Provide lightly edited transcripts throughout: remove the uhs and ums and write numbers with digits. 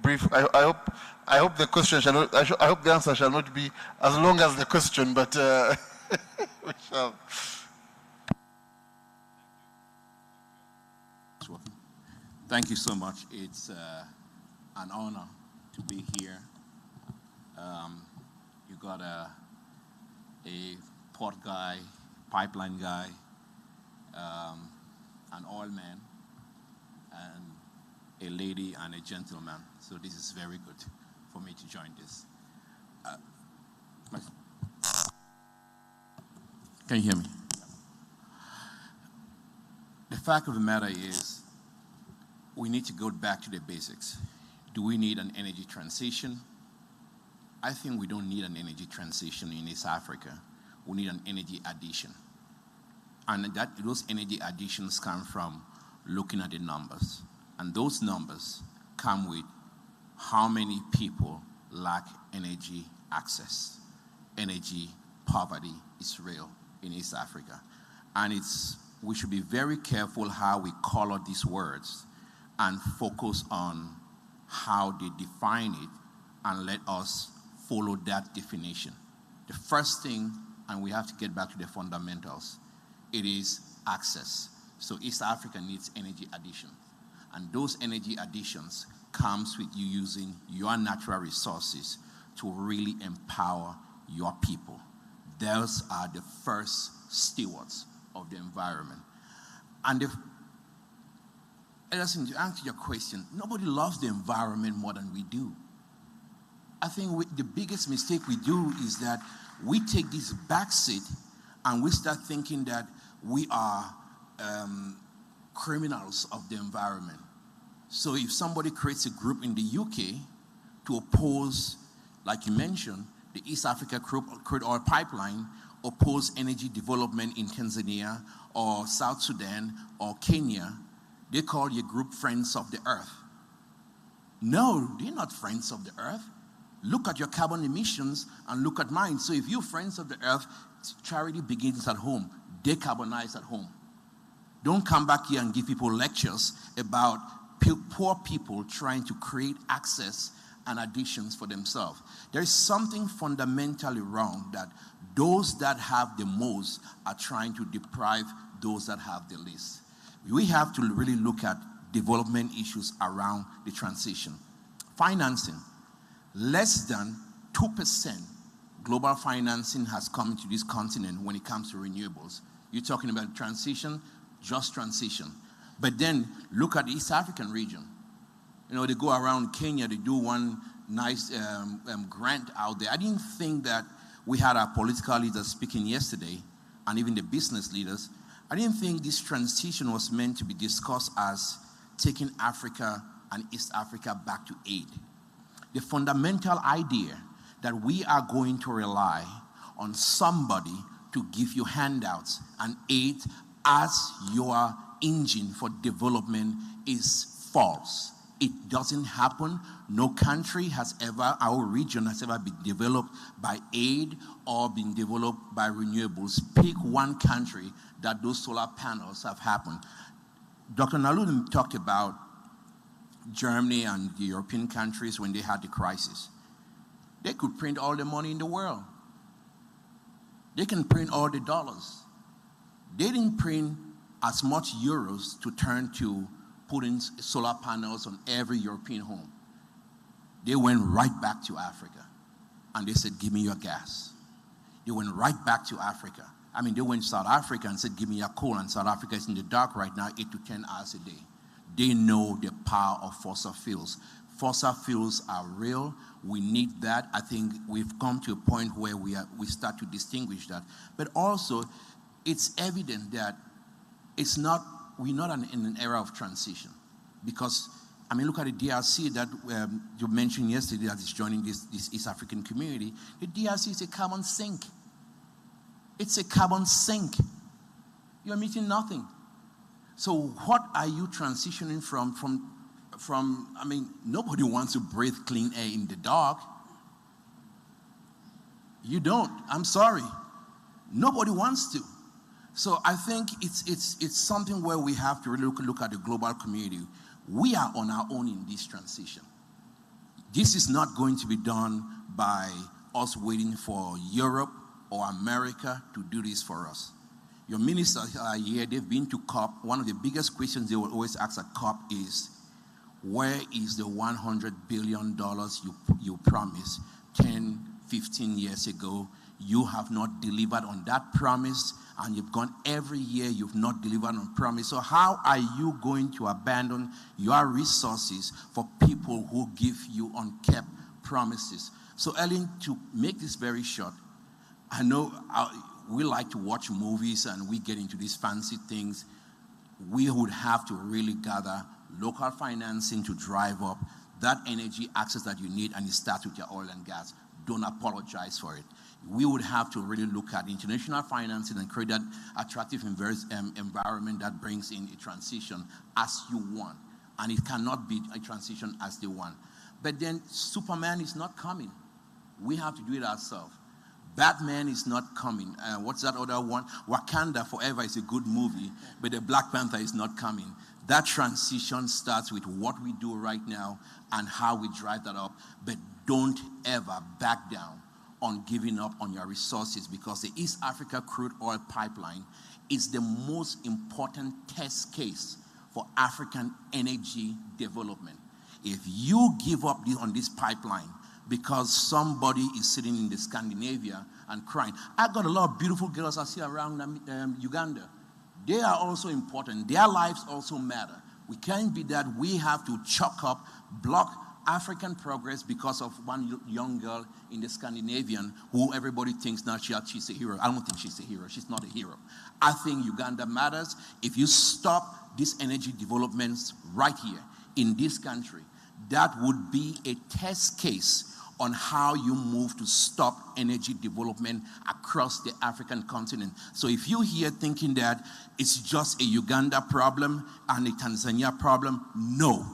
brief. I hope the question shall not, I hope the answer shall not be as long as the question, but we shall. Thank you so much. It's an honor to be here. You got a port guy, pipeline guy, an oil man, and a lady and a gentleman. So this is very good for me to join this. Can you hear me? The fact of the matter is, we need to go back to the basics. Do we need an energy transition? I think we don't need an energy transition in East Africa. We need an energy addition. And those energy additions come from looking at the numbers. And those numbers come with how many people lack energy access. Energy poverty is real in East Africa. And we should be very careful how we color these words and focus on how they define it and let us follow that definition. The first thing, and we have to get back to the fundamentals, it is access. So East Africa needs energy addition. And those energy additions comes with you using your natural resources to really empower your people. Those are the first stewards of the environment. And Edison, to answer your question, nobody loves the environment more than we do. I think the biggest mistake we do is that we take this backseat and we start thinking that we are criminals of the environment. So if somebody creates a group in the UK to oppose, like you mentioned, the East Africa crude oil pipeline, oppose energy development in Tanzania or South Sudan or Kenya, they call your group Friends of the Earth. No, they're not Friends of the Earth. Look at your carbon emissions and look at mine. So if you're Friends of the Earth, charity begins at home. Decarbonize at home. Don't come back here and give people lectures about poor people trying to create access and additions for themselves. There is something fundamentally wrong that those that have the most are trying to deprive those that have the least. We have to really look at development issues around the transition. Financing. Less than 2% global financing has come into this continent when it comes to renewables. You're talking about transition, just transition. But then look at the East African region. You know, they go around Kenya, they do one nice grant out there. I didn't think that we had our political leaders speaking yesterday, and even the business leaders. I didn't think this transition was meant to be discussed as taking Africa and East Africa back to aid. The fundamental idea that we are going to rely on somebody to give you handouts and aid as your engine for development is false. It doesn't happen. No country has ever, our region has ever been developed by aid or been developed by renewables. Pick one country that those solar panels have happened. Dr. Naludin talked about Germany and the European countries when they had the crisis. They could print all the money in the world. They can print all the dollars. They didn't print as much euros to turn to putting solar panels on every European home. They went right back to Africa and they said, give me your gas. They went right back to Africa. I mean, they went to South Africa and said, give me your coal, and South Africa is in the dark right now 8 to 10 hours a day. They know the power of fossil fuels. Fossil fuels are real. We need that. I think we've come to a point where we start to distinguish that. But also, it's evident that we're not in an era of transition. Because, I mean, look at the DRC that you mentioned yesterday that is joining this East African community. The DRC is a carbon sink. It's a carbon sink. You're emitting nothing. So what are you transitioning from, I mean, nobody wants to breathe clean air in the dark. You don't. I'm sorry. Nobody wants to. So I think it's something where we have to really look at the global community. We are on our own in this transition. This is not going to be done by us waiting for Europe or America to do this for us. Your ministers are here, they've been to COP. One of the biggest questions they will always ask at COP is, where is the $100 billion you promised 10, 15 years ago? You have not delivered on that promise, and you've gone every year, you've not delivered on promise. So how are you going to abandon your resources for people who give you unkept promises? So Ellen, to make this very short, I know we like to watch movies and we get into these fancy things. We would have to really gather local financing to drive up that energy access that you need, and it starts with your oil and gas. Don't apologize for it. We would have to really look at international financing and create that attractive environment that brings in a transition as you want. And it cannot be a transition as they want. But then Superman is not coming. We have to do it ourselves. Batman is not coming. What's that other one? Wakanda Forever is a good movie, but the Black Panther is not coming. That transition starts with what we do right now and how we drive that up. But don't ever back down on giving up on your resources, because the East Africa crude oil pipeline is the most important test case for African energy development. If you give up on this pipeline because somebody is sitting in the Scandinavia and crying, I got a lot of beautiful girls I see around Uganda. They are also important. Their lives also matter. We can't be that we have to chalk up, block African progress because of one young girl in the Scandinavian who everybody thinks now she's a hero. I don't think she's a hero. She's not a hero. I think Uganda matters. If you stop these energy developments right here in this country, that would be a test case on how you move to stop energy development across the African continent. So if you're here thinking that it's just a Uganda problem and a Tanzania problem, no.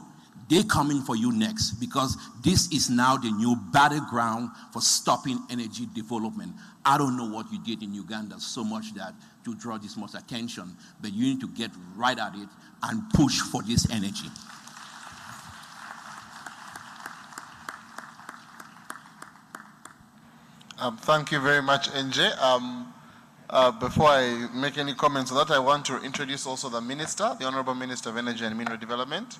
They're coming for you next, because this is now the new battleground for stopping energy development. I don't know what you did in Uganda so much that to draw this much attention, but you need to get right at it and push for this energy. Thank you very much, NJ. Before I make any comments on that, I want to introduce also the Minister, the Honorable Minister of Energy and Mineral Development,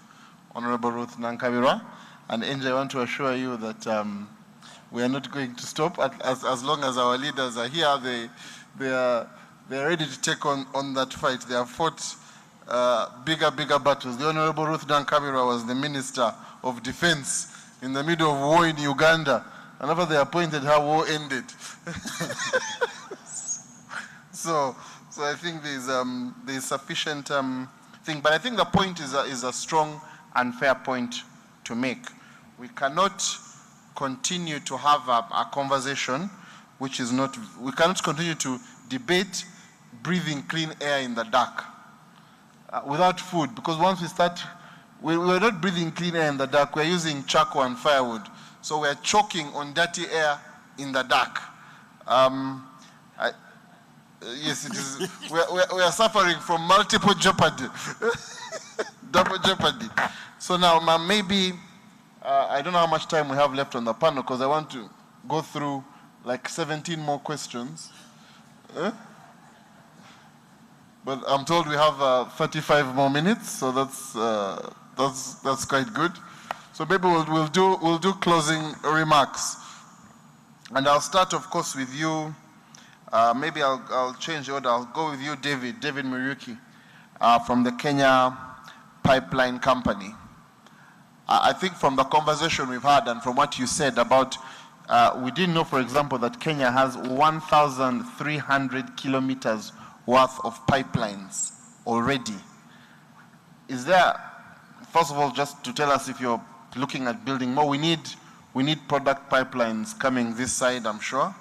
Honorable Ruth Nankabirwa. And NJ, I want to assure you that we are not going to stop as long as our leaders are here. They are ready to take on that fight. They have fought bigger battles. The Honorable Ruth Nankabirwa was the Minister of Defense in the middle of war in Uganda. And after they appointed her, war ended. So I think there's sufficient thing. But I think the point is a strong and fair point to make. We cannot continue to have a conversation which is not, we cannot continue to debate breathing clean air in the dark without food. Because once we start, we're not breathing clean air in the dark, we're using charcoal and firewood. So we're choking on dirty air in the dark. Yes, it is. We are suffering from multiple jeopardy, double jeopardy. So now, maybe, I don't know how much time we have left on the panel, because I want to go through like 17 more questions. But I'm told we have 35 more minutes, so that's quite good. So maybe we'll do closing remarks, and I'll start, of course, with you. Maybe I'll change the order. I'll go with you, David Muriuki, from the Kenya Pipeline Company. I think from the conversation we've had and from what you said about, we didn't know, for example, that Kenya has 1,300 kilometers worth of pipelines already. Is there, first of all, just to tell us if you're looking at building more, we need product pipelines coming this side, I'm sure.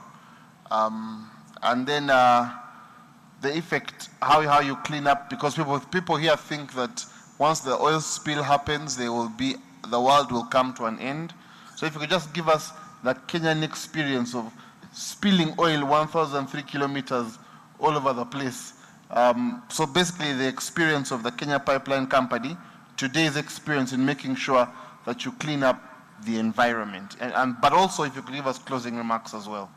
And then the effect, how you clean up, because people here think that once the oil spill happens, the world will come to an end. So if you could just give us that Kenyan experience of spilling oil 1,003 kilometers all over the place. So basically the experience of the Kenya Pipeline Company, today's experience in making sure that you clean up the environment. But also, if you could give us closing remarks as well.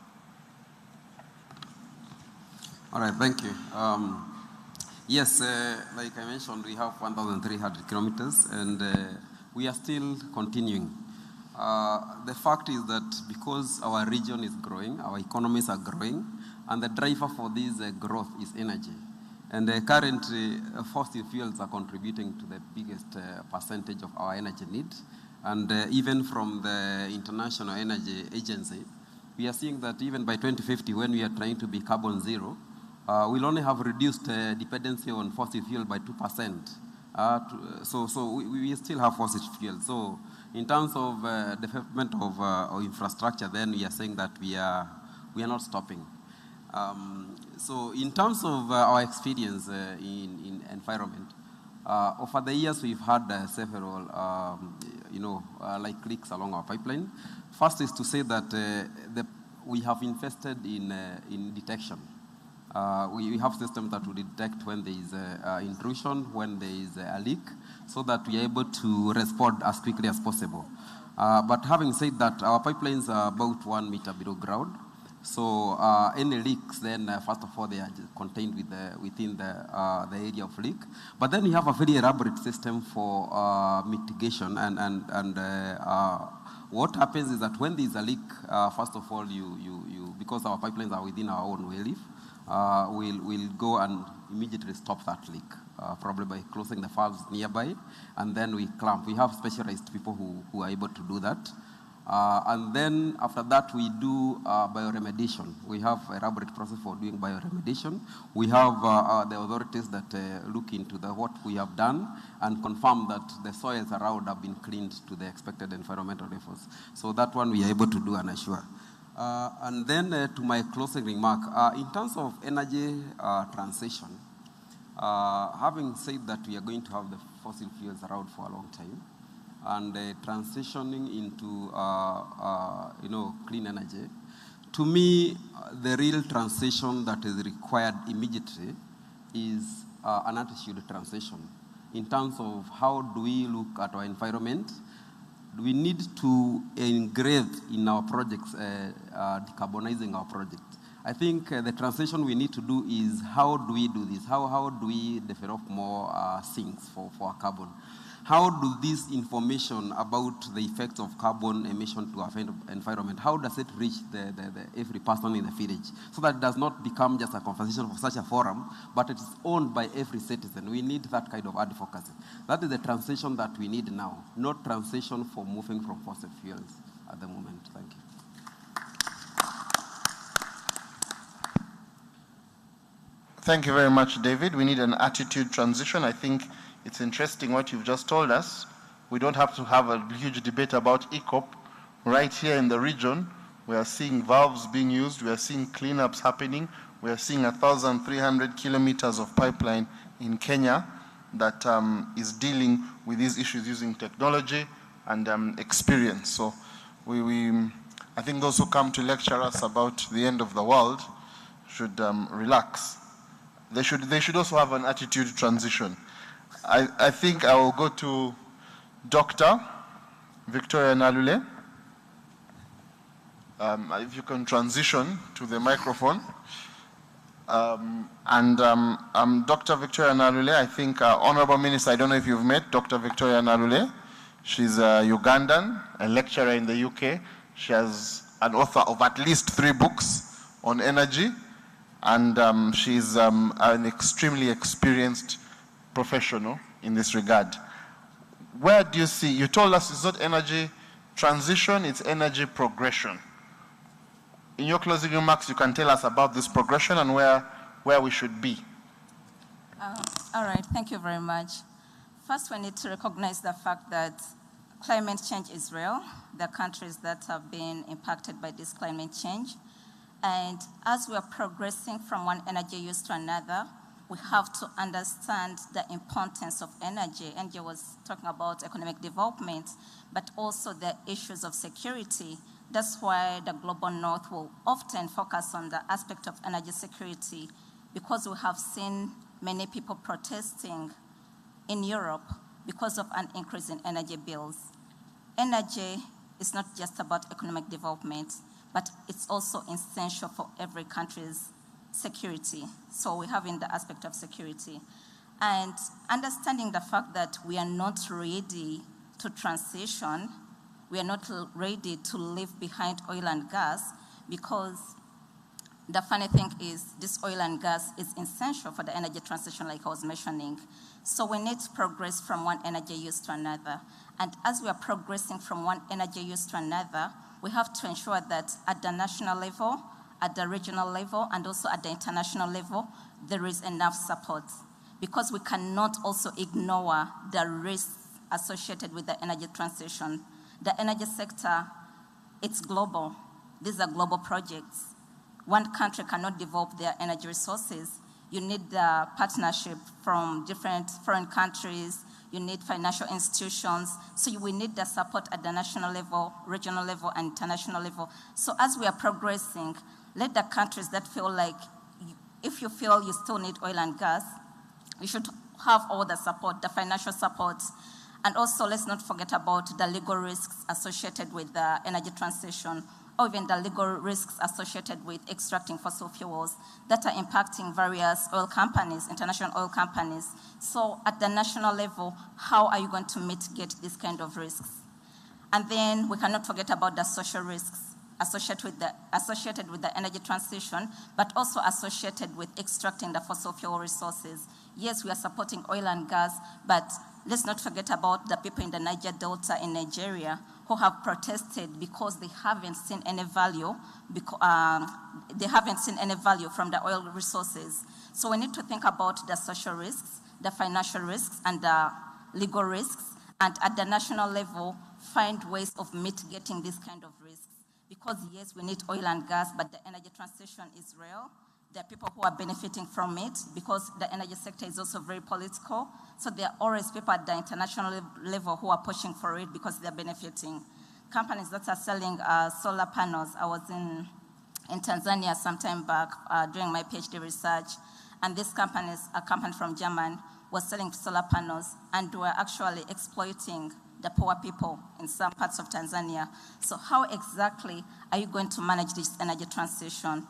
All right, thank you. Yes, like I mentioned, we have 1,300 kilometers, and we are still continuing. The fact is that because our region is growing, our economies are growing, and the driver for this growth is energy. And currently, fossil fuels are contributing to the biggest percentage of our energy need. And even from the International Energy Agency, we are seeing that even by 2050, when we are trying to be carbon zero, we'll only have reduced dependency on fossil fuel by 2%. So we still have fossil fuel. So in terms of development of infrastructure, then we are saying that we are not stopping. So in terms of our experience in environment, over the years we've had several, like leaks along our pipeline. First is to say that we have invested in detection. We have systems that will detect when there is intrusion, when there is a leak, so that we are able to respond as quickly as possible. But having said that, our pipelines are about 1 meter below ground. So any leaks, then first of all, they are contained within the area of leak. But then we have a very elaborate system for mitigation. And what happens is that when there is a leak, first of all, because our pipelines are within our own wayleaf, we'll go and immediately stop that leak, probably by closing the valves nearby, and then we clamp. We have specialized people who are able to do that. And then after that, we do bioremediation. We have a elaborate process for doing bioremediation. We have the authorities that look into what we have done and confirm that the soils around have been cleaned to the expected environmental levels. So that one we are able to do and assure. And then to my closing remark, in terms of energy transition, having said that we are going to have the fossil fuels around for a long time, and transitioning into clean energy, to me, the real transition that is required immediately is an attitude transition. In terms of how do we look at our environment, we need to engrave in our projects, decarbonizing our projects. I think the transition we need to do is how do we do this? How do we develop more sinks for our carbon? How do this information about the effects of carbon emission to our environment, how does it reach every person in the village? So that it does not become just a conversation for such a forum, but it is owned by every citizen. We need that kind of advocacy. That is the transition that we need now, not transition for moving from fossil fuels at the moment. Thank you. Thank you very much, David. We need an attitude transition. I think it's interesting what you've just told us. We don't have to have a huge debate about ECOP. Right here in the region, we are seeing valves being used. We are seeing cleanups happening. We are seeing 1,300 kilometers of pipeline in Kenya that is dealing with these issues using technology and experience. So I think those who come to lecture us about the end of the world should relax. They should also have an attitude transition. I think I will go to Dr. Victoria Nalule. If you can transition to the microphone. Dr. Victoria Nalule, I think, Honorable Minister, I don't know if you've met Dr. Victoria Nalule. She's a Ugandan, a lecturer in the UK. She has an author of at least 3 books on energy. And she's an extremely experienced professional in this regard. Where do you see, you told us it's not energy transition, it's energy progression. In your closing remarks, you can tell us about this progression and where we should be. All right, thank you very much. First, we need to recognize the fact that climate change is real. There are countries that have been impacted by this climate change. And as we are progressing from one energy use to another, we have to understand the importance of energy. Angie was talking about economic development, but also the issues of security. That's why the Global North will often focus on the aspect of energy security, because we have seen many people protesting in Europe because of an increase in energy bills. Energy is not just about economic development, but it's also essential for every country's security. So we have in the aspect of security. And understanding the fact that we are not ready to transition, we are not ready to leave behind oil and gas, because the funny thing is this oil and gas is essential for the energy transition, like I was mentioning. So we need to progress from one energy use to another. And as we are progressing from one energy use to another, we have to ensure that at the national level, at the regional level, and also at the international level, there is enough support. Because we cannot also ignore the risks associated with the energy transition. The energy sector, it's global. These are global projects. One country cannot develop their energy resources. You need the partnership from different foreign countries. You need financial institutions. So we need the support at the national level, regional level, and international level. So as we are progressing, let the countries that feel like, if you feel you still need oil and gas, you should have all the support, the financial support. And also, let's not forget about the legal risks associated with the energy transition, or even the legal risks associated with extracting fossil fuels that are impacting various oil companies, international oil companies. So at the national level, how are you going to mitigate these kind of risks? And then we cannot forget about the social risks associated with the energy transition, but also associated with extracting the fossil fuel resources. Yes, we are supporting oil and gas, but let's not forget about the people in the Niger Delta in Nigeria who have protested because they haven't seen any value, from the oil resources. So we need to think about the social risks, the financial risks, and the legal risks, and at the national level, find ways of mitigating these kind of risks. Because yes, we need oil and gas, but the energy transition is real. There are people who are benefiting from it, because the energy sector is also very political. So there are always people at the international level who are pushing for it because they're benefiting. Companies that are selling solar panels. I was in Tanzania some time back doing my PhD research, and this company, a company from Germany, was selling solar panels and were actually exploiting the poor people in some parts of Tanzania. So how exactly are you going to manage this energy transition?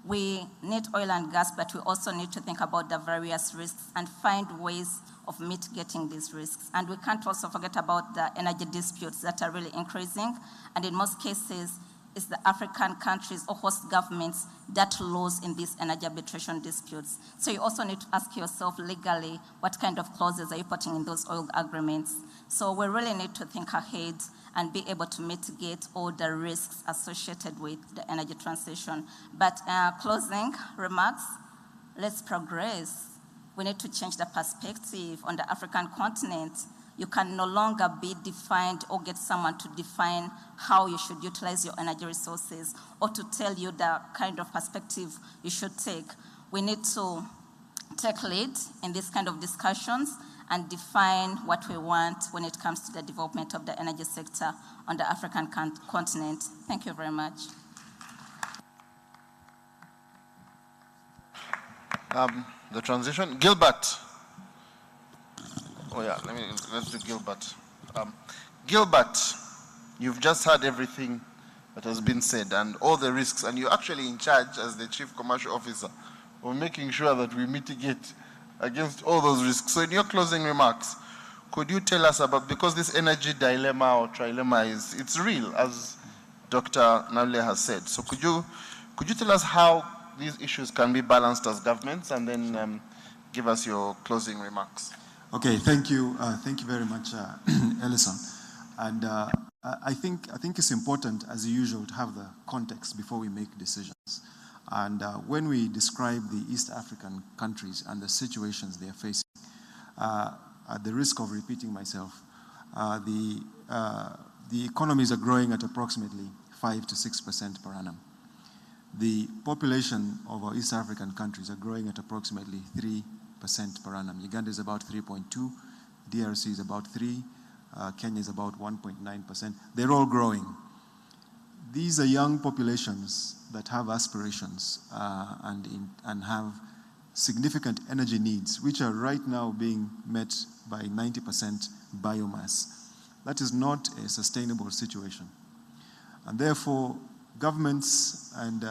We need oil and gas, but we also need to think about the various risks and find ways of mitigating these risks. And we can't also forget about the energy disputes that are really increasing. And in most cases, it's the African countries or host governments that lose in these energy arbitration disputes. So you also need to ask yourself legally, what kind of clauses are you putting in those oil agreements? So we really need to think ahead and be able to mitigate all the risks associated with the energy transition. But closing remarks, let's progress. We need to change the perspective on the African continent. You can no longer be defined or get someone to define how you should utilize your energy resources or to tell you the kind of perspective you should take. We need to take lead in this kind of discussions and define what we want when it comes to the development of the energy sector on the African continent. Thank you very much. The transition, Gilbert. Oh yeah, let's do Gilbert. Gilbert, you've just heard everything that has been said and all the risks, and you're actually in charge as the Chief Commercial Officer of making sure that we mitigate against all those risks. So in your closing remarks, could you tell us about, because this energy dilemma or trilemma it's real, as Dr. Nale has said. So could you tell us how these issues can be balanced as governments, and then give us your closing remarks? Okay, thank you. Thank you very much, Ellison. And I think it's important, as usual, to have the context before we make decisions. And when we describe the East African countries and the situations they are facing, at the risk of repeating myself, the economies are growing at approximately 5 to 6% per annum. The population of our East African countries are growing at approximately 3% per annum. Uganda is about 3.2, DRC is about 3, Kenya is about 1.9%. They're all growing. These are young populations that have aspirations and have significant energy needs, which are right now being met by 90% biomass. That is not a sustainable situation. And therefore, governments and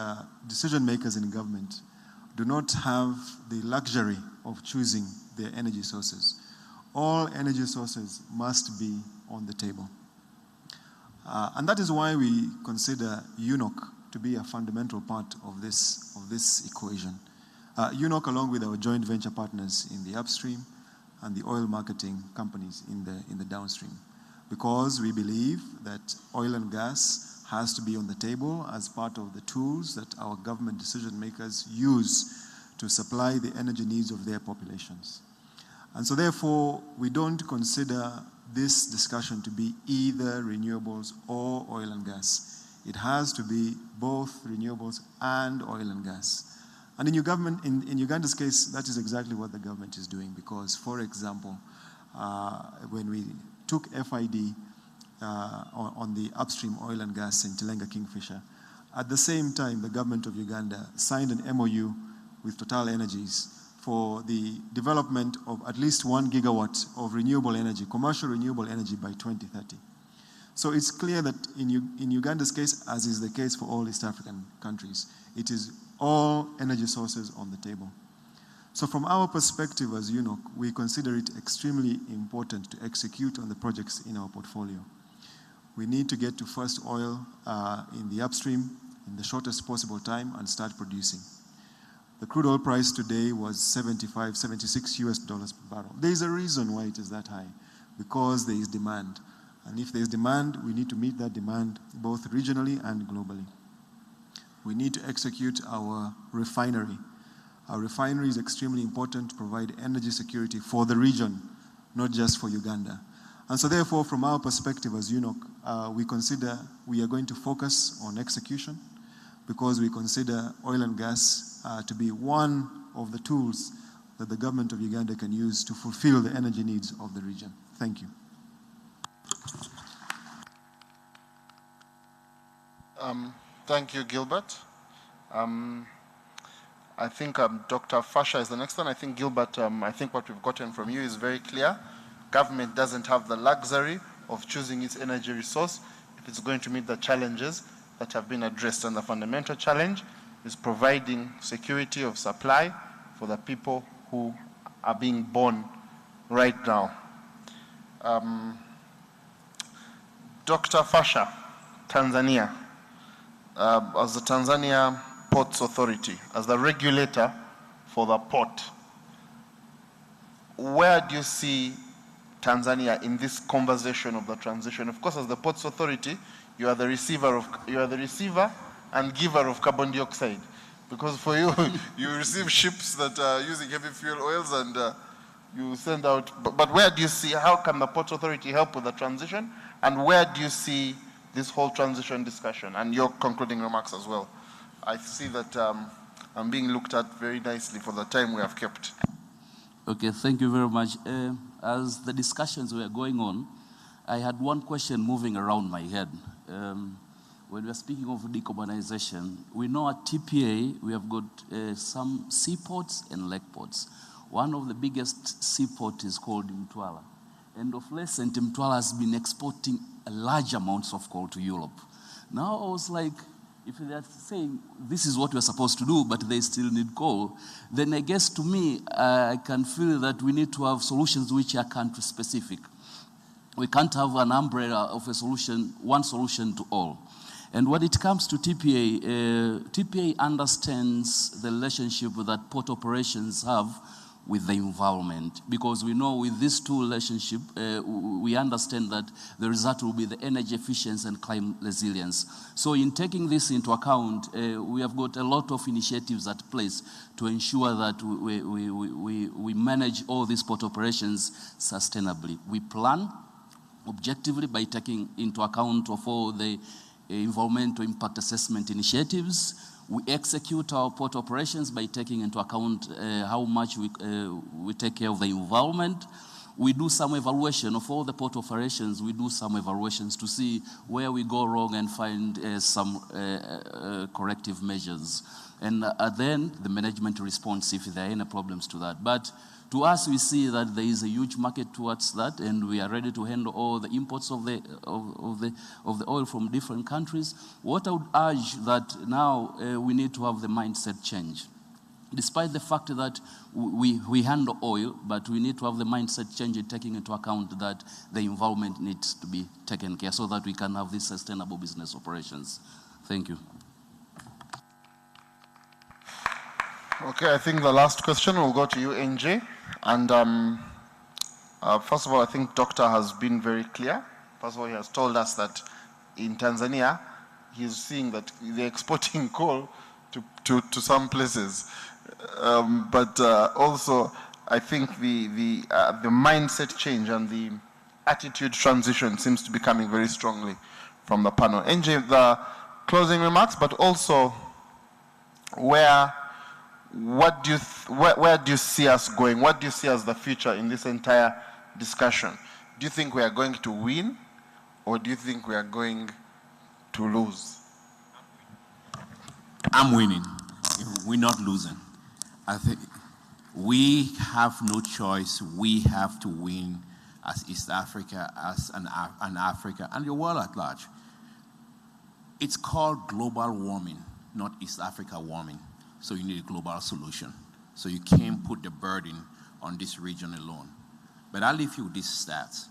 decision makers in government do not have the luxury of choosing their energy sources. All energy sources must be on the table. And that is why we consider UNOC to be a fundamental part of this equation. UNOC, along with our joint venture partners in the upstream and the oil marketing companies in the downstream, because we believe that oil and gas has to be on the table as part of the tools that our government decision makers use to supply the energy needs of their populations. And so therefore, we don't consider this discussion to be either renewables or oil and gas. It has to be both renewables and oil and gas. And in Uganda's case, that is exactly what the government is doing, because, for example, when we took FID on the upstream oil and gas in Tilenga Kingfisher, at the same time, the government of Uganda signed an MOU with Total Energies for the development of at least 1 gigawatt of renewable energy, commercial renewable energy by 2030. So it's clear that in Uganda's case, as is the case for all East African countries, it is all energy sources on the table. So from our perspective as UNOC, we consider it extremely important to execute on the projects in our portfolio. We need to get to first oil in the upstream in the shortest possible time and start producing. The crude oil price today was $75, $76 US per barrel. There is a reason why it is that high, because there is demand. And if there is demand, we need to meet that demand both regionally and globally. We need to execute our refinery. Our refinery is extremely important to provide energy security for the region, not just for Uganda. And so therefore, from our perspective as UNOC, we consider we are going to focus on execution, because we consider oil and gas to be one of the tools that the government of Uganda can use to fulfill the energy needs of the region. Thank you. Thank you, Gilbert. I think Dr. Fasha is the next one. I think, Gilbert, I think what we've gotten from you is very clear. Government doesn't have the luxury of choosing its energy resource if it's going to meet the challenges that have been addressed. And the fundamental challenge is providing security of supply for the people who are being born right now. Dr. Fasha, Tanzania, as the Tanzania Ports Authority, as the regulator for the port, where do you see Tanzania in this conversation of the transition? Of course, as the Ports Authority, you are the receiver and giver of carbon dioxide, because for you, you receive ships that are using heavy fuel oils and you send out. But where do you see, how can the Ports Authority help with the transition, and where do you see this whole transition discussion? And your concluding remarks as well. I see that I'm being looked at very nicely for the time we have kept. Okay, thank you very much. As the discussions were going on, I had one question moving around my head. When we're speaking of decarbonization, we know at TPA we have got some seaports and lake ports. One of the biggest seaport is called Mtwara. And of recent, Mtwara has been exporting a large amounts of coal to Europe. Now I was like, if they're saying this is what we're supposed to do, but they still need coal, then I guess to me, I can feel that we need to have solutions which are country specific. We can't have an umbrella of a solution, one solution to all. And when it comes to TPA, TPA understands the relationship that port operations have with the environment, because we know with these two relationships, we understand that the result will be the energy efficiency and climate resilience. So in taking this into account, we have got a lot of initiatives at place to ensure that we manage all these port operations sustainably. We plan objectively by taking into account of all the environmental impact assessment initiatives. We execute our port operations by taking into account how much we take care of the environment. We do some evaluation of all the port operations. We do some evaluations to see where we go wrong and find some corrective measures. And then the management responds if there are any problems to that. But To us, we see that there is a huge market towards that, and we are ready to handle all the imports of the oil from different countries. What I would urge that now we need to have the mindset change. Despite the fact that we handle oil, but we need to have the mindset change in taking into account that the environment needs to be taken care so that we can have these sustainable business operations. Thank you. Okay, I think the last question will go to you, NJ. And first of all, I think Doctor has been very clear. First of all, he has told us that in Tanzania, he's seeing that they're exporting coal to some places. But also, I think the mindset change and the attitude transition seems to be coming very strongly from the panel. NJ, the closing remarks, but also where do you see us going? What do you see as the future in this entire discussion? Do you think we are going to win, or do you think we are going to lose? I'm winning. We're not losing. I think we have no choice. We have to win as East Africa, as an Africa, and the world at large. It's called global warming, not East Africa warming. So you need a global solution. So you can't put the burden on this region alone. But I'll leave you with these stats.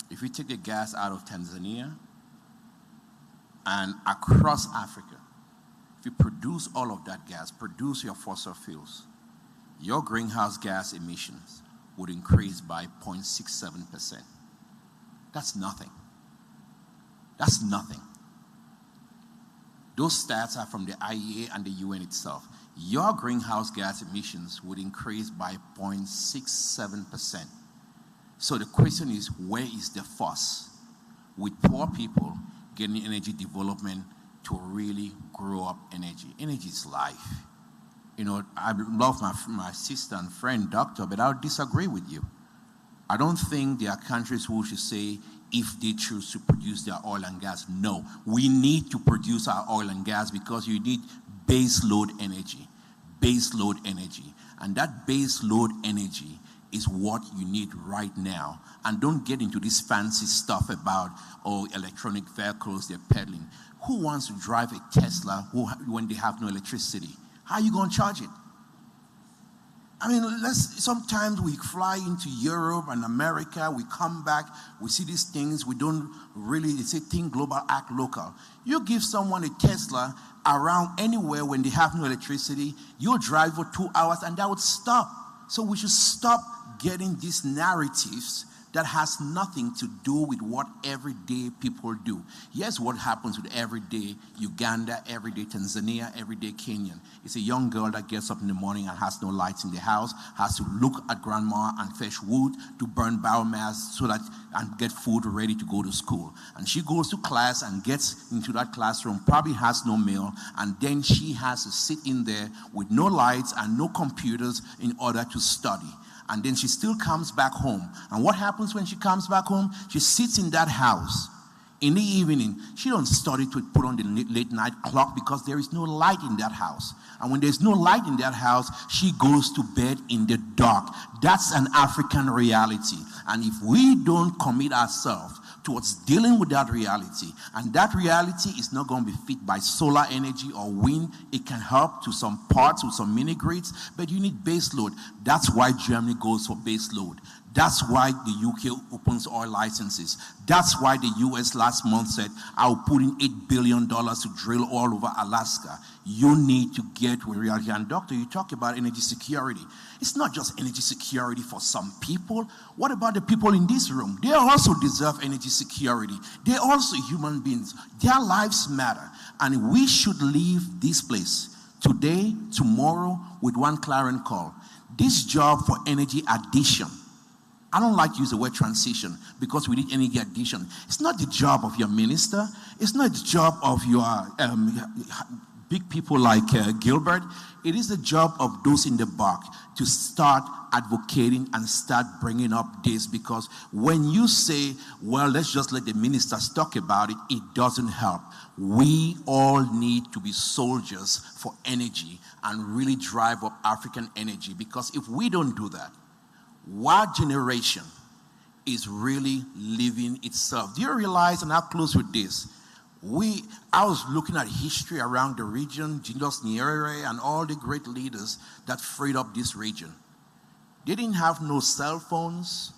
If you take the gas out of Tanzania and across Africa, if you produce all of that gas, produce your fossil fuels, your greenhouse gas emissions would increase by 0.67%. That's nothing. That's nothing. Those stats are from the IEA and the UN itself. Your greenhouse gas emissions would increase by 0.67%. So the question is, where is the fuss with poor people getting energy development to really grow up energy? Energy is life. You know, I love my sister and friend, doctor, but I would disagree with you. I don't think there are countries who should say, if they choose to produce their oil and gas. No, we need to produce our oil and gas because you need base load energy. Base load energy. And that base load energy is what you need right now. And don't get into this fancy stuff about, oh, electronic vehicles, they're peddling. Who wants to drive a Tesla when they have no electricity? How are you going to charge it? I mean, sometimes we fly into Europe and America, we come back, we see these things, we don't really, they say think global, act local. You give someone a Tesla around anywhere when they have no electricity, you'll drive for 2 hours and that would stop. So we should stop getting these narratives that has nothing to do with what everyday people do. Yes, what happens with everyday Uganda, everyday Tanzania, everyday Kenyan. It's a young girl that gets up in the morning and has no lights in the house, has to look at grandma and fetch wood to burn biomass so that and get food ready to go to school. And she goes to class and gets into that classroom, probably has no meal, and then she has to sit in there with no lights and no computers in order to study. And then she still comes back home. And what happens when she comes back home? She sits in that house. In the evening, she don't study to put on the late night clock because there is no light in that house. And when there's no light in that house, she goes to bed in the dark. That's an African reality. And if we don't commit ourselves towards dealing with that reality, and that reality is not going to be fit by solar energy or wind. It can help to some parts with some mini grids, but you need base load. That's why Germany goes for base load. That's why the UK opens oil licenses. That's why the US last month said, I'll put in $8 billion to drill all over Alaska. You need to get with reality. And doctor, you talk about energy security. It's not just energy security for some people. What about the people in this room? They also deserve energy security. They're also human beings. Their lives matter. And we should leave this place today, tomorrow, with one clarion call. This job for energy addition, I don't like to use the word transition because we need energy addition. It's not the job of your minister. It's not the job of your big people like Gilbert. It is the job of those in the back to start advocating and start bringing up this, because when you say, well, let's just let the ministers talk about it, it doesn't help. We all need to be soldiers for energy and really drive up African energy, because if we don't do that, What generation is really living itself? Do you realize, and I'll close with this, I was looking at history around the region, Julius Nyerere and all the great leaders that freed up this region. They didn't have no cell phones,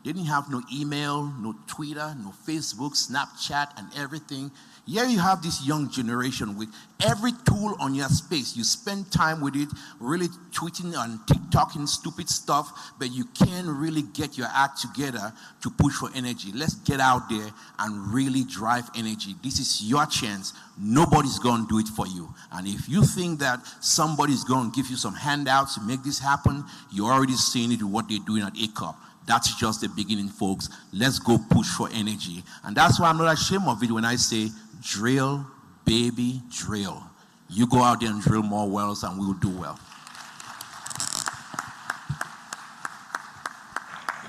they didn't have no email, no Twitter, no Facebook, Snapchat, and everything. Here you have this young generation with every tool on your space. You spend time with it, really tweeting and TikToking stupid stuff, but you can't really get your act together to push for energy. Let's get out there and really drive energy. This is your chance. Nobody's going to do it for you. And if you think that somebody's going to give you some handouts to make this happen, you're already seeing it with what they're doing at ACOP. That's just the beginning, folks. Let's go push for energy. And that's why I'm not ashamed of it when I say, drill, baby, drill. You go out there and drill more wells and we'll do well.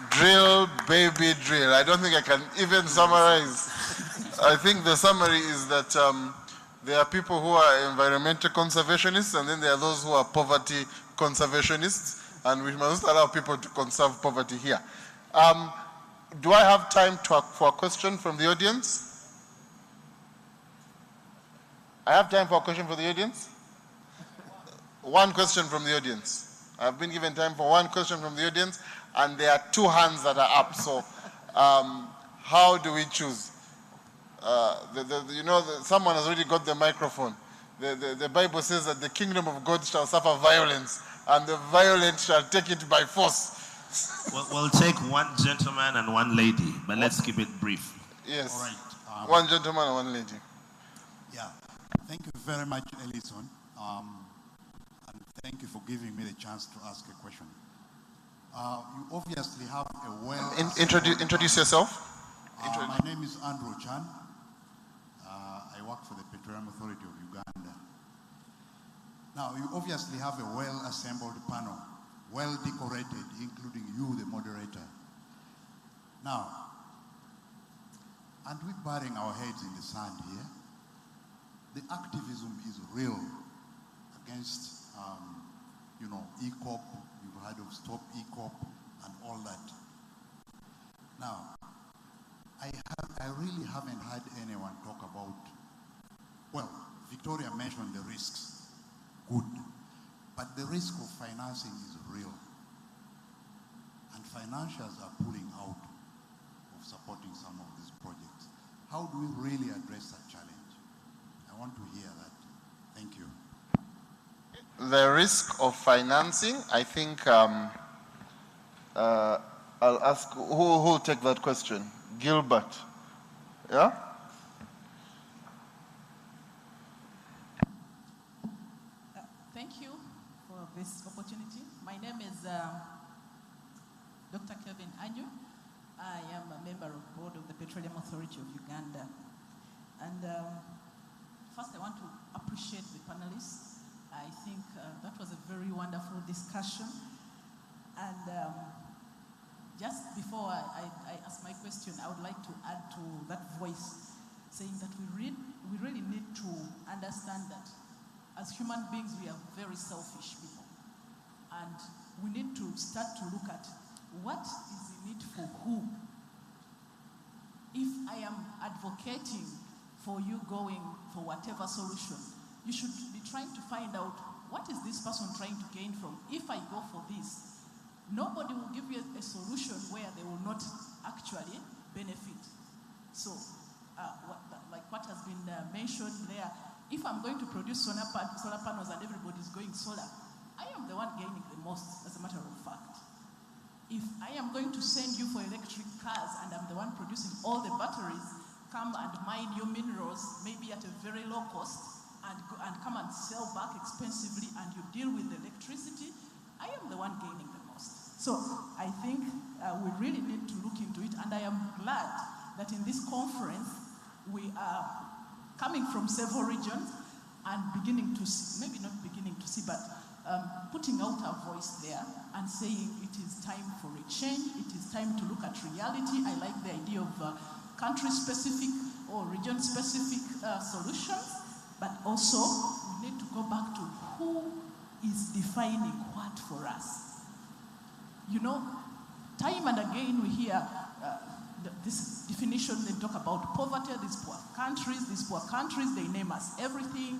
Drill, baby, drill. I don't think I can even summarize. I think the summary is that there are people who are environmental conservationists, and then there are those who are poverty conservationists, and we must allow people to conserve poverty here. Do I have time for a question from the audience? I have time for a question from the audience? One question from the audience. I've been given time for one question from the audience, and there are 2 hands that are up. So how do we choose? Someone has already got the microphone. The Bible says that the kingdom of God shall suffer violence, and the violent shall take it by force. We'll take one gentleman and one lady, but let's keep it brief. Yes. All right. One gentleman and one lady. Yeah. Thank you very much, Ellison. And thank you for giving me the chance to ask a question. You obviously have a well... Introduce yourself. My name is Andrew Chan. I work for the Petroleum Authority of Uganda. Now, you obviously have a well-assembled panel, well-decorated, including you, the moderator. Now, aren't we burying our heads in the sand here? The activism is real against, ECOP. You've heard of Stop ECOP and all that. Now, I really haven't heard anyone talk about, well, Victoria mentioned the risks. Good. But the risk of financing is real. And financials are pulling out of supporting some of these projects. How do we really address that challenge? I want to hear that. Thank you. The risk of financing, I think I'll ask, who will take that question? Gilbert. Yeah? Thank you for this opportunity. My name is Dr. Kevin Anyu. I am a member of the board of the Petroleum Authority of Uganda. And first I want to appreciate the panelists. I think that was a very wonderful discussion. And just before I ask my question, I would like to add to that voice saying that we really need to understand that as human beings, we are very selfish people. And we need to start to look at what is in it for who. If I am advocating for you going for whatever solution, you should be trying to find out what is this person trying to gain from. If I go for this, nobody will give you a solution where they will not actually benefit. So, like what has been mentioned there, if I'm going to produce solar panels and everybody's going solar, I am the one gaining the most, as a matter of fact. If I am going to send you for electric cars and I'm the one producing all the batteries, come and mine your minerals, maybe at a very low cost, and come and sell back expensively, and you deal with the electricity, I am the one gaining the most. So I think we really need to look into it, and I am glad that in this conference, we are coming from several regions and beginning to see, maybe not beginning to see, but putting out our voice there and saying it is time for a change, it is time to look at reality. I like the idea of country-specific or region-specific solutions, but also we need to go back to who is defining what for us. You know, time and again we hear this definition, they talk about poverty, these poor countries, they name us everything,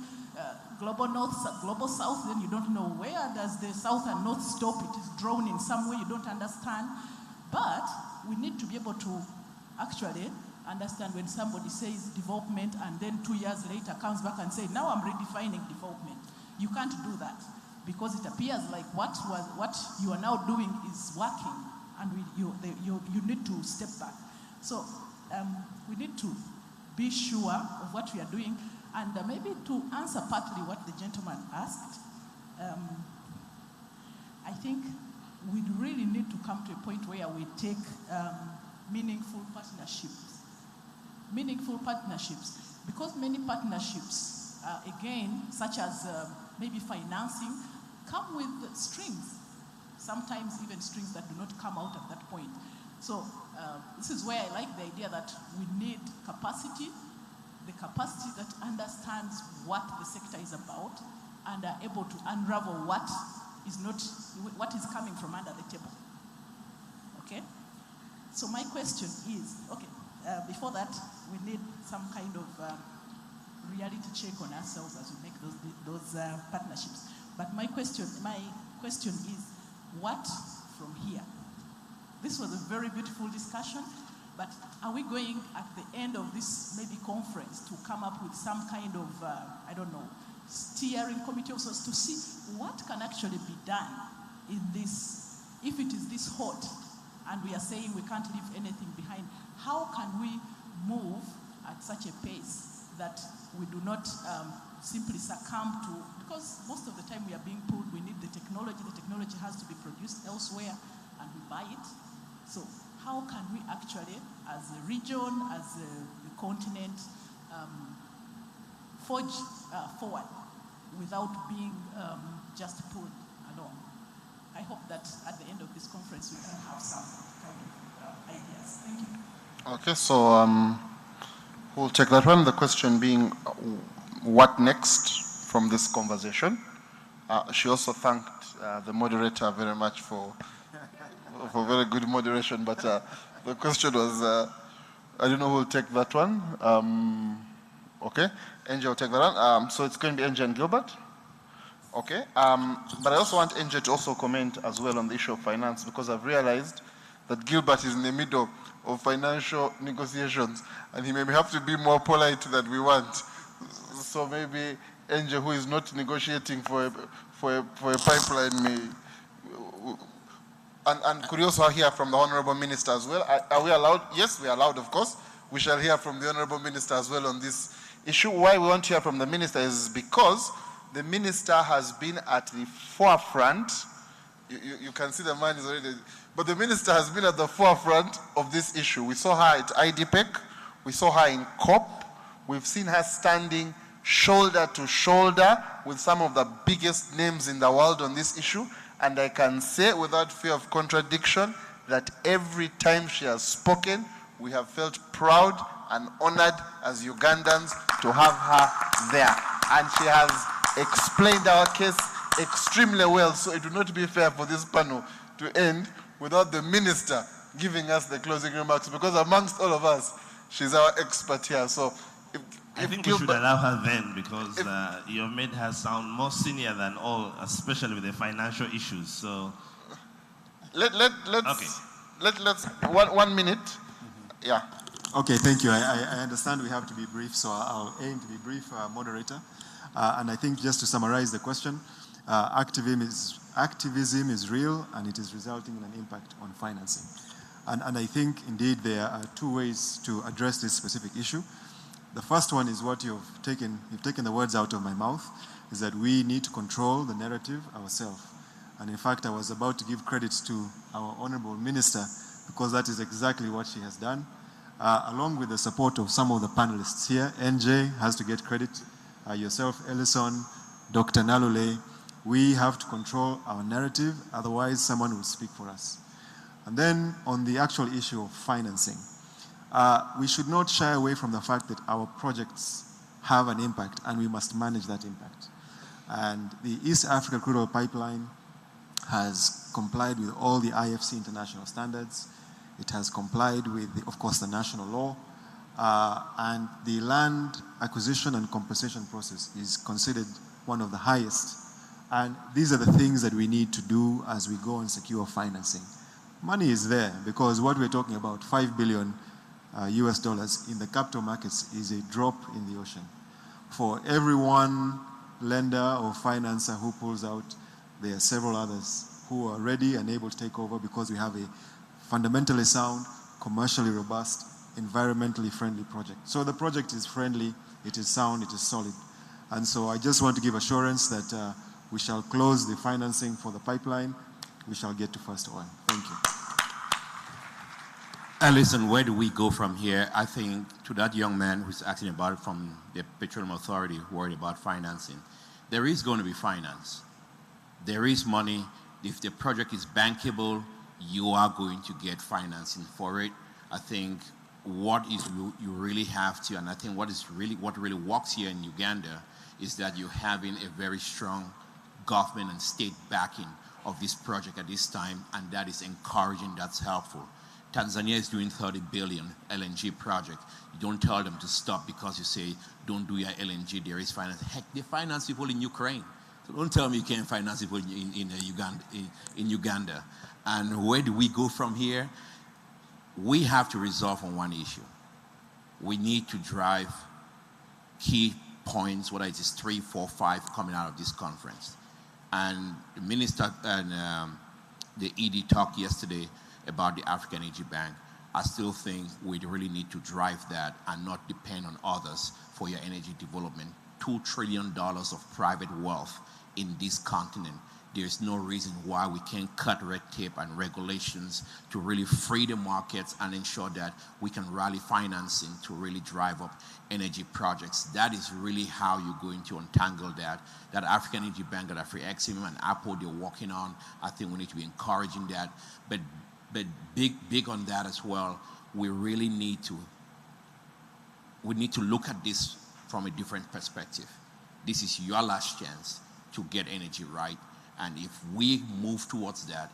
global north, global south, then you don't know where does the south and north stop, it is drawn in some way you don't understand. But we need to be able to actually understand when somebody says development and then 2 years later comes back and says, now I'm redefining development. You can't do that because it appears like what you are now doing is working and you need to step back. So we need to be sure of what we are doing, and maybe to answer partly what the gentleman asked, I think we really need to come to a point where we take meaningful partnerships, because many partnerships, again, such as maybe financing, come with strings, sometimes even strings that do not come out at that point. So this is where I like the idea that we need capacity, the capacity that understands what the sector is about and are able to unravel what is coming from under the table. Okay? So my question is, before that, we need some kind of reality check on ourselves as we make those partnerships. But my question is, what from here? This was a very beautiful discussion, but are we going at the end of this maybe conference to come up with some kind of, steering committee of sorts to see what can actually be done in this, if it is this hot and we are saying we can't leave anything behind, how can we move at such a pace that we do not simply succumb to, because most of the time we are being told we need the technology has to be produced elsewhere and we buy it. So how can we actually, as a region, as a continent, forge forward without being just pulled along? I hope that at the end of this conference we can have some kind of ideas. Thank you. Okay, so we'll take that one. The question being, what next from this conversation? She also thanked the moderator very much for very good moderation, but the question was, I don't know who will take that one. Okay, Angie will take that one. So it's going to be Angie and Gilbert. Okay, but I also want Angie to also comment as well on the issue of finance, because I've realized that Gilbert is in the middle of financial negotiations, and he may have to be more polite than we want. So maybe Angie, who is not negotiating for a pipeline, may. And could you also hear from the Honorable Minister as well? Are we allowed? Yes, we are allowed, of course. We shall hear from the Honorable Minister as well on this issue. Why we want to hear from the Minister is because the Minister has been at the forefront. You can see the man is already, but the Minister has been at the forefront of this issue. We saw her at IDPEC. We saw her in COP. We've seen her standing shoulder to shoulder with some of the biggest names in the world on this issue. And I can say without fear of contradiction that every time she has spoken, we have felt proud and honored as Ugandans to have her there. And she has explained our case extremely well, so it would not be fair for this panel to end without the Minister giving us the closing remarks, because amongst all of us, she's our expert here. So I think we should allow her then, because you made her sound more senior than all, especially with the financial issues. So let's okay. 1 minute. Yeah. Okay, thank you. I understand we have to be brief, so I'll aim to be brief, moderator. And I think just to summarize the question, activism is real and it is resulting in an impact on financing. And I think indeed there are two ways to address this specific issue. The first one is what you've taken the words out of my mouth, is that we need to control the narrative ourselves. And in fact, I was about to give credit to our Honorable Minister, because that is exactly what she has done. Along with the support of some of the panelists here, NJ has to get credit, yourself, Ellison, Dr. Nalule. We have to control our narrative, otherwise someone will speak for us. And then on the actual issue of financing, we should not shy away from the fact that our projects have an impact and we must manage that impact. And the East Africa Crude Oil Pipeline has complied with all the IFC international standards. It has complied with, of course, the national law. And the land acquisition and compensation process is considered one of the highest. And these are the things that we need to do as we go and secure financing. Money is there because what we're talking about, $5 billion US dollars in the capital markets, is a drop in the ocean. For every one lender or financer who pulls out, there are several others who are ready and able to take over because we have a fundamentally sound, commercially robust, environmentally friendly project. So the project is friendly, it is sound, it is solid. And so I just want to give assurance that we shall close the financing for the pipeline. We shall get to first oil. Thank you. And listen, where do we go from here? I think to that young man who's asking about it from the Petroleum Authority, worried about financing, there is going to be finance. There is money. If the project is bankable, you are going to get financing for it. I think what is you really have to, and I think what really works here in Uganda is that you're having a very strong government and state backing of this project at this time, and that is encouraging, that's helpful. Tanzania is doing 30 billion LNG project. You don't tell them to stop because you say, don't do your LNG, there is finance. Heck, they finance people in Ukraine. So don't tell me you can't finance people in Uganda. And where do we go from here? We have to resolve on one issue. We need to drive key points, whether it is 3, 4, 5, coming out of this conference. And the minister and the ED talked yesterday about the African Energy Bank. I still think we really need to drive that and not depend on others for your energy development. $2 trillion of private wealth in this continent. There's no reason why we can't cut red tape and regulations to really free the markets and ensure that we can rally financing to really drive up energy projects. That is really how you're going to untangle that. That African Energy Bank, that Afri-Exim and Apple, they're working on. I think we need to be encouraging that. But big on that as well, we really need to look at this from a different perspective. This is your last chance to get energy right. And if we move towards that,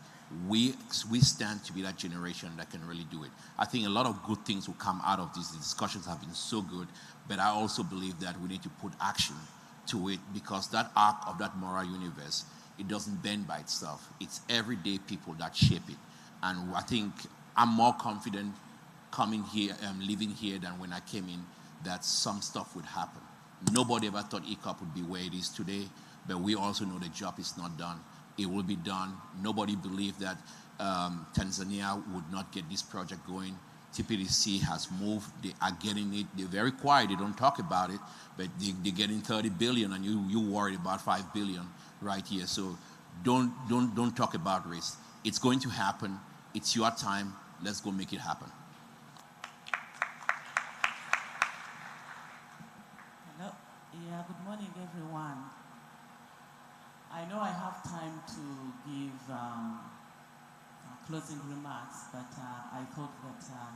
we stand to be that generation that can really do it. I think a lot of good things will come out of this. The discussions have been so good, but I also believe that we need to put action to it because that arc of that moral universe, it doesn't bend by itself. It's everyday people that shape it. And I think I'm more confident coming here, living here than when I came in, that some stuff would happen. Nobody ever thought ECOP would be where it is today, but we also know the job is not done. It will be done. Nobody believed that Tanzania would not get this project going. TPDC has moved. They are getting it. They're very quiet. They don't talk about it, but they're getting 30 billion, and you worried about 5 billion right here. So don't talk about risk. It's going to happen. It's your time. Let's go make it happen. Hello. Yeah, good morning, everyone. I know I have time to give closing remarks, but I thought that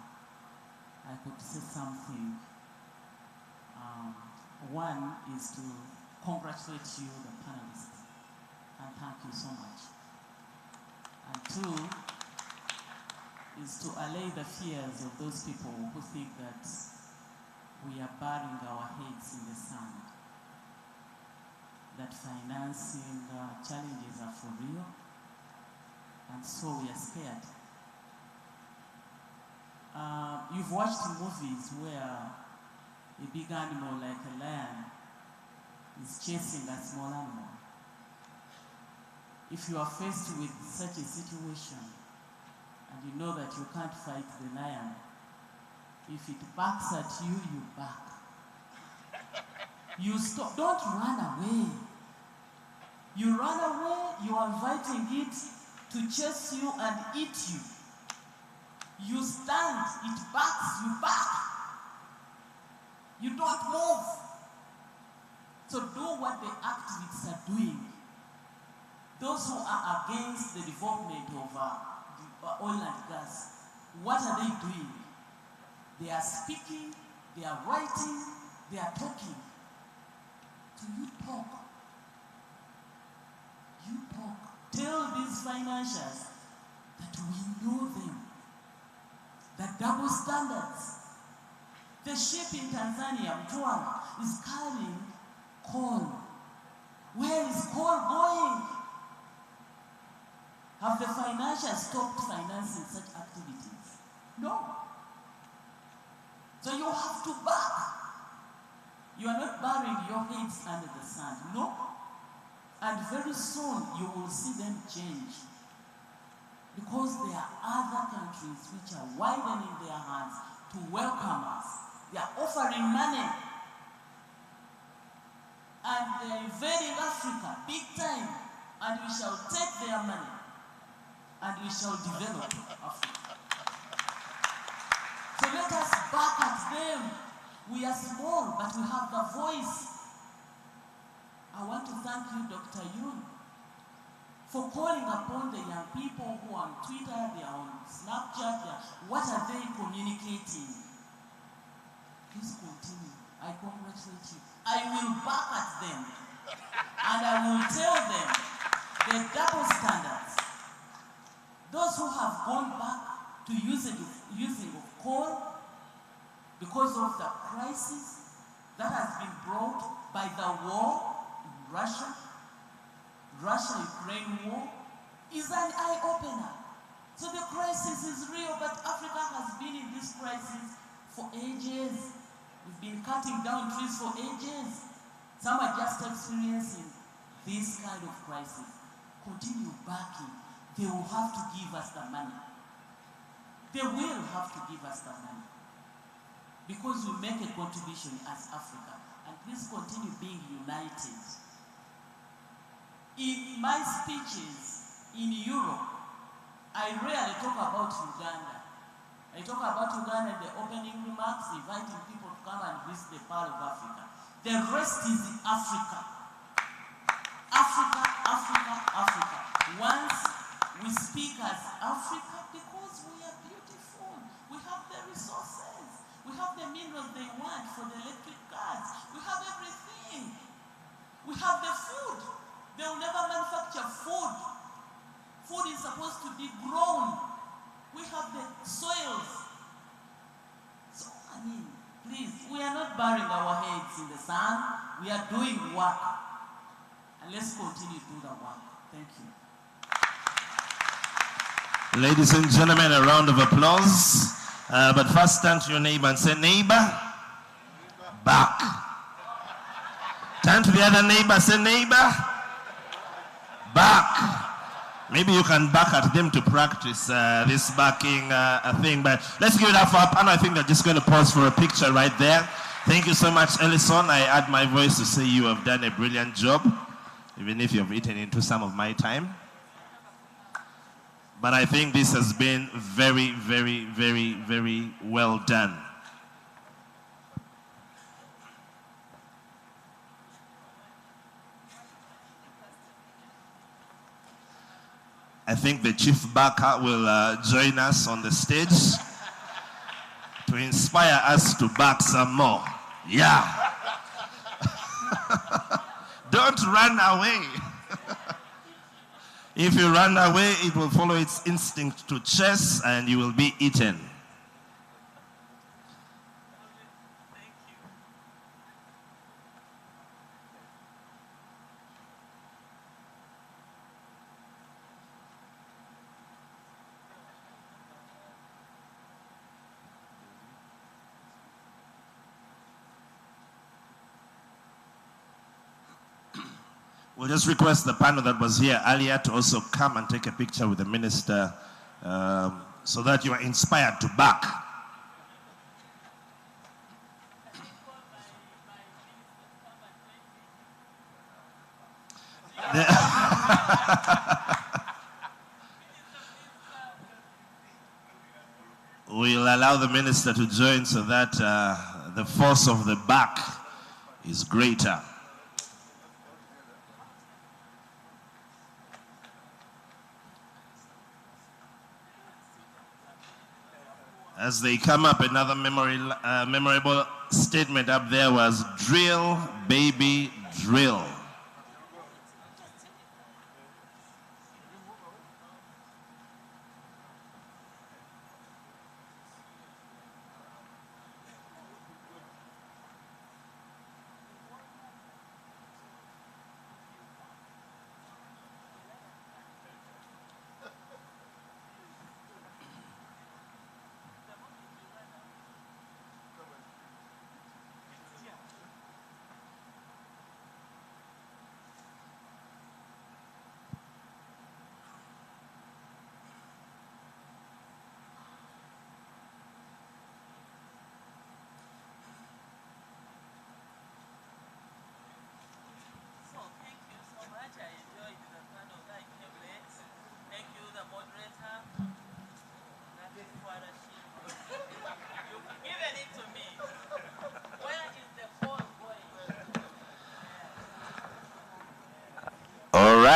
I could say something. One is to congratulate you, the panelists, and thank you so much. And two is to allay the fears of those people who think that we are burying our heads in the sand, that financing challenges are for real, and so we are scared. You've watched movies where a big animal like a lion is chasing a small animal. If you are faced with such a situation and you know that you can't fight the lion, if it barks at you, you bark. You stop, don't run away. You run away, you are inviting it to chase you and eat you. You stand, it barks, you bark. You don't move. So do what the activists are doing. Those who are against the development of oil and gas, what are they doing? They are speaking, they are writing, they are talking. So you talk. You talk. Tell these financiers, that we know them. The double standards. The ship in Tanzania, Mtwara, is carrying coal. Where is coal going? Have the financiers stopped financing such activities? No. So you have to back. You are not burying your heads under the sand. No. And very soon you will see them change. Because there are other countries which are widening their hands to welcome us. They are offering money. And they are invading Africa big time. And we shall take their money. And we shall develop Africa. So let us back at them. We are small, but we have the voice. I want to thank you, Dr. Yun, for calling upon the young people who are on Twitter, they are on Snapchat, what are they communicating? Please continue. I congratulate you. I will back at them. And I will tell them the double standards. Those who have gone back to using of coal because of the crisis that has been brought by the war in Russia, Russia-Ukraine war, is an eye-opener. So the crisis is real, but Africa has been in this crisis for ages. We've been cutting down trees for ages. Some are just experiencing this kind of crisis. Continue backing. They will have to give us the money. They will have to give us the money. Because we make a contribution as Africa. And please continue being united. In my speeches in Europe, I rarely talk about Uganda. I talk about Uganda in the opening remarks, inviting people to come and visit the Pearl of Africa. The rest is Africa. Africa, Africa, Africa. Once we speak as Africa because we are beautiful. We have the resources. We have the minerals they want for the electric cars. We have everything. We have the food. They will never manufacture food. Food is supposed to be grown. We have the soils. So, I mean, please, we are not burying our heads in the sand. We are doing work. And let's continue to do the work. Thank you. Ladies and gentlemen, a round of applause. But first turn to your neighbor and say, neighbor, back. Turn to the other neighbor and say, neighbor, back. Maybe you can back at them to practice this backing thing. But let's give it up for our panel. I think they're just going to pause for a picture right there. Thank you so much, Ellison. I add my voice to say you have done a brilliant job, even if you've eaten into some of my time. But I think this has been very, very, very, very well done. I think the chief backer will join us on the stage to inspire us to back some more. Yeah. Don't run away. If you run away, it will follow its instinct to chase and you will be eaten. We'll just request the panel that was here earlier to also come and take a picture with the minister so that you are inspired to back. We'll allow the minister to join so that the force of the back is greater. As they come up, another memorable statement up there was, drill, baby, drill.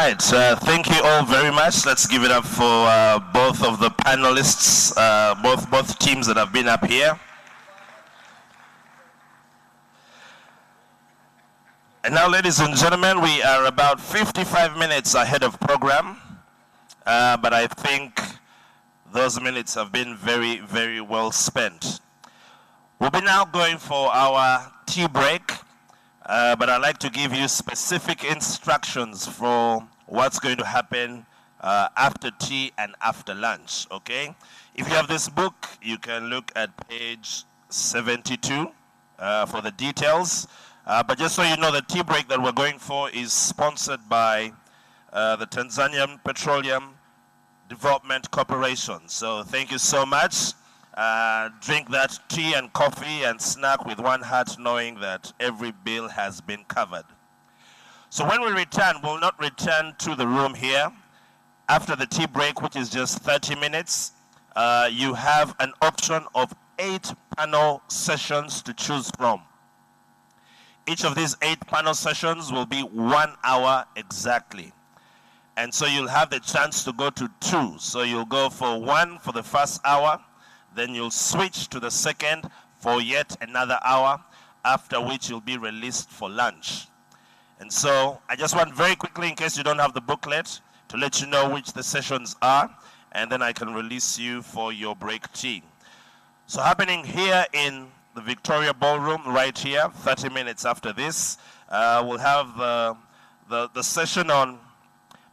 right, thank you all very much. Let's give it up for both of the panelists, both teams that have been up here. And now, ladies and gentlemen, we are about 55 minutes ahead of program, but I think those minutes have been very, very well spent. We'll be now going for our tea break, but I'd like to give you specific instructions for what's going to happen after tea and after lunch, okay? If you have this book, you can look at page 72 for the details. But just so you know, the tea break that we're going for is sponsored by the Tanzanian Petroleum Development Corporation. So thank you so much. Drink that tea and coffee and snack with one heart, knowing that every bill has been covered. So when we return, we'll not return to the room here. After the tea break, which is just 30 minutes, you have an option of 8 panel sessions to choose from. Each of these 8 panel sessions will be 1 hour exactly. And so you'll have the chance to go to 2. So you'll go for 1 for the first hour, then you'll switch to the second for yet another hour, after which you'll be released for lunch. And so I just want very quickly, in case you don't have the booklet, to let you know which the sessions are, and then I can release you for your break tea. So happening here in the Victoria Ballroom right here, 30 minutes after this, we'll have the session on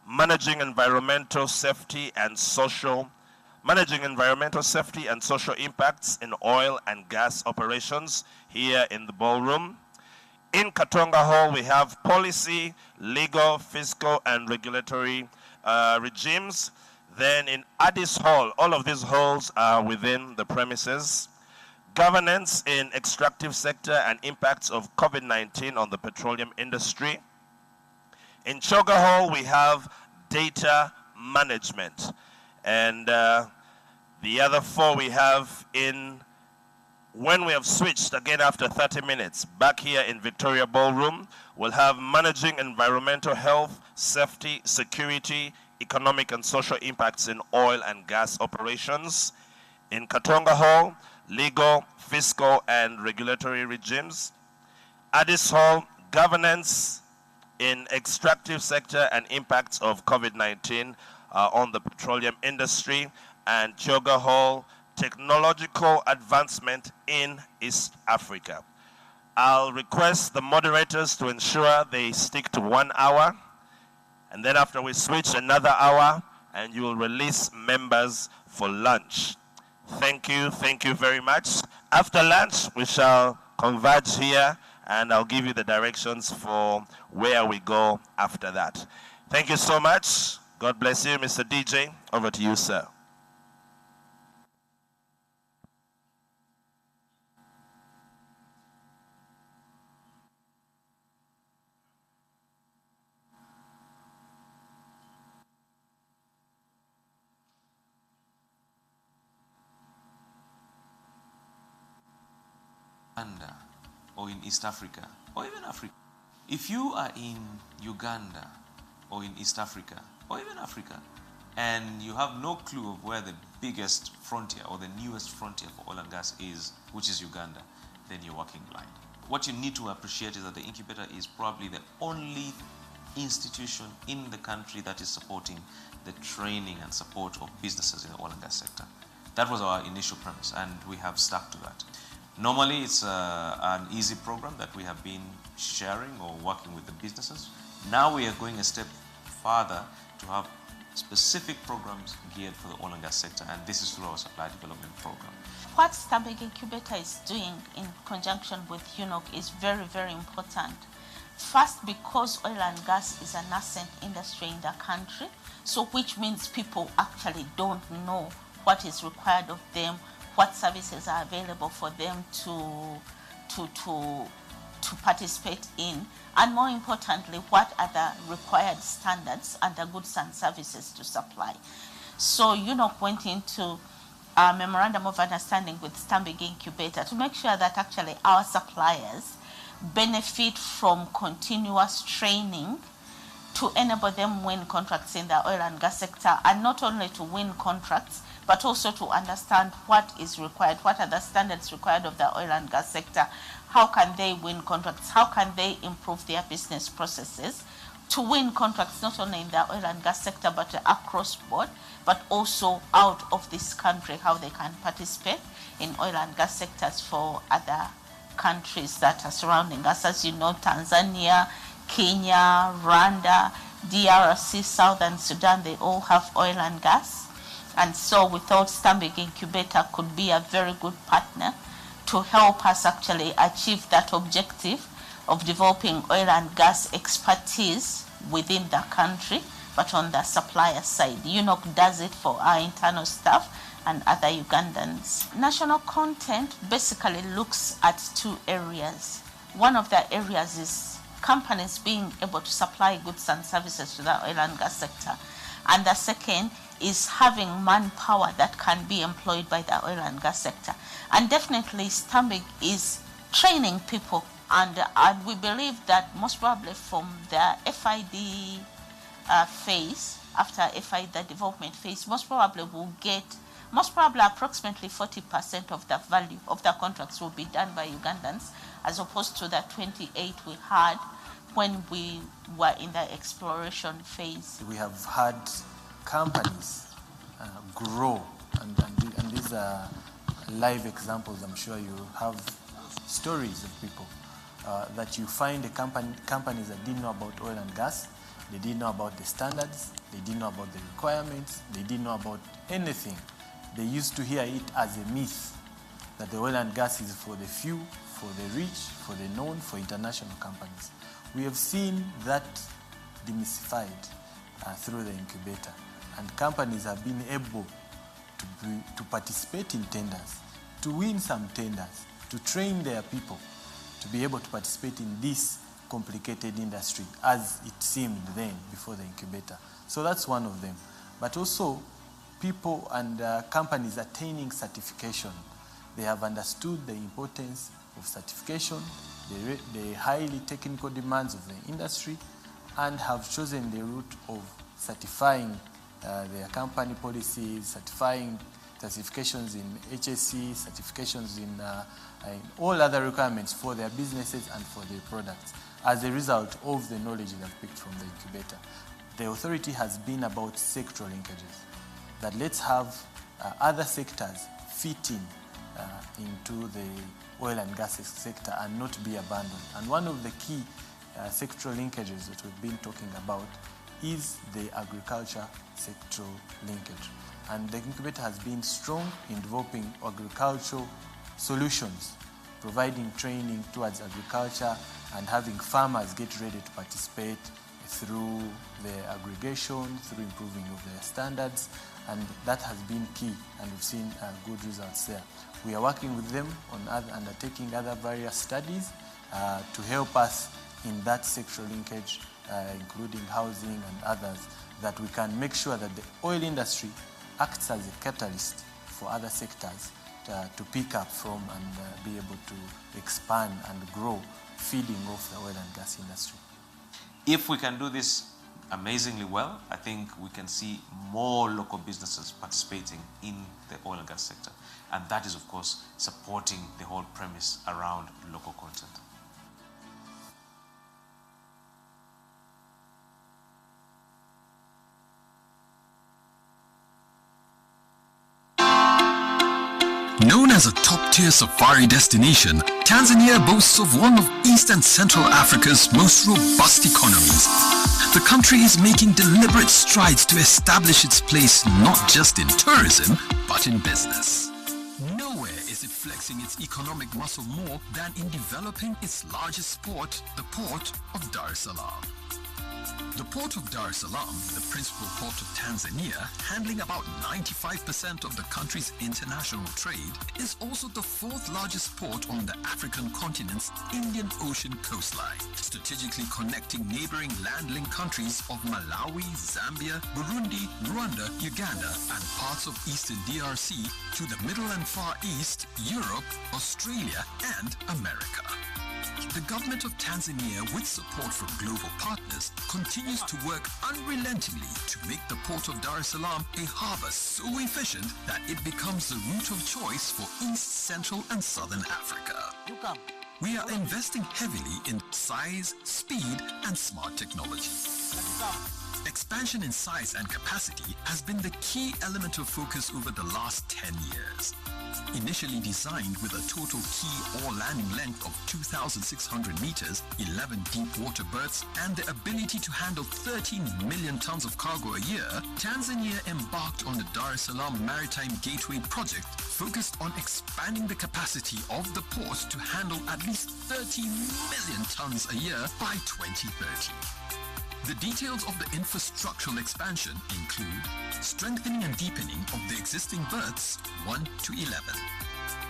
managing environmental safety and social impacts in oil and gas operations here in the ballroom. In Katonga Hall, we have policy, legal, fiscal, and regulatory regimes. Then in Addis Hall, all of these halls are within the premises. Governance in extractive sector and impacts of COVID-19 on the petroleum industry. In Choga Hall, we have data management. And the other 4 we have when we have switched again after 30 minutes, back here in Victoria Ballroom, we'll have managing environmental health, safety, security, economic and social impacts in oil and gas operations. In Katonga Hall, legal, fiscal, and regulatory regimes. Addis Hall, governance in extractive sector and impacts of COVID-19 on the petroleum industry. And Choga Hall, technological advancement in East Africa. I'll request the moderators to ensure they stick to 1 hour, and then after we switch, another hour, and you will release members for lunch. Thank you very much. After lunch, we shall converge here, and I'll give you the directions for where we go after that. Thank you so much. God bless you, Mr. DJ. Over to you, sir. Uganda or in East Africa or even Africa. If you are in Uganda or in East Africa or even Africa and you have no clue of where the biggest frontier or the newest frontier for oil and gas is, which is Uganda, then you're walking blind. What you need to appreciate is that the incubator is probably the only institution in the country that is supporting the training and support of businesses in the oil and gas sector. That was our initial premise, and we have stuck to that. Normally, it's an easy program that we have been sharing or working with the businesses. Now we are going a step further to have specific programs geared for the oil and gas sector, and this is through our supply development program. What Stambik Incubator is doing in conjunction with UNOC is very, very important. First, because oil and gas is a nascent industry in the country, so which means people actually don't know what is required of them, what services are available for them to participate in, and more importantly, what are the required standards and the goods and services to supply. So UNOC went into a memorandum of understanding with Stambik Incubator to make sure that actually our suppliers benefit from continuous training to enable them win contracts in the oil and gas sector, and not only to win contracts, but also to understand what is required, what are the standards required of the oil and gas sector, how can they win contracts, how can they improve their business processes to win contracts not only in the oil and gas sector, but across board, but also out of this country, how they can participate in oil and gas sectors for other countries that are surrounding us. As you know, Tanzania, Kenya, Rwanda, DRC, Southern Sudan, they all have oil and gas. And so we thought Stanbic Incubator could be a very good partner to help us actually achieve that objective of developing oil and gas expertise within the country, but on the supplier side. UNOC does it for our internal staff and other Ugandans. National content basically looks at two areas. One of the areas is companies being able to supply goods and services to the oil and gas sector. And the second is having manpower that can be employed by the oil and gas sector. And definitely Stanbic is training people, and we believe that most probably from the FID phase, after FID, the development phase, most probably approximately 40% of the value of the contracts will be done by Ugandans, as opposed to the 28 we had when we were in the exploration phase. We have had companies grow, and these are live examples. I'm sure you have stories of people that you find companies that didn't know about oil and gas, they didn't know about the standards, they didn't know about the requirements, they didn't know about anything. They used to hear it as a myth that the oil and gas is for the few, for the rich, for the known, for international companies. We have seen that demystified through the incubator, and companies have been able to participate in tenders, to win some tenders, to train their people to be able to participate in this complicated industry as it seemed then before the incubator. So that's one of them. But also people and companies attaining certification. They have understood the importance of certification, the highly technical demands of the industry, and have chosen the route of certifying their company policies, certifying certifications in HSE, certifications in all other requirements for their businesses and for their products as a result of the knowledge they've picked from the incubator. The authority has been about sectoral linkages, that let's have other sectors fit into the oil and gas sector and not be abandoned. And one of the key sectoral linkages that we've been talking about is the agriculture sectoral linkage. And the incubator has been strong in developing agricultural solutions, providing training towards agriculture and having farmers get ready to participate through their aggregation, through improving of their standards, and that has been key, and we've seen good results there. We are working with them on undertaking other various studies to help us in that sectoral linkage, including housing and others, that we can make sure that the oil industry acts as a catalyst for other sectors to pick up from and be able to expand and grow, feeding off the oil and gas industry. If we can do this amazingly well, I think we can see more local businesses participating in the oil and gas sector. And that is, of course, supporting the whole premise around local content. Known as a top-tier safari destination, Tanzania boasts of one of East and Central Africa's most robust economies. The country is making deliberate strides to establish its place not just in tourism, but in business. Nowhere is it flexing its economic muscle more than in developing its largest port, the port of Dar es Salaam. The port of Dar es Salaam, the principal port of Tanzania, handling about 95% of the country's international trade, is also the fourth largest port on the African continent's Indian Ocean coastline, strategically connecting neighboring landlocked countries of Malawi, Zambia, Burundi, Rwanda, Uganda, and parts of Eastern DRC to the Middle and Far East, Europe, Australia, and America. The government of Tanzania, with support from global partners, continues to work unrelentingly to make the port of Dar es Salaam a harbor so efficient that it becomes the route of choice for East, Central, and Southern Africa. We are investing heavily in size, speed, and smart technology. Expansion in size and capacity has been the key element of focus over the last 10 years. Initially designed with a total key or landing length of 2,600 meters, 11 deep water berths, and the ability to handle 13 million tons of cargo a year, Tanzania embarked on the Dar es Salaam Maritime Gateway project focused on expanding the capacity of the port to handle at least 30 million tons a year by 2030. The details of the infrastructural expansion include strengthening and deepening of the existing berths 1 to 11.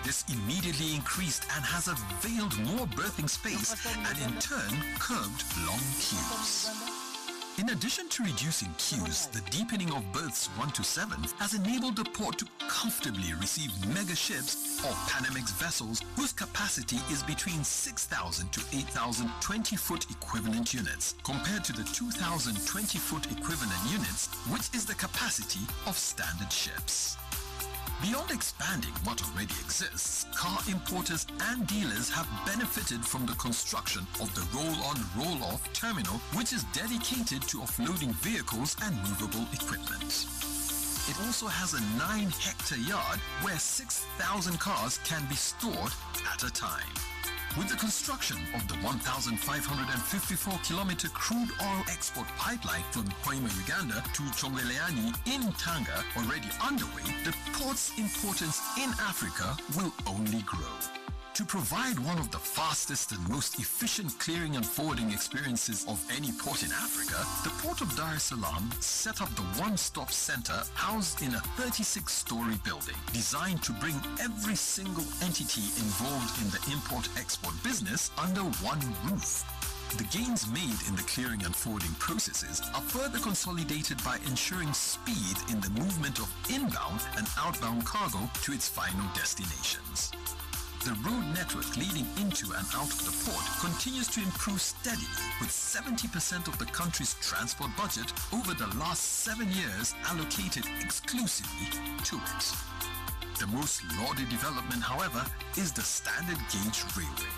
This immediately increased and has availed more berthing space and in turn curbed long queues. In addition to reducing queues, the deepening of berths 1 to 7 has enabled the port to comfortably receive mega ships or Panamax vessels whose capacity is between 6,000 to 8,000 20-foot equivalent units, compared to the 2,000 20-foot equivalent units, which is the capacity of standard ships. Beyond expanding what already exists, car importers and dealers have benefited from the construction of the roll-on, roll-off terminal, which is dedicated to offloading vehicles and movable equipment. It also has a 9-hectare yard where 6,000 cars can be stored at a time. With the construction of the 1,554-kilometer crude oil export pipeline from Hoima, Uganda to Chongelani in Tanga already underway, the port's importance in Africa will only grow. To provide one of the fastest and most efficient clearing and forwarding experiences of any port in Africa, the Port of Dar es Salaam set up the one-stop center housed in a 36-story building designed to bring every single entity involved in the import-export business under one roof. The gains made in the clearing and forwarding processes are further consolidated by ensuring speed in the movement of inbound and outbound cargo to its final destinations. The road network leading into and out of the port continues to improve steadily, with 70% of the country's transport budget over the last 7 years allocated exclusively to it. The most lauded development, however, is the standard gauge railway.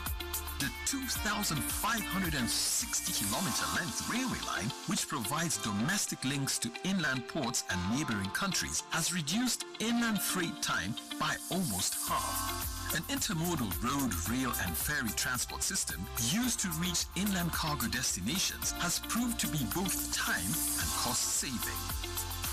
The 2,560-kilometer length railway line, which provides domestic links to inland ports and neighboring countries, has reduced inland freight time by almost half. An intermodal road, rail, and ferry transport system used to reach inland cargo destinations has proved to be both time and cost-saving.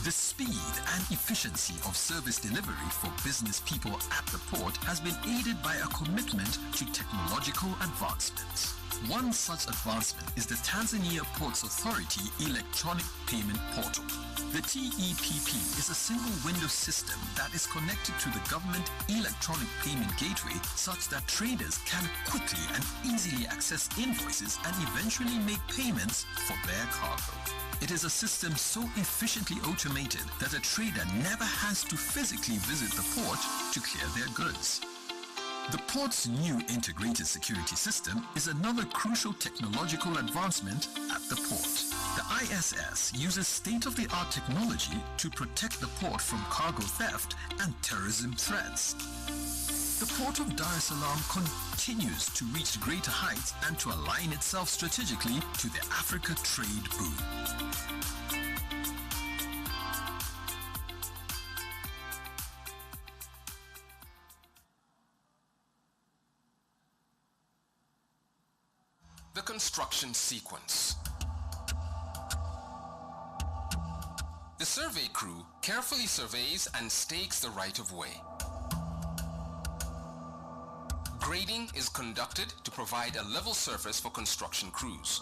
The speed and efficiency of service delivery for business people at the port has been aided by a commitment to technological advancement. One such advancement is the Tanzania Ports Authority Electronic Payment Portal. The TEPP is a single window system that is connected to the government electronic payment gateway such that traders can quickly and easily access invoices and eventually make payments for their cargo. It is a system so efficiently automated that a trader never has to physically visit the port to clear their goods. The port's new integrated security system is another crucial technological advancement at the port. The ISS uses state-of-the-art technology to protect the port from cargo theft and terrorism threats. The Port of Dar es Salaam continues to reach greater heights and to align itself strategically to the Africa trade boom. The construction sequence. The survey crew carefully surveys and stakes the right-of-way. Grading is conducted to provide a level surface for construction crews.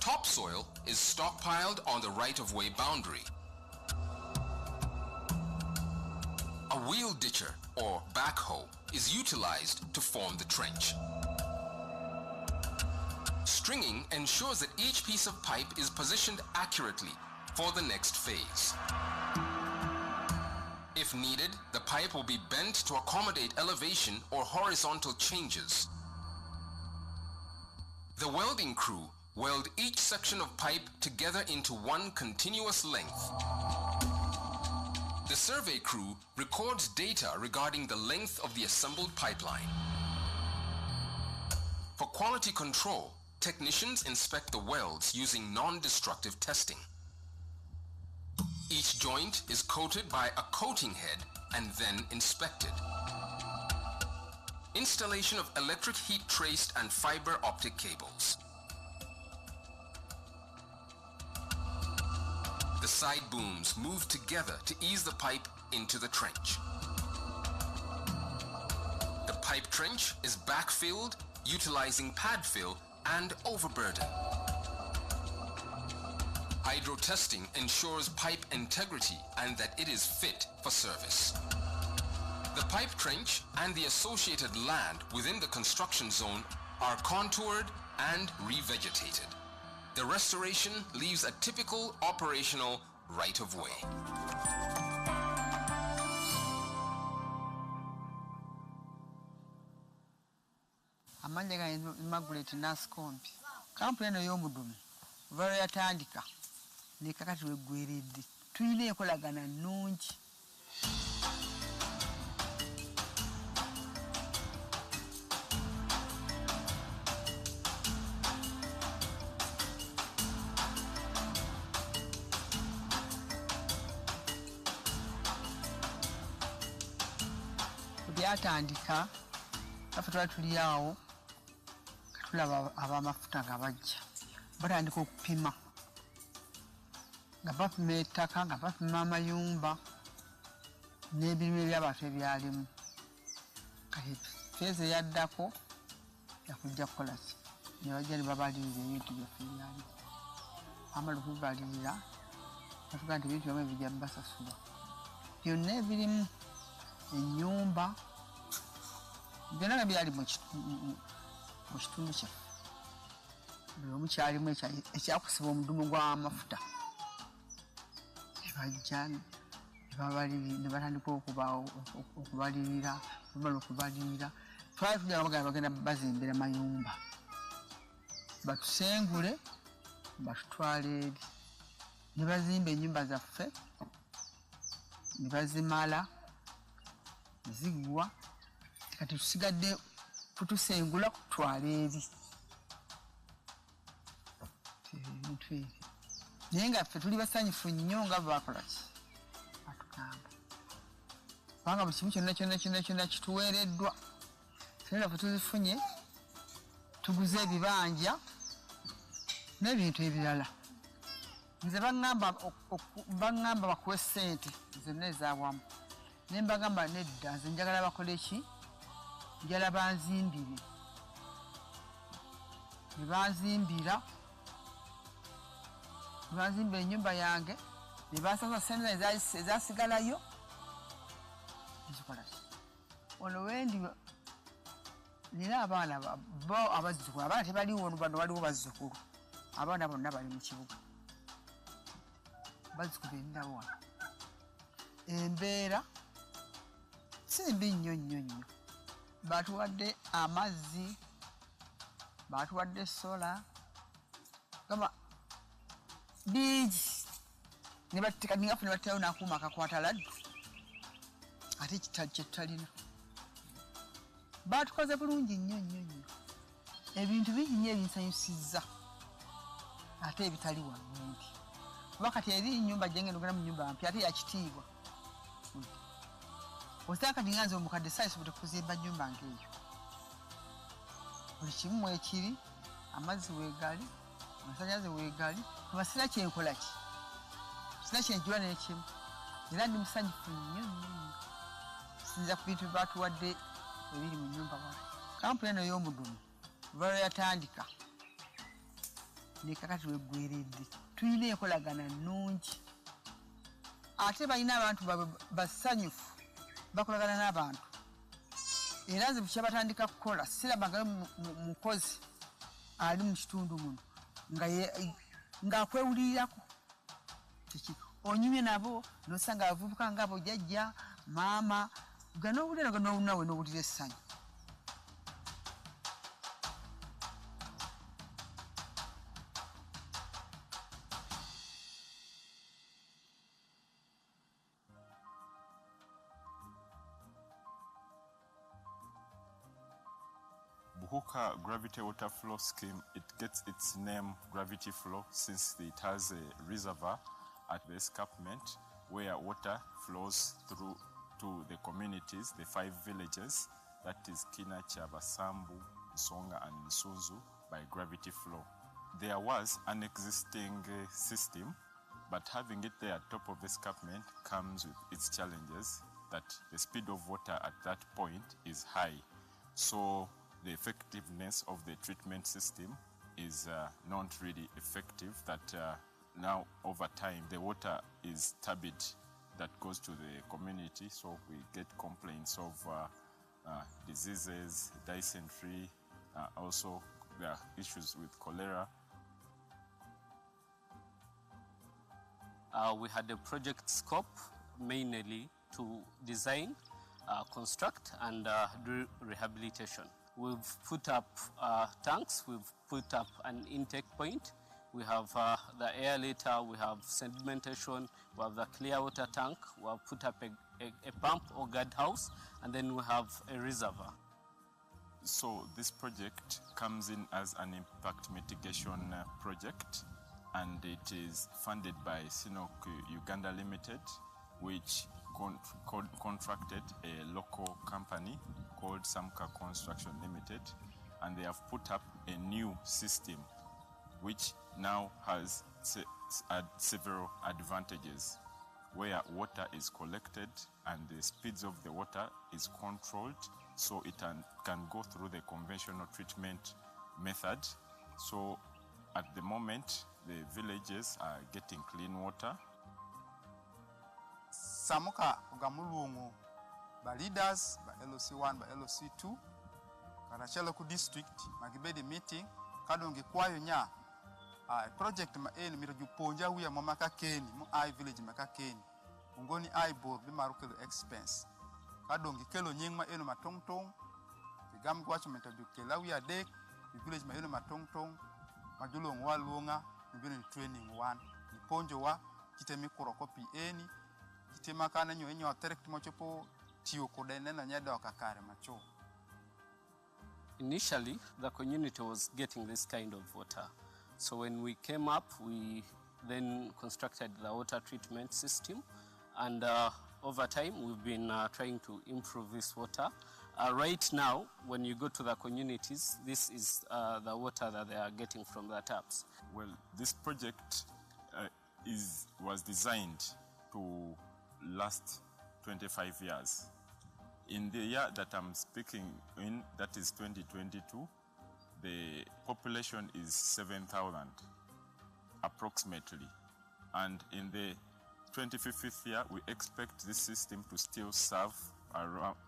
Topsoil is stockpiled on the right-of-way boundary. A wheel ditcher or backhoe is utilized to form the trench. Stringing ensures that each piece of pipe is positioned accurately for the next phase. If If needed, the pipe will be bent to accommodate elevation or horizontal changes. The welding crew weld each section of pipe together into one continuous length. The survey crew records data regarding the length of the assembled pipeline. For quality control, technicians inspect the welds using non-destructive testing. Each joint is coated by a coating head and then inspected. Installation of electric heat traced and fiber optic cables. The side booms move together to ease the pipe into the trench. The pipe trench is backfilled utilizing pad fill and overburden. Hydro testing ensures pipe integrity and that it is fit for service. The pipe trench and the associated land within the construction zone are contoured and revegetated. The restoration leaves a typical operational right-of-way. Amanya ga Margaret Naskompi. Kampuni eno y'omudumu vero yatandika nekakati weggweredde. Tuyina enkolagana nnungi. Byatandika afa twali tuli awo katulaba ab'amafuta nga bajja batandika okupima nga bapima ettaka nga bapima amayumba n'ebirimu eby'abantu ebyalimu kati feeza eyaddako yakujja kukola ki ne bajja ne babalirira ebintu byaffe ebyalimu amala okubibalirira batuga nti ebintu byamu ebijja bibasasula byonna ebirimu ennyumba byonna nga byali mu kitundu kyaffe buli omu kyalimu ekyakusiba omudumu gw'amafuta ne bajja ne batandika okubalirira bamala okubalirira twali tujja bagenda bagenda bazimbira mayumba batusengule batutwala eri ne bazimba ennyumba zaffe ne bazimala zigwa kati tusigadde kutusengula kutwala eri naye nga ffe tuli basanyufu nnyo nga bakola ki batugamba kubanga buli kimu kyonna kituweereddwa sente zaffe tuzifunye tuguze ebibanja n'ebintu ebirala nze baŋŋamba bakuwe ssente zonna ezaawamu ne mbagamba nedda nze njagala bakole ki njala banzimbire ne banzimbira ennyumba yange ne basasa sente ezasigalayo nzikola ki ono wendi nina abaana bo abazzukulu abaana tebaliwo bano waliwo bazzukulu abaana bonna bali mu kibuga bazzukulu eninawo wano embeera simbi nnyo batuwadde amazzi batuwadde sola gamba bingi ne bateekaningafu ne bateerawo n'akuuma akakwata laddu ate kye tutalina batukoze bulungi nnyo ebintu bingi nnyo ebinsanyusizza ate ebitali walungi kuba kati eri ennyumba gyengenda ogenda mu nnyumba mpya ate yakitiibwa osanga kati nga nze omukadde saayisobodde kuzimba nnyumba ng'eyo buli kimu mwekiri amazzi weegali amasannyalaze weegali kuba sina kyenkola ki sina kyenjula n'ekimu era ndi musanyufu nnyo sinza ku bintu byebatuwadde ebiri mu nnyumba wano kampuni eno y'omudumu vero yatandika nekakati weggweredde tuyina enkolagana nnungi ate balina abantu basanyufu bakolagana n'abantu era nze bukyabatandika kukola sirabangayo mukozi ali mu kitundu muno ng'akwewulirirako onyumye nabo nosanga abavubuka ng'abo jajja maama ganowulira ganowunawe nowulira essanyu. Buhuka Gravity Water Flow Scheme, it gets its name Gravity Flow since it has a reservoir at the escarpment where water flows through to the communities, the 5 villages, that is Kinacha, Basambu, Songa and Nsunzu, by gravity flow. There was an existing system, but having it there at top of the escarpment comes with its challenges, that the speed of water at that point is high. So the effectiveness of the treatment system is not really effective, that now over time the water is turbid that goes to the community, so we get complaints of diseases, dysentery, also there are issues with cholera. We had a project scope mainly to design, construct and do rehabilitation. We've put up tanks, we've put up an intake point, we have the aerator, we have sedimentation, we have the clear water tank, we have put up a pump or guard house, and then we have a reservoir. So this project comes in as an impact mitigation project, and it is funded by Sinok Uganda Limited, which contracted a local company called Samka Construction Limited, and they have put up a new system which now has several advantages, where water is collected and the speeds of the water is controlled, so it can go through the conventional treatment method. So at the moment, the villages are getting clean water. Samuka ugamulungu ba leaders ba LOC1 ba LOC2 karachelo ku district magibedi meeting kadongi kwayo nya project ma eni miro juponja wiya mama ka keni mu I village maka keni ungoni I board bi marukelo expense kadongi kelo nying ma eno matongtong bigam gwacho menta jukela wiya dek bi village ma eno matongtong majulong wa luonga ni training one ni ponjo wa kitemi kuro kopi eni kitema kana nyo enyo direct mochopo tiyo kodene na nyedo kakare macho. Initially, the community was getting this kind of water. So when we came up, we then constructed the water treatment system, and over time we've been trying to improve this water. Right now, when you go to the communities, this is the water that they are getting from the taps. Well, this project was designed to last 25 years. In the year that I'm speaking in, that is 2022, the population is 7,000 approximately. And in the 2050th year, we expect this system to still serve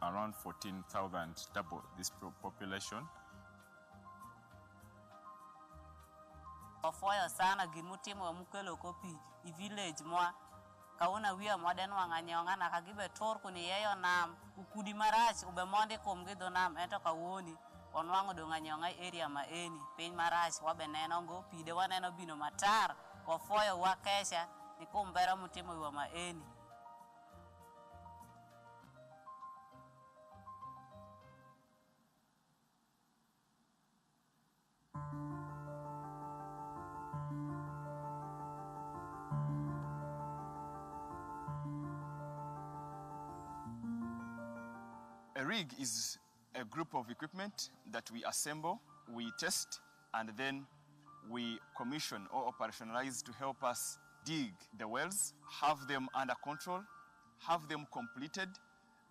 around 14,000, double this population. Ofoya sana gimutimo wa mukelo kopi I village mwa kauna wia modern wanganyonga na kagibe tor kuni yeyo nam ukudi marach ube monde komge do nam ento kawoni onwango do nganyonga area ma eni piny marach wabe neno go pide waneno bino matar kofoyo wakesha ni kumbera mutimo wa ma eni. A rig is a group of equipment that we assemble, we test, and then we commission or operationalize to help us dig the wells, have them under control, have them completed,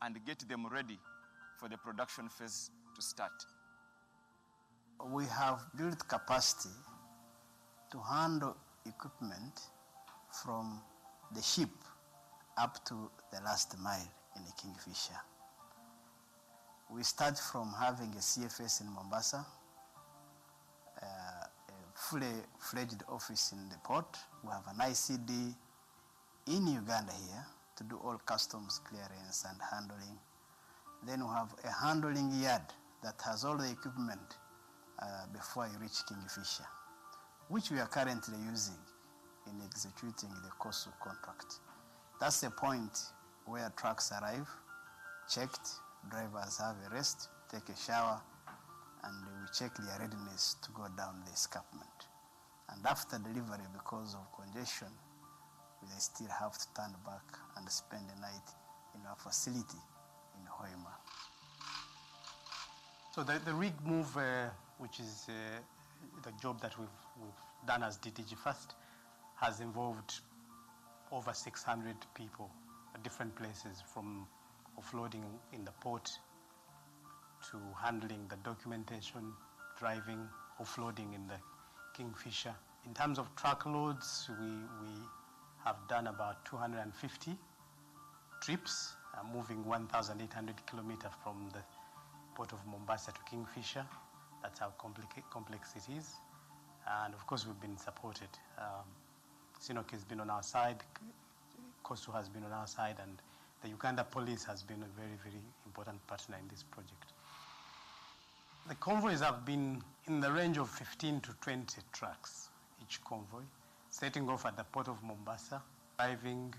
and get them ready for the production phase to start. We have built capacity to handle equipment from the ship up to the last mile in the Kingfisher. We start from having a CFS in Mombasa, a fully-fledged office in the port. We have an ICD in Uganda here to do all customs clearance and handling. Then we have a handling yard that has all the equipment before you reach Kingfisher, which we are currently using in executing the COSU contract. That's the point where trucks arrive, checked, drivers have a rest, take a shower, and we check their readiness to go down the escarpment. And after delivery, because of congestion, they still have to turn back and spend the night in our facility in Hoima. So the rig move, which is the job that we've done as DTG First, has involved over 600 people at different places, from offloading in the port to handling the documentation, driving, offloading in the Kingfisher. In terms of truckloads, we have done about 250 trips, moving 1,800 kilometers from the port of Mombasa to Kingfisher. That's how complex it is. And of course, we've been supported. CNOC has been on our side, COSU has been on our side, and the Uganda Police has been a very, very important partner in this project. The convoys have been in the range of 15 to 20 trucks, each convoy, setting off at the port of Mombasa, driving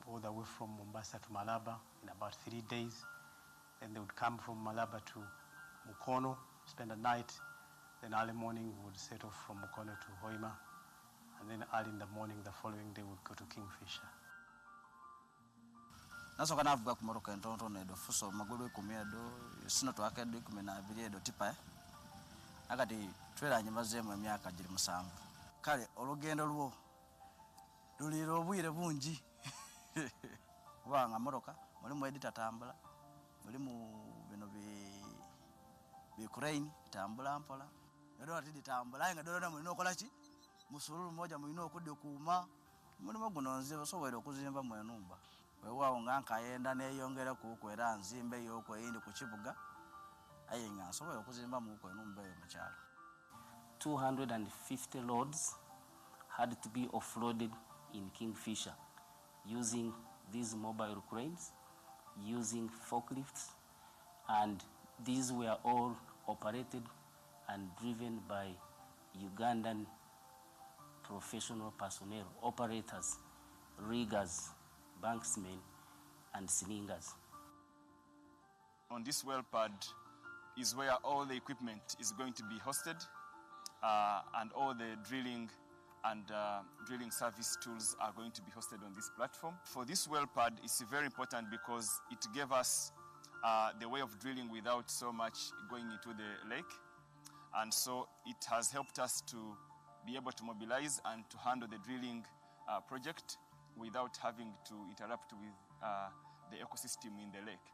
all the way from Mombasa to Malaba in about 3 days. Then they would come from Malaba to Mukono, spend a night. Then early morning we would set off from Mukono to Hoima. And then early in the morning the following day we would go to Kingfisher. Nasoka navuga ku motoka entontono edo fuso magulu 10 edo sino twaka edo 12 edo tipa akati twera nyimazeemu emyaka giri 7 kale olugendo lwo lulira obwire bungi kubanga motoka mulimu edita tambula mulimu bino bi crane tambula mpola edo atidi tambula nga dolo mulino okola ki musululu mmoja mulino okudde kuuma mulimu guno nze basobola okuzimba mu enumba wewawo nga nkayenda neyongera kuko era nzimbe yoko eyindi ku kibuga aye nga nsobola okuzimba mu enumba eyo mu kyalo. 250 loads had to be offloaded in Kingfisher using these mobile cranes, using forklifts, and these were all operated and driven by Ugandan professional personnel, operators, riggers, banksmen, and slingers. On this well pad is where all the equipment is going to be hosted, and all the drilling and drilling service tools are going to be hosted on this platform. For this well pad, it's very important because it gave us the way of drilling without so much going into the lake. And so it has helped us to be able to mobilize and to handle the drilling project without having to interrupt with the ecosystem in the lake.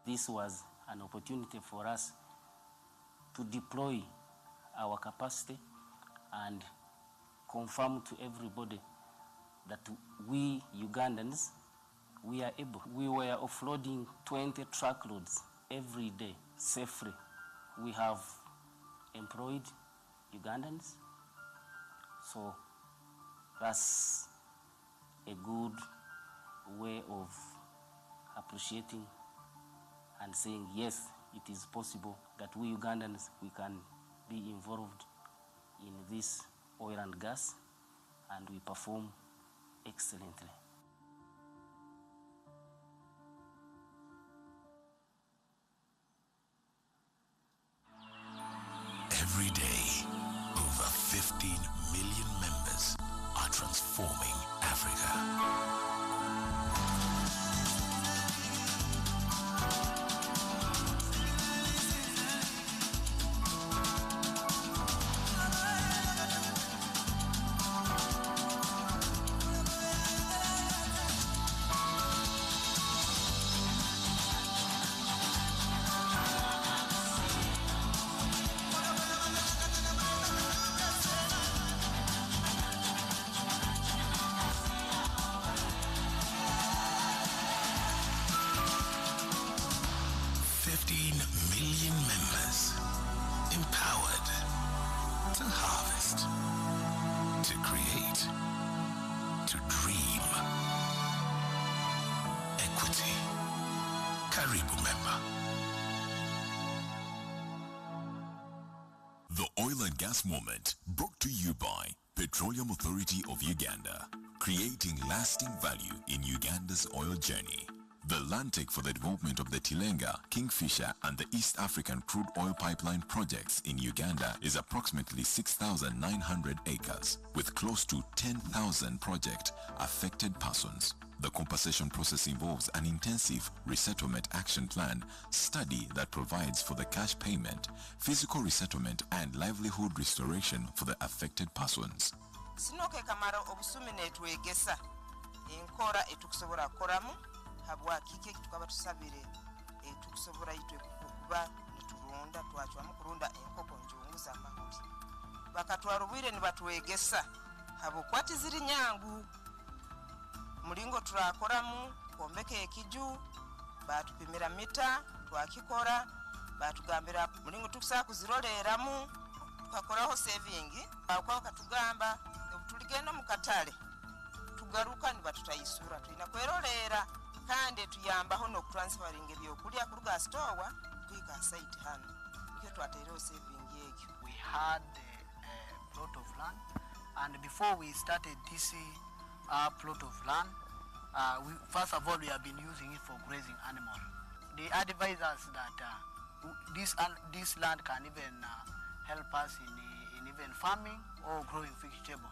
This was an opportunity for us to deploy our capacity and confirm to everybody that we Ugandans, we are able. We were offloading 20 truckloads every day safely. We have employed Ugandans, so that's a good way of appreciating and saying, yes, it is possible that we Ugandans, we can be involved in this oil and gas, and we perform excellently. Every day, over 15 million members are transforming Africa. equity. Karibu member. The Oil and Gas Moment, brought to you by Petroleum Authority of Uganda, creating lasting value in Uganda's oil journey. The land take for the development of the Tilenga, Kingfisher and the East African crude oil pipeline projects in Uganda is approximately 6,900 acres, with close to 10,000 project affected persons. The compensation process involves an intensive resettlement action plan study that provides for the cash payment, physical resettlement and livelihood restoration for the affected persons. Sinoke kamaro obusumi netwegesa enkora etukusobola koramu habwa kike tukaba tusabire etukusobola itwe kuba neturunda twachwamu kurunda enkoko njungu za mahuli bakatwarubwire ni batwegesa habo kwati ziri nyangu mulingo turakoramu kombeke ekiju batupimira mita twakikora batugambira mulingo tukusa kuziroleramu tukakoraho saving kwa katugamba tuligenda mu katale tugaruka ni batutayisura tulina kwerolera kandi tuyambaho no transferring ebyokulya ku ruga store kwika site hano ikyo twatero saving yekyo. We had a plot of land, and before we started this plot of land, first of all we have been using it for grazing animals. They advise us that this land can even help us in even farming or growing vegetable.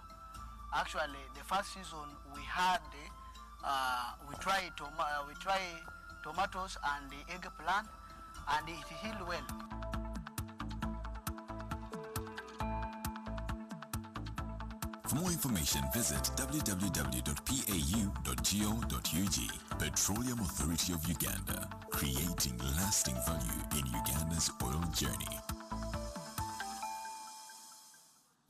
Actually, the first season we had we tried tomatoes and the eggplant, and it healed well. For more information, visit www.pau.go.ug. Petroleum Authority of Uganda, creating lasting value in Uganda's oil journey.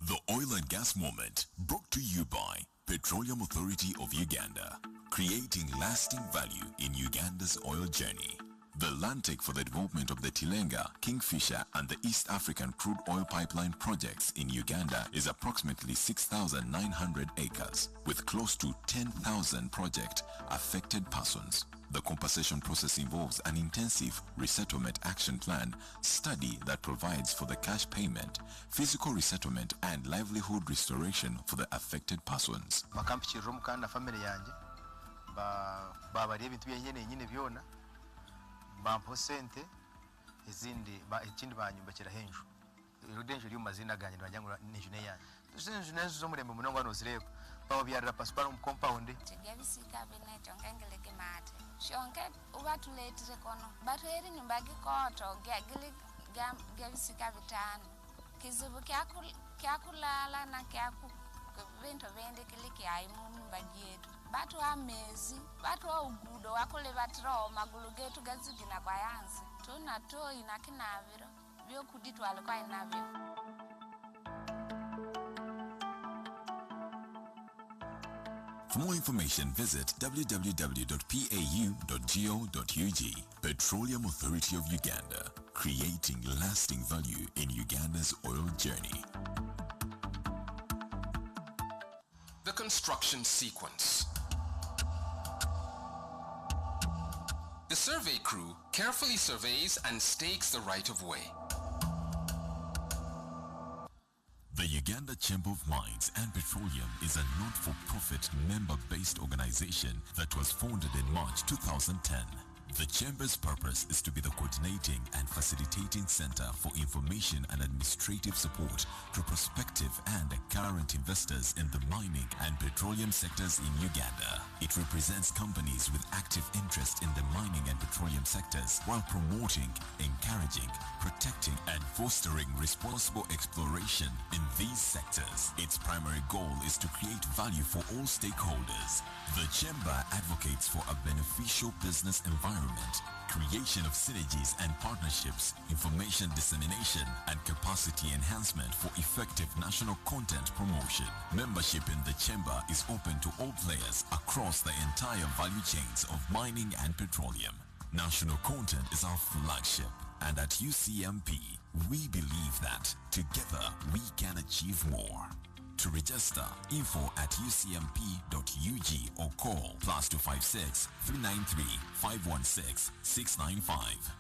The Oil and Gas Moment, brought to you by Petroleum Authority of Uganda, creating lasting value in Uganda's oil journey. The land take for the development of the Tilenga, Kingfisher and the East African crude oil pipeline projects in Uganda is approximately 6,900 acres, with close to 10,000 project affected persons. The compensation process involves an intensive resettlement action plan study that provides for the cash payment, physical resettlement and livelihood restoration for the affected persons. Bampo sente izindi ikindi banyumbakira henju irudenjo lyo mazina ganje bajangura n'ijune yanjye tuzinju nezo zo murembe munongo nozireba bawo byarira pasiparo mu compound tigebisika bineto ngengeleke mate shonke ubatulethire kono bathweri nyumba gikoto gagili gebisika bitano kizibu kyakulala na kyaku bintu bende kiliki ayimu nyumba yetu batu amezi batu ugudo wakole batro magulu getu gazigina kwa yansi tuna to inakinaviro byo kuditwale kwa inavyo. For more information, visit www.pau.go.ug. Petroleum Authority of Uganda, creating lasting value in Uganda's oil journey. The construction sequence. The survey crew carefully surveys and stakes the right-of-way. The Uganda Chamber of Mines and Petroleum is a not-for-profit member-based organization that was founded in March 2010. The Chamber's purpose is to be the coordinating and facilitating center for information and administrative support to prospective and current investors in the mining and petroleum sectors in Uganda. It represents companies with active interest in the mining and petroleum sectors while promoting, encouraging, protecting and fostering responsible exploration in these sectors. Its primary goal is to create value for all stakeholders. The Chamber advocates for a beneficial business environment, creation of synergies and partnerships, information dissemination, and capacity enhancement for effective national content promotion. Membership in the Chamber is open to all players across the entire value chains of mining and petroleum. National content is our flagship, and at UCMP, we believe that together we can achieve more. To register, info@ucmp.ug or call +256 393 516 695.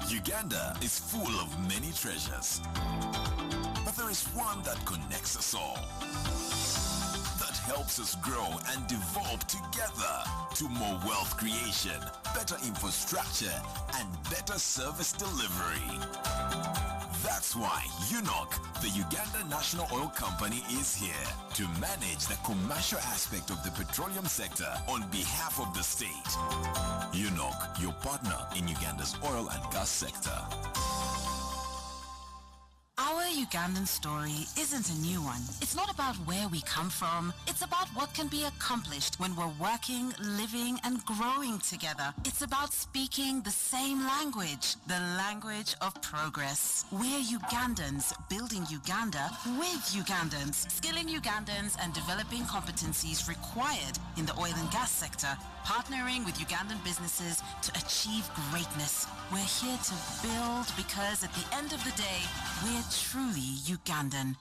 Uganda is full of many treasures, but there is one that connects us all, that helps us grow and develop together to more wealth creation, better infrastructure, and better service delivery. That's why UNOC, the Uganda National Oil Company, is here to manage the commercial aspect of the petroleum sector on behalf of the state. UNOC, your partner in Uganda's oil and gas sector. Our Ugandan story isn't a new one. It's not about where we come from. It's about what can be accomplished when we're working, living, and growing together. It's about speaking the same language, the language of progress. We're Ugandans building Uganda with Ugandans, skilling Ugandans and developing competencies required in the oil and gas sector, partnering with Ugandan businesses to achieve greatness. We're here to build because at the end of the day, we're truly Ugandan.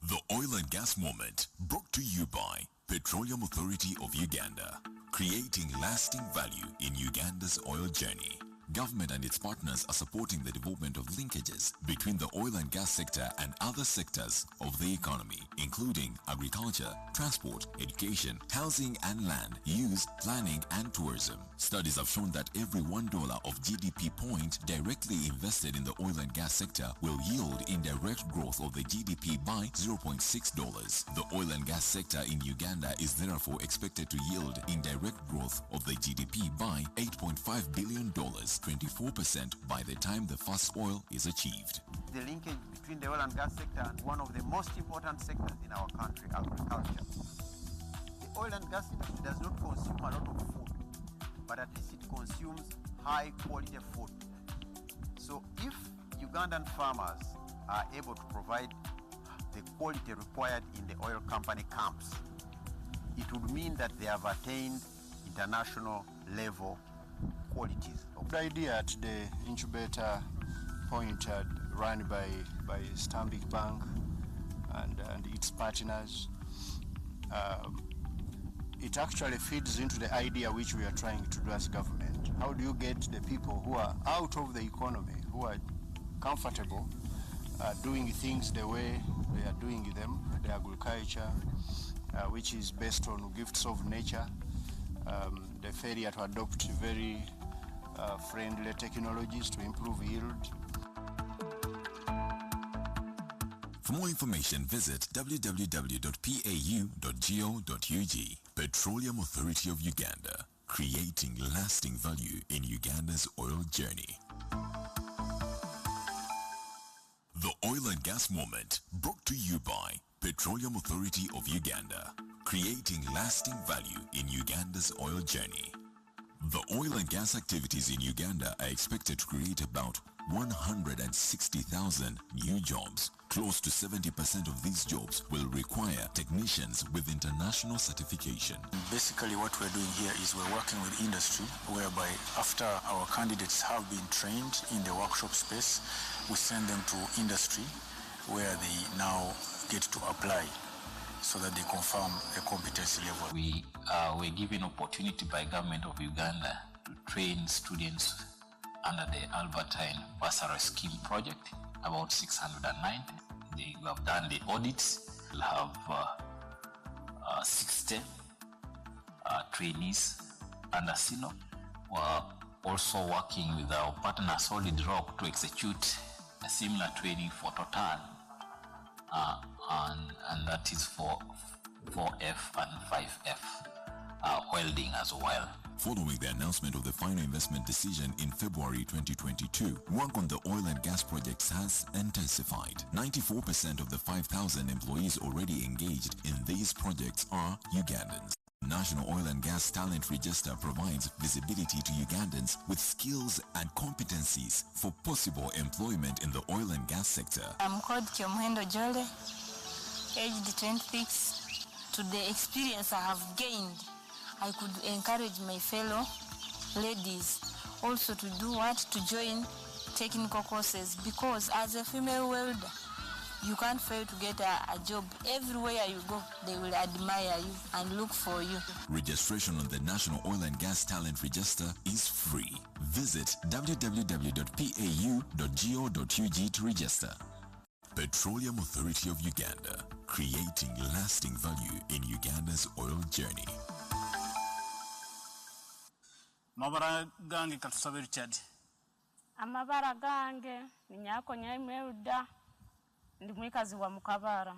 The Oil and Gas Moment, brought to you by Petroleum Authority of Uganda, creating lasting value in Uganda's oil journey. Government and its partners are supporting the development of linkages between the oil and gas sector and other sectors of the economy, including agriculture, transport, education, housing and land use, planning and tourism. Studies have shown that every $1 of GDP point directly invested in the oil and gas sector will yield indirect growth of the GDP by $0.6. The oil and gas sector in Uganda is therefore expected to yield indirect growth of the GDP by $8.5 billion, 24% by the time the first oil is achieved. The linkage between the oil and gas sector and one of the most important sectors in our country, agriculture. The oil and gas industry does not consume a lot of food, but at least it consumes high quality food. So if Ugandan farmers are able to provide the quality required in the oil company camps, it would mean that they have attained international level qualities. The idea at the incubator point run by Stanbic Bank and its partners, it actually feeds into the idea which we are trying to do as government. How do you get the people who are out of the economy, who are comfortable doing things the way they are doing them, the agriculture, which is based on gifts of nature, the failure to adopt very friendly technologies to improve yield. For more information, visit www.pau.go.ug. Petroleum Authority of Uganda, creating lasting value in Uganda's oil journey. The Oil and Gas Moment, brought to you by Petroleum Authority of Uganda, creating lasting value in Uganda's oil journey. The oil and gas activities in Uganda are expected to create about 160,000 new jobs. Close to 70% of these jobs will require technicians with international certification. Basically what we're doing here is we're working with industry, whereby after our candidates have been trained in the workshop space, we send them to industry where they now get to apply so that they confirm a competency level. We were given opportunity by government of Uganda to train students under the Albertine Bursary Scheme project, about 690. They have done the audits. We'll have 60 trainees under SINO. We're also working with our partner Solid Rock to execute a similar training for Total, and that is for 4F and 5F welding as well. Following the announcement of the final investment decision in February 2022, work on the oil and gas projects has intensified. 94% of the 5,000 employees already engaged in these projects are Ugandans. The National Oil and Gas Talent Register provides visibility to Ugandans with skills and competencies for possible employment in the oil and gas sector. I'm called Kyomuhendo Jole, aged 26. To the experience I have gained, I could encourage my fellow ladies also to do what? To join technical courses, because as a female welder, you can't fail to get a job. Everywhere you go, they will admire you and look for you. Registration on the National Oil and Gas Talent Register is free. Visit www.pau.go.ug to register. Petroleum Authority of Uganda, creating lasting value in Uganda's oil journey. Mabara gange katusabe Richard. Amabara gange ni nyako Nyameuda, ndi mwikazi wa Mukabara.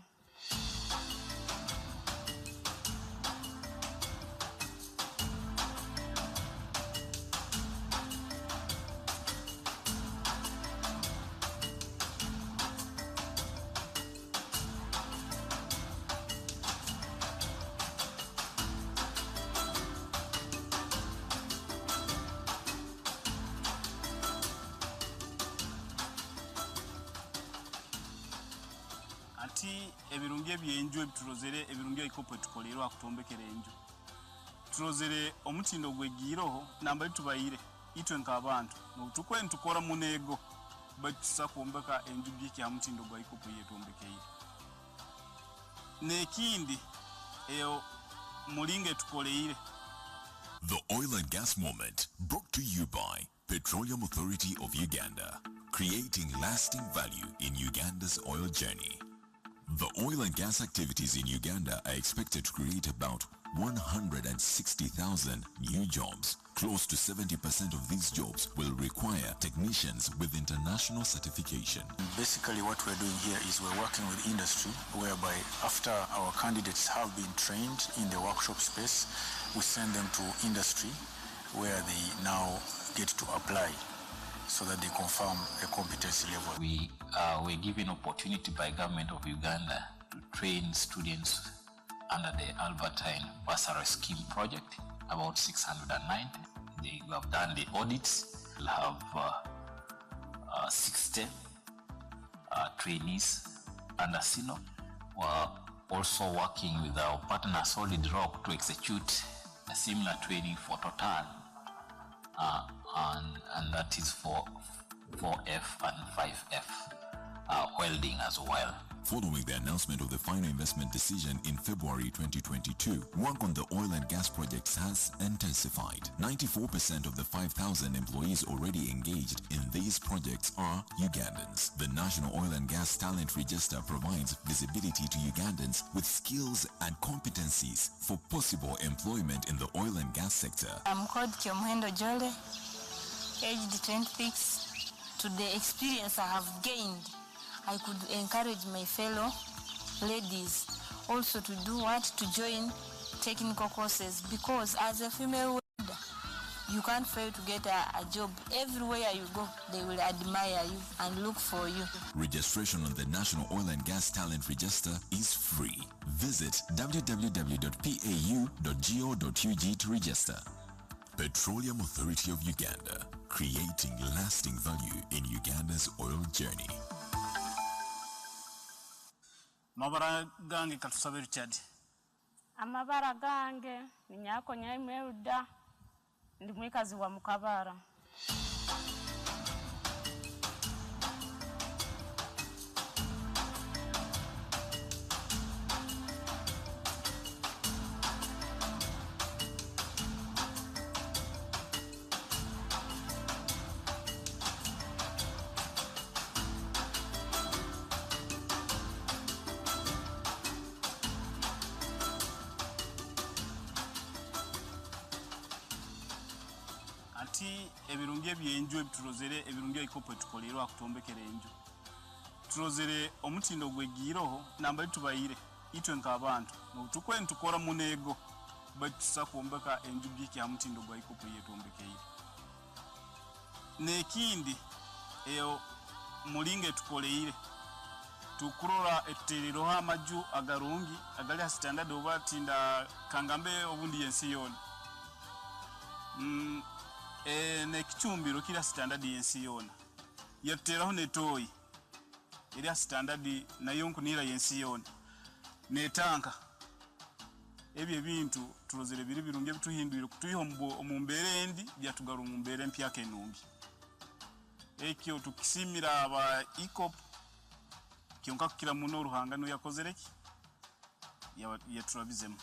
Ebirungi ebyenju ebitulozere ebirungi ebikopo tukolerwa akutombekera enju tulozere omutindo gwegiroho namba tubayire itwe nk'abantu notukwe ntukora munego batusa kuombeka enju byiki ya mutindo gwa ikopo yetombekeire nekindi eyo mulinge tukoleire. The Oil and Gas Moment, brought to you by Petroleum Authority of Uganda, creating lasting value in Uganda's oil journey. The oil and gas activities in Uganda are expected to create about 160,000 new jobs. Close to 70% of these jobs will require technicians with international certification. Basically what we're doing here is we're working with industry, whereby after our candidates have been trained in the workshop space, we send them to industry where they now get to apply so that they confirm a competency level. We were given opportunity by government of Uganda to train students under the Albertine Bursary Scheme project, about 690. They have done the audits. We'll have 60 trainees under SINO. We're also working with our partner Solid Rock to execute a similar training for Total, and that is for 4F and 5F welding as well. Following the announcement of the final investment decision in February 2022, work on the oil and gas projects has intensified. 94% of the 5,000 employees already engaged in these projects are Ugandans. The National Oil and Gas Talent Register provides visibility to Ugandans with skills and competencies for possible employment in the oil and gas sector. I'm called Kyomuhendo Jole, aged 26. To the experience I have gained, I could encourage my fellow ladies also to do what? To join technical courses, because as a female welder, You can't fail to get a job. Everywhere you go, they will admire you and look for you. Registration on the National Oil and Gas Talent Register is free. Visit www.pau.go.ug to register. Petroleum Authority of Uganda, creating lasting value in Uganda's oil journey. Mabara gange katusabe Richard. Amabara gange ni nyako nyaimeuda ndi mwikazi wa Mukabara. Ati ebirungi ebyenju ebitulozere ebirungi ikopo tukolerwa akutombekera enju. Tulozere omutindo gwegiroho namba tubayire itwe nk'abantu notukwe ntukora munego batusa kuombeka enju giki ya mutindo gwa ikopo yetombekeire. Nekindi eyo mulinge tukoleire tukurora eterero amaju agarungi agali standard oba tinda kangambe obundi yensi yona. Ne kichumbiro kila standard yensi yona yateraho netoyi eri standard nayo nkunira yensi yona netanka ebyo bintu tulozere biri birunge bituhindurire kutuyiho mu mbere endi byatugaru mu mbere mpya kenumbi ekyo tukisimira aba ikop kyonka kukira muno ruhanga no yakozereki ya turabizemo.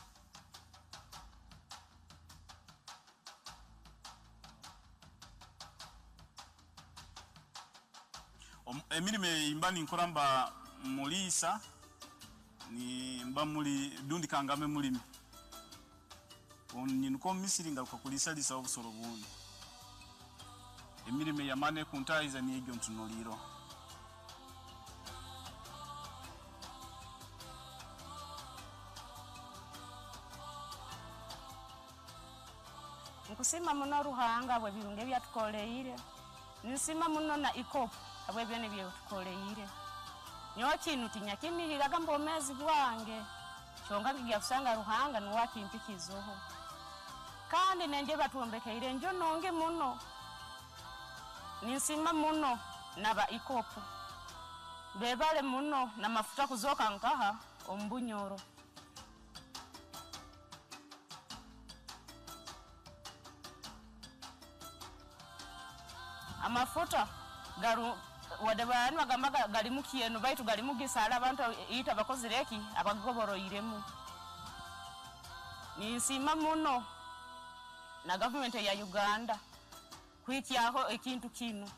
Emirime imbani nkoramba mulisa ni mba muli dundi kangame mulimi onyinuko misiri ngaruka kulisa lisa obusoro bundi emirime yamane kuntaiza ni egyo ntunoliro. Nkusima muno ruhanga bwe birunge byatukoleire nisima muno na ikopo abwe byone byatukoleire nyo kintu tinyakinihiraga mbomezi bwange chonga ngiya kusanga ruhanga nuwakimpikizoho kandi nenje batombekeire njo nonge muno nisima muno naba ikopo bebale muno na mafuta kuzoka nkaha ombunyoro. Amafuta garu wadabanu bagamba gali mukiyeno baitu gali mugisala abantu ita bakozireki abagoboroiremu nisima muno na government ya Uganda kwityaho ekintu kinu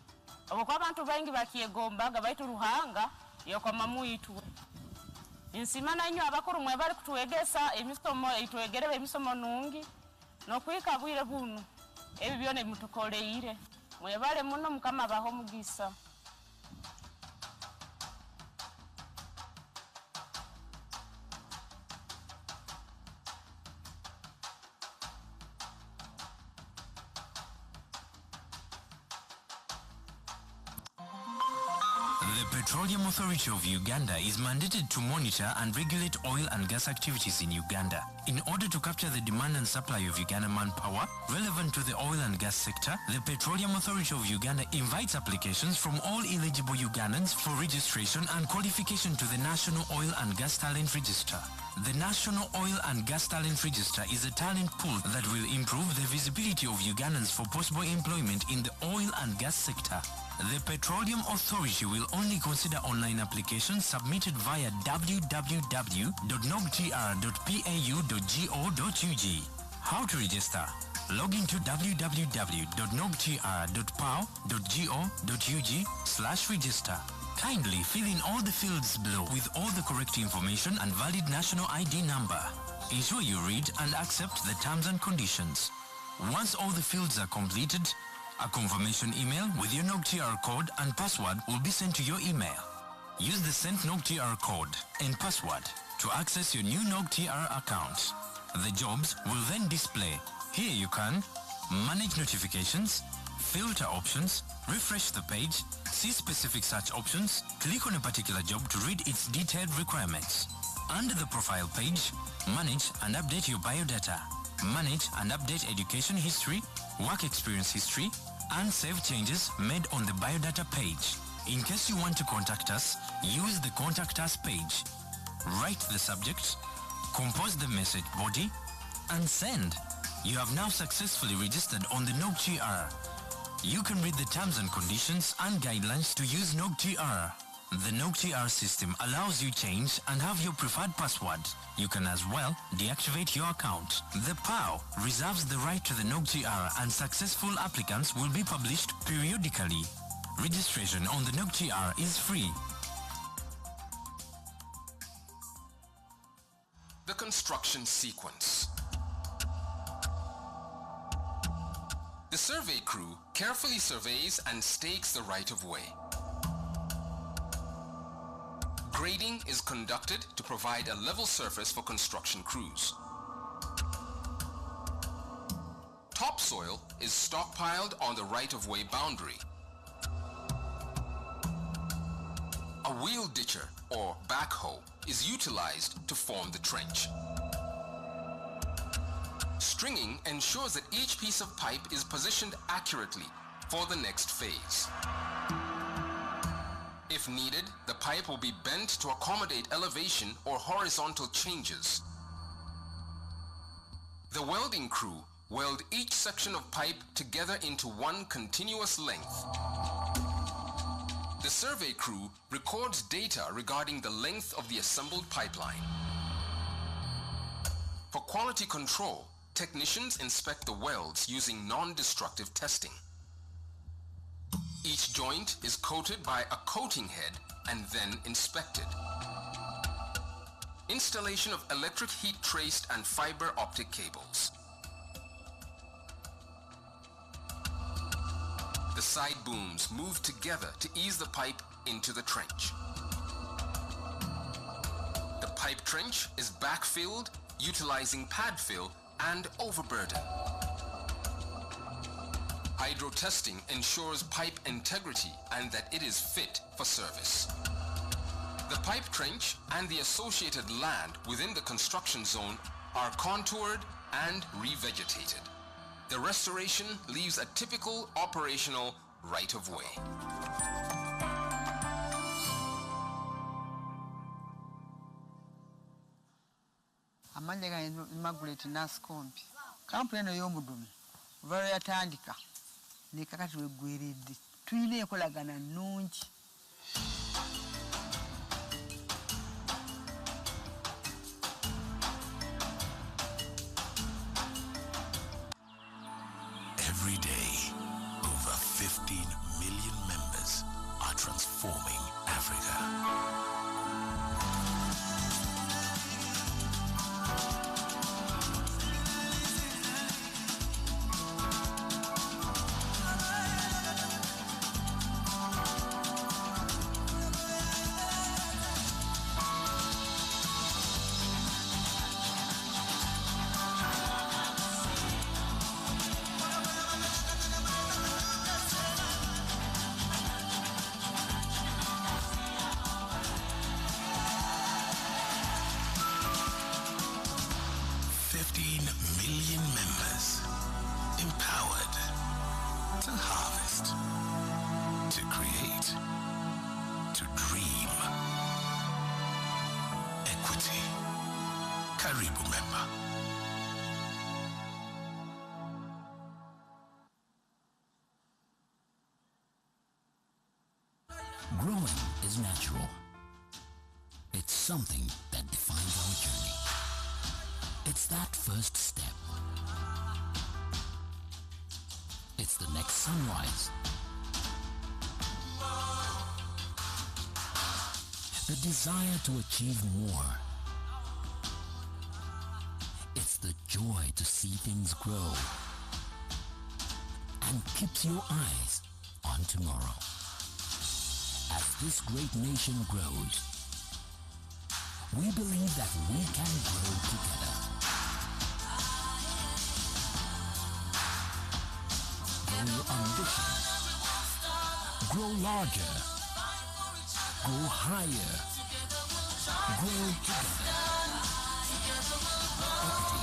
abo kwa abantu bangi bakiyegombaga baitu ruhanga yoko mamuitu nisima nanyo abakuru mwe bari kutuegesa emisomo itwegerebe emisomo nungi no kwikabwire bunu ebi byone mutukoleire mwebale muno mukama baho mugisa. The Petroleum Authority of Uganda is mandated to monitor and regulate oil and gas activities in Uganda. In order to capture the demand and supply of Uganda manpower relevant to the oil and gas sector, the Petroleum Authority of Uganda invites applications from all eligible Ugandans for registration and qualification to the National Oil and Gas Talent Register. The National Oil and Gas Talent Register is a talent pool that will improve the visibility of Ugandans for possible employment in the oil and gas sector. The Petroleum Authority will only consider online applications submitted via www.nogtr.pau.go.ug. How to register? Log into www.nogtr.pau.go.ug/register. Kindly fill in all the fields below with all the correct information and valid national ID number. Ensure you read and accept the terms and conditions. Once all the fields are completed, a confirmation email with your NogTR code and password will be sent to your email. Use the sent NogTR code and password to access your new NogTR account. The jobs will then display. Here you can manage notifications, filter options, refresh the page, see specific search options, click on a particular job to read its detailed requirements. Under the profile page, manage and update your biodata. Manage and update education history, work experience history, and save changes made on the biodata page. In case you want to contact us, use the Contact Us page. Write the subject, compose the message body, and send. You have now successfully registered on the NOGTR. You can read the terms and conditions and guidelines to use NOGTR. The NOGTR system allows you change and have your preferred password. You can as well deactivate your account. The POW reserves the right to the NOGTR, and successful applicants will be published periodically. Registration on the NOGTR is free. The construction sequence. The survey crew carefully surveys and stakes the right-of-way. Grading is conducted to provide a level surface for construction crews. Topsoil is stockpiled on the right-of-way boundary. A wheel ditcher or backhoe is utilized to form the trench. Stringing ensures that each piece of pipe is positioned accurately for the next phase. If needed, the pipe will be bent to accommodate elevation or horizontal changes. The welding crew weld each section of pipe together into one continuous length. The survey crew records data regarding the length of the assembled pipeline. For quality control, technicians inspect the welds using non-destructive testing. Each joint is coated by a coating head and then inspected. Installation of electric heat traced and fiber optic cables. The side booms move together to ease the pipe into the trench. The pipe trench is backfilled utilizing pad fill and overburden. Hydro testing ensures pipe integrity and that it is fit for service. The pipe trench and the associated land within the construction zone are contoured and revegetated. The restoration leaves a typical operational right-of-way. Amanje ga Immaculate Naskompi. Kampuni eno y'omudumu valo yatandika nekakati wegwiridde tuyina enkolagana nnungi. Every day, over 15 million members are transforming Africa. Growing is natural. It's something that defines our journey. It's that first step. It's the next sunrise. The desire to achieve more. It's the joy to see things grow and keeps your eyes on tomorrow. As this great nation grows, we believe that we can grow together. your ambition. Grow larger. Go higher. Grow together. Equity.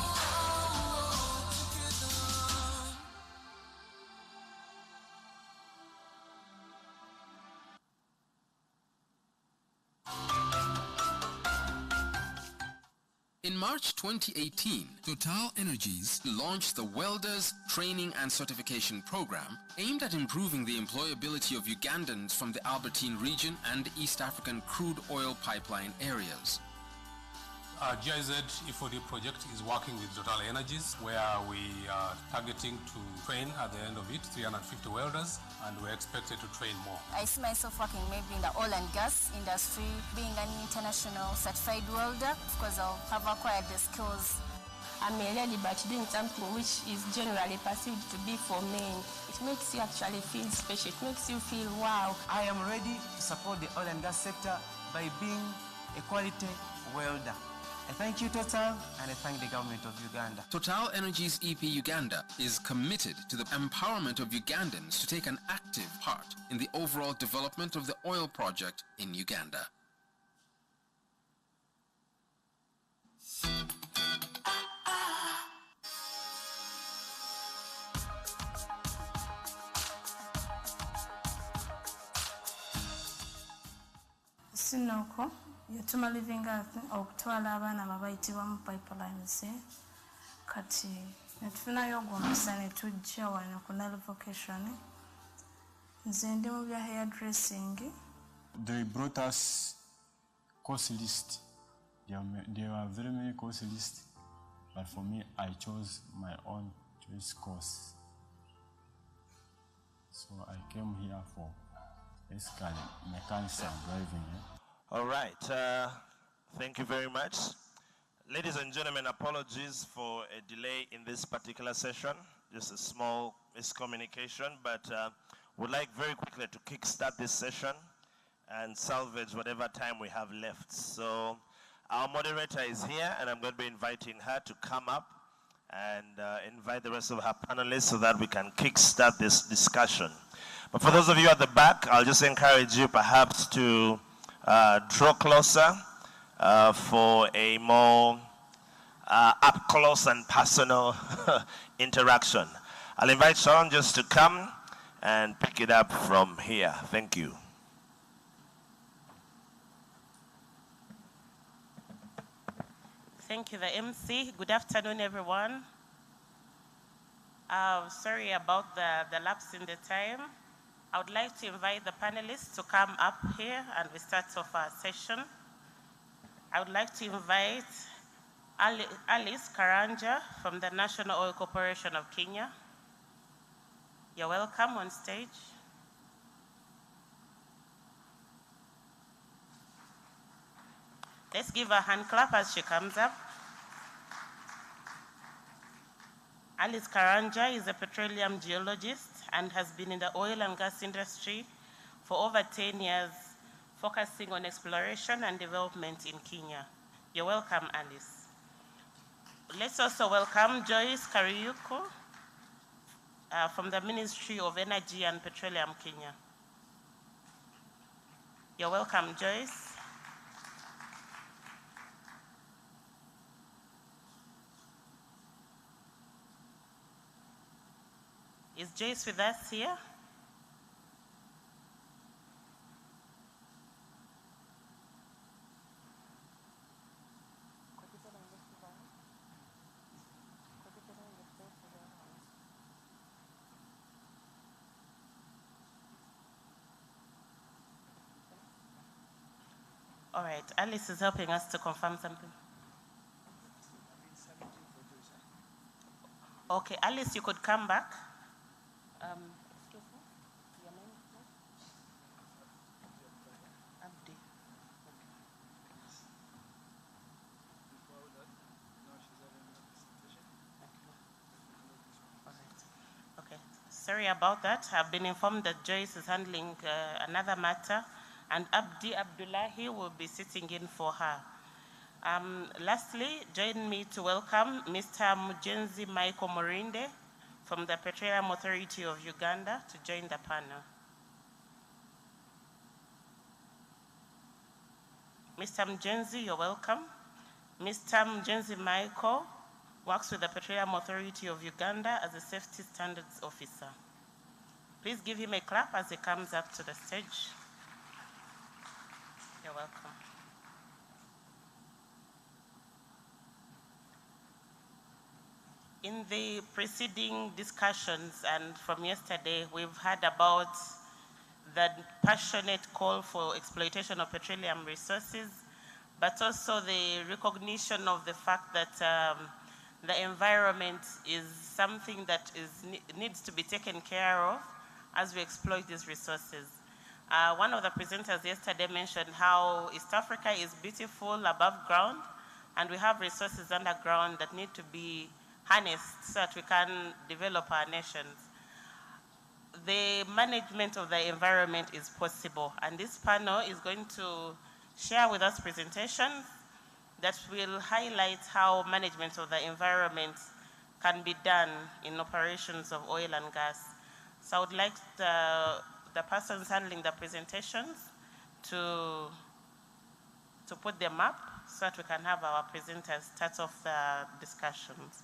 In March 2018, Total Energies launched the Welders Training and Certification Program aimed at improving the employability of Ugandans from the Albertine region and East African crude oil pipeline areas. GIZ E4D project is working with Total Energies, where we are targeting to train at the end of it 350 welders, and we're expected to train more. I see myself working maybe in the oil and gas industry, being an international certified welder. Of course, I'll have acquired the skills. I'm a lady, but doing something which is generally perceived to be for men. It makes you actually feel special. It makes you feel wow. I am ready to support the oil and gas sector by being a quality welder. I thank you, Total, and I thank the government of Uganda. Total Energies EP Uganda is committed to the empowerment of Ugandans to take an active part in the overall development of the oil project in Uganda. Sinoko yatuma living earth okutwala abaana abayitibwa mu pipelines kati netufunayo ogwomukisa ne tujja wano ku Nile vocation. Nze ndi mu bya hairdressing. They brought us course list. There were very many course lists, but for me I chose my own choice course. So I came here for basically mechanics and driving. All right, thank you very much. Ladies and gentlemen, apologies for a delay in this particular session. Just a small miscommunication, but would like very quickly to kickstart this session and salvage whatever time we have left. So our moderator is here, and I'm going to be inviting her to come up and invite the rest of her panelists so that we can kickstart this discussion. But for those of you at the back, I'll just encourage you perhaps to draw closer for a more up close and personal interaction. I'll invite Sharon just to come and pick it up from here. Thank you. Thank you, the MC. Good afternoon, everyone. Sorry about the lapse in the time. I would like to invite the panelists to come up here and we start off our session. I would like to invite Alice Karanja from the National Oil Corporation of Kenya. You're welcome on stage. Let's give her a hand clap as she comes up. Alice Karanja is a petroleum geologist and has been in the oil and gas industry for over 10 years, focusing on exploration and development in Kenya. You're welcome, Alice. Let's also welcome Joyce Kariuko from the Ministry of Energy and Petroleum, Kenya. You're welcome, Joyce. Is Joyce with us here? All right, Alice is helping us to confirm something. Okay, Alice, you could come back. Excuse me, your name, please? Abdi. Okay, sorry about that. I've been informed that Joyce is handling another matter, and Abdi Abdullahi will be sitting in for her. Lastly, join me to welcome Mr. Mujenzi Michael Morinde, from the Petroleum Authority of Uganda to join the panel. Mr. Mjenzi, you're welcome. Mr. Mjenzi Michael works with the Petroleum Authority of Uganda as a Safety Standards Officer. Please give him a clap as he comes up to the stage. You're welcome. In the preceding discussions and from yesterday, we've heard about the passionate call for exploitation of petroleum resources, but also the recognition of the fact that the environment is something that needs to be taken care of as we exploit these resources. One of the presenters yesterday mentioned how East Africa is beautiful above ground, and we have resources underground that need to be harnessed so that we can develop our nations. The management of the environment is possible, and this panel is going to share with us presentations that will highlight how management of the environment can be done in operations of oil and gas. So I would like the persons handling the presentations to put them up so that we can have our presenters start off the discussions.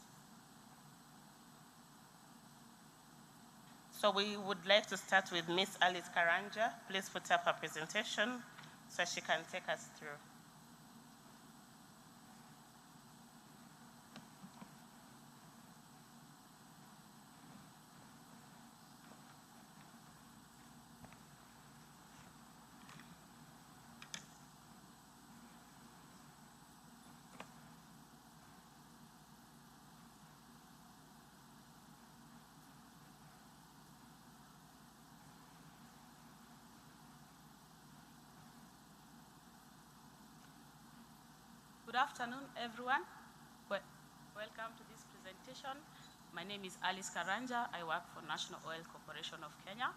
So we would like to start with Ms. Alice Karanja. Please put up her presentation so she can take us through. Good afternoon, everyone. Welcome to this presentation. My name is Alice Karanja. I work for National Oil Corporation of Kenya.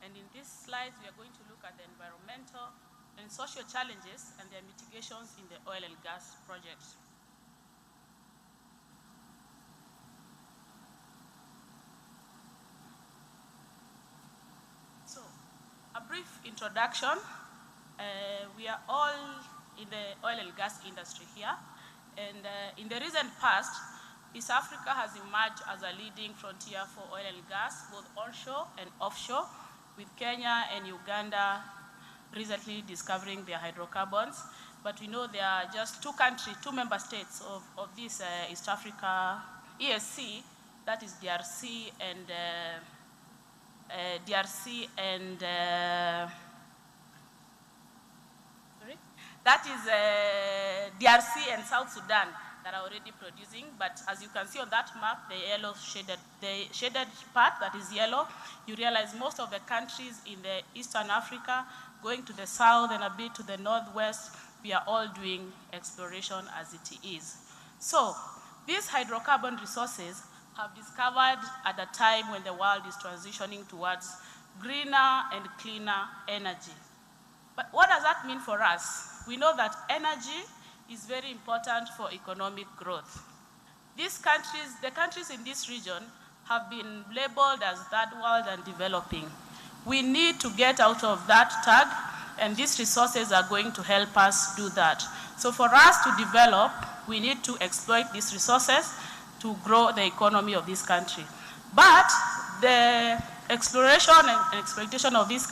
And in these slides, we are going to look at the environmental and social challenges and their mitigations in the oil and gas projects. So, a brief introduction. We are all in the oil and gas industry here. And in the recent past, East Africa has emerged as a leading frontier for oil and gas, both onshore and offshore, with Kenya and Uganda recently discovering their hydrocarbons. But we know there are just two member states of this East Africa ESC, that is DRC and South Sudan that are already producing. But as you can see on that map, the shaded part that is yellow, you realize most of the countries in the Eastern Africa, going to the south and a bit to the northwest, we are all doing exploration as it is. So these hydrocarbon resources have discovered at a time when the world is transitioning towards greener and cleaner energy. But what does that mean for us? We know that energy is very important for economic growth. The countries in this region have been labeled as third world and developing. We need to get out of that tag, and these resources are going to help us do that. So for us to develop, we need to exploit these resources to grow the economy of this country. But the exploration and exploitation of these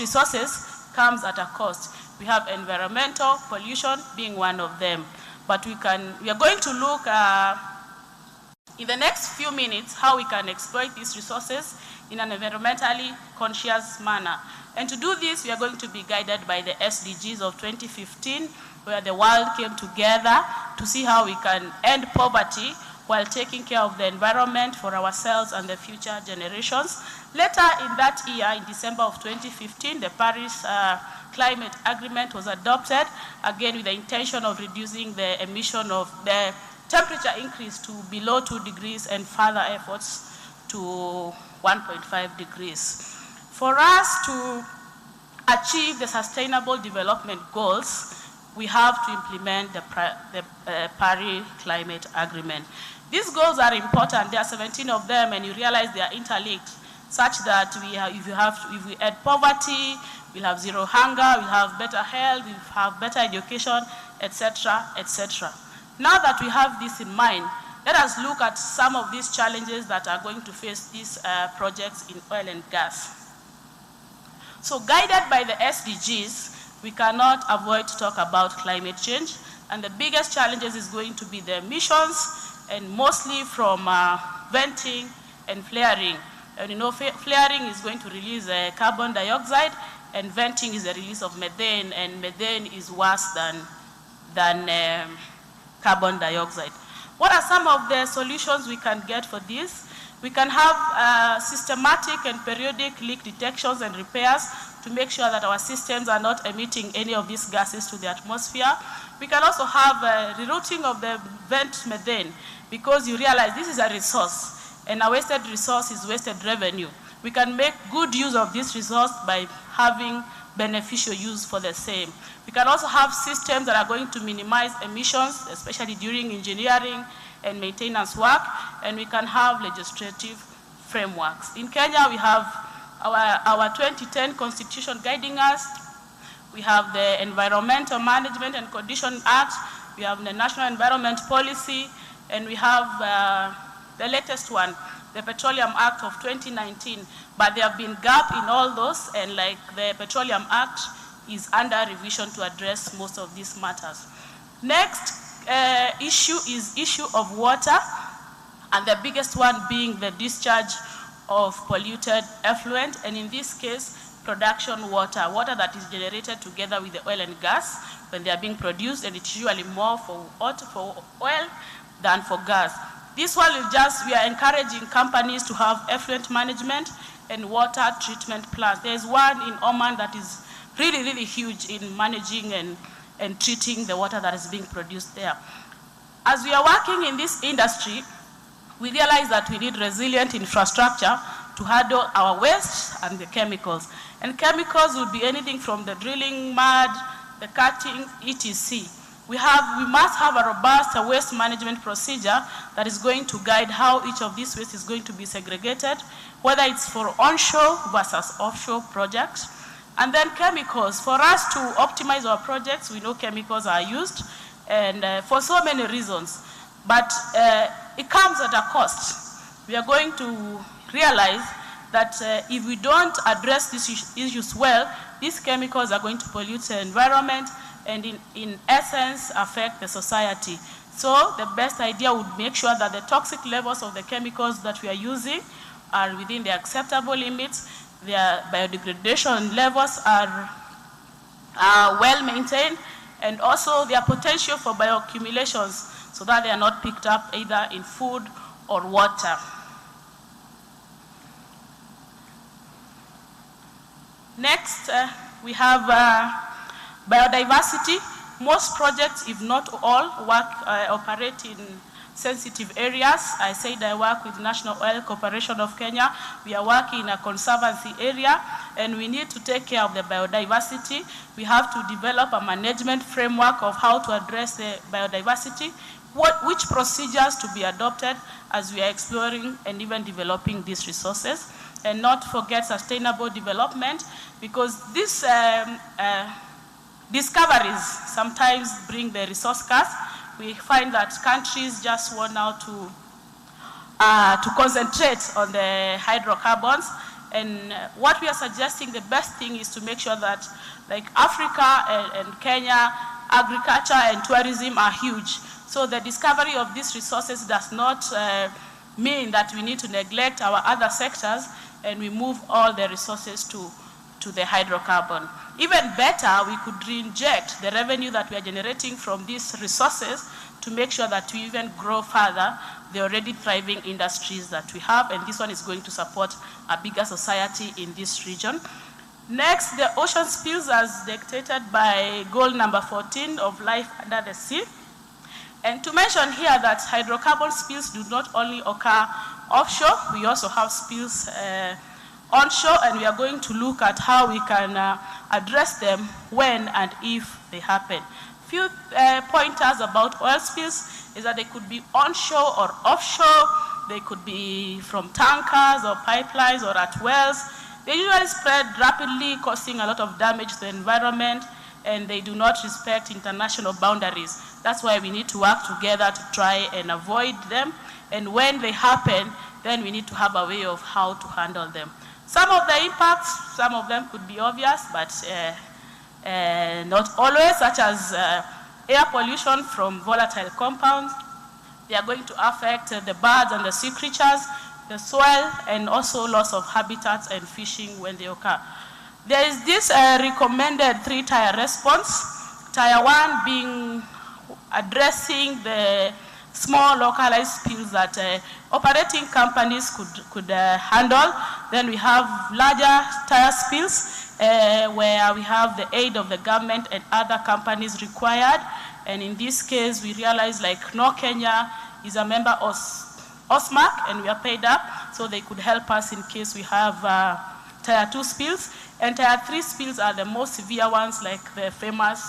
resources comes at a cost. We have environmental pollution being one of them. But we are going to look in the next few minutes how we can exploit these resources in an environmentally conscious manner. And to do this, we are going to be guided by the SDGs of 2015, where the world came together to see how we can end poverty while taking care of the environment for ourselves and the future generations. Later in that year, in December of 2015, the Paris Climate Agreement was adopted, again with the intention of reducing the emission of the temperature increase to below 2 degrees and further efforts to 1.5 degrees. For us to achieve the Sustainable Development Goals, we have to implement the Paris Climate Agreement. These goals are important. There are 17 of them, and you realize they are interlinked, such that if we end poverty, we'll have zero hunger, we'll have better health, we'll have better education, etc., etc. Now that we have this in mind, let us look at some of these challenges that are going to face these projects in oil and gas. So guided by the SDGs, we cannot avoid to talk about climate change, and the biggest challenges is going to be the emissions, and mostly from venting and flaring. And you know, flaring is going to release carbon dioxide, and venting is the release of methane, and methane is worse than carbon dioxide. What are some of the solutions we can get for this? We can have systematic and periodic leak detections and repairs to make sure that our systems are not emitting any of these gases to the atmosphere. We can also have rerouting of the vent methane, because you realize this is a resource, and a wasted resource is wasted revenue. We can make good use of this resource by having beneficial use for the same. We can also have systems that are going to minimize emissions, especially during engineering and maintenance work, and we can have legislative frameworks. In Kenya, we have our 2010 Constitution guiding us. We have the Environmental Management and Condition Act. We have the National Environment Policy, and we have the latest one, the Petroleum Act of 2019. But there have been gaps in all those, and like the Petroleum Act is under revision to address most of these matters. Next issue is issue of water, and the biggest one being the discharge of polluted effluent, and in this case, production water, water that is generated together with the oil and gas when they are being produced, and it's usually more for oil than for gas. This one is just, we are encouraging companies to have effluent management and water treatment plants. There's one in Oman that is really, really huge in managing and treating the water that is being produced there. As we are working in this industry, we realize that we need resilient infrastructure to handle our waste and the chemicals. And chemicals would be anything from the drilling mud, the cutting, etc. We must have a robust waste management procedure that is going to guide how each of these waste is going to be segregated, whether it's for onshore versus offshore projects. And then chemicals. For us to optimize our projects, we know chemicals are used, and for so many reasons. But it comes at a cost. We are going to realize that if we don't address these issues well, these chemicals are going to pollute the environment and in essence affect the society. So the best idea would make sure that the toxic levels of the chemicals that we are using are within the acceptable limits, their biodegradation levels are well maintained, and also their potential for bioaccumulations so that they are not picked up either in food or water. Next, we have biodiversity. Most projects, if not all, operate in sensitive areas. I said I work with National Oil Corporation of Kenya. We are working in a conservancy area, and we need to take care of the biodiversity. We have to develop a management framework of how to address the biodiversity, which procedures to be adopted as we are exploring and even developing these resources. And not forget sustainable development, because these discoveries sometimes bring the resource curse. We find that countries just want now to concentrate on the hydrocarbons. And what we are suggesting, the best thing is to make sure that, like Africa and Kenya, agriculture and tourism are huge. So the discovery of these resources does not mean that we need to neglect our other sectors and we move all the resources to the hydrocarbon. Even better, we could reinject the revenue that we are generating from these resources to make sure that we even grow further the already thriving industries that we have, and this one is going to support a bigger society in this region. Next, the ocean spills as dictated by goal number 14 of life under the sea. And to mention here that hydrocarbon spills do not only occur offshore, we also have spills onshore, and we are going to look at how we can address them when and if they happen. few pointers about oil spills is that they could be onshore or offshore. They could be from tankers or pipelines or at wells. They usually spread rapidly, causing a lot of damage to the environment, and they do not respect international boundaries. That's why we need to work together to try and avoid them. And when they happen, then we need to have a way of how to handle them. Some of the impacts, some of them could be obvious, but not always, such as air pollution from volatile compounds. They are going to affect the birds and the sea creatures, the soil, and also loss of habitats and fishing when they occur. There is this recommended 3-tier response. Tier 1 being addressing the small localized spills that operating companies could handle. Then we have larger tier spills where we have the aid of the government and other companies required. And in this case, we realize like North Kenya is a member of OSMAC, and we are paid up, so they could help us in case we have tier 2 spills. And tier 3 spills are the most severe ones, like the famous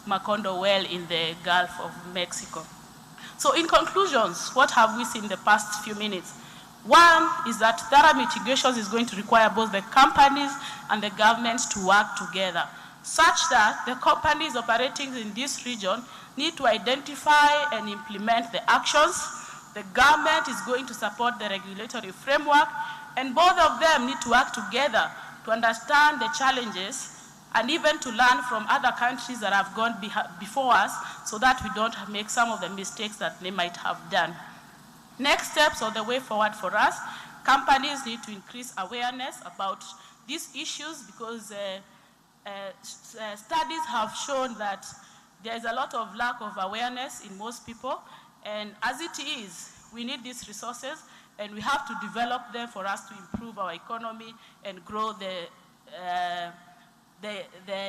Macondo well in the Gulf of Mexico. So in conclusions, what have we seen in the past few minutes? One is that thorough mitigations is going to require both the companies and the governments to work together, such that the companies operating in this region need to identify and implement the actions. The government is going to support the regulatory framework, and both of them need to work together to understand the challenges and even to learn from other countries that have gone before us, so that we don't make some of the mistakes that they might have done. Next steps or the way forward for us, companies need to increase awareness about these issues, because studies have shown that there is a lot of lack of awareness in most people, and as it is, we need these resources, and we have to develop them for us to improve our economy and grow the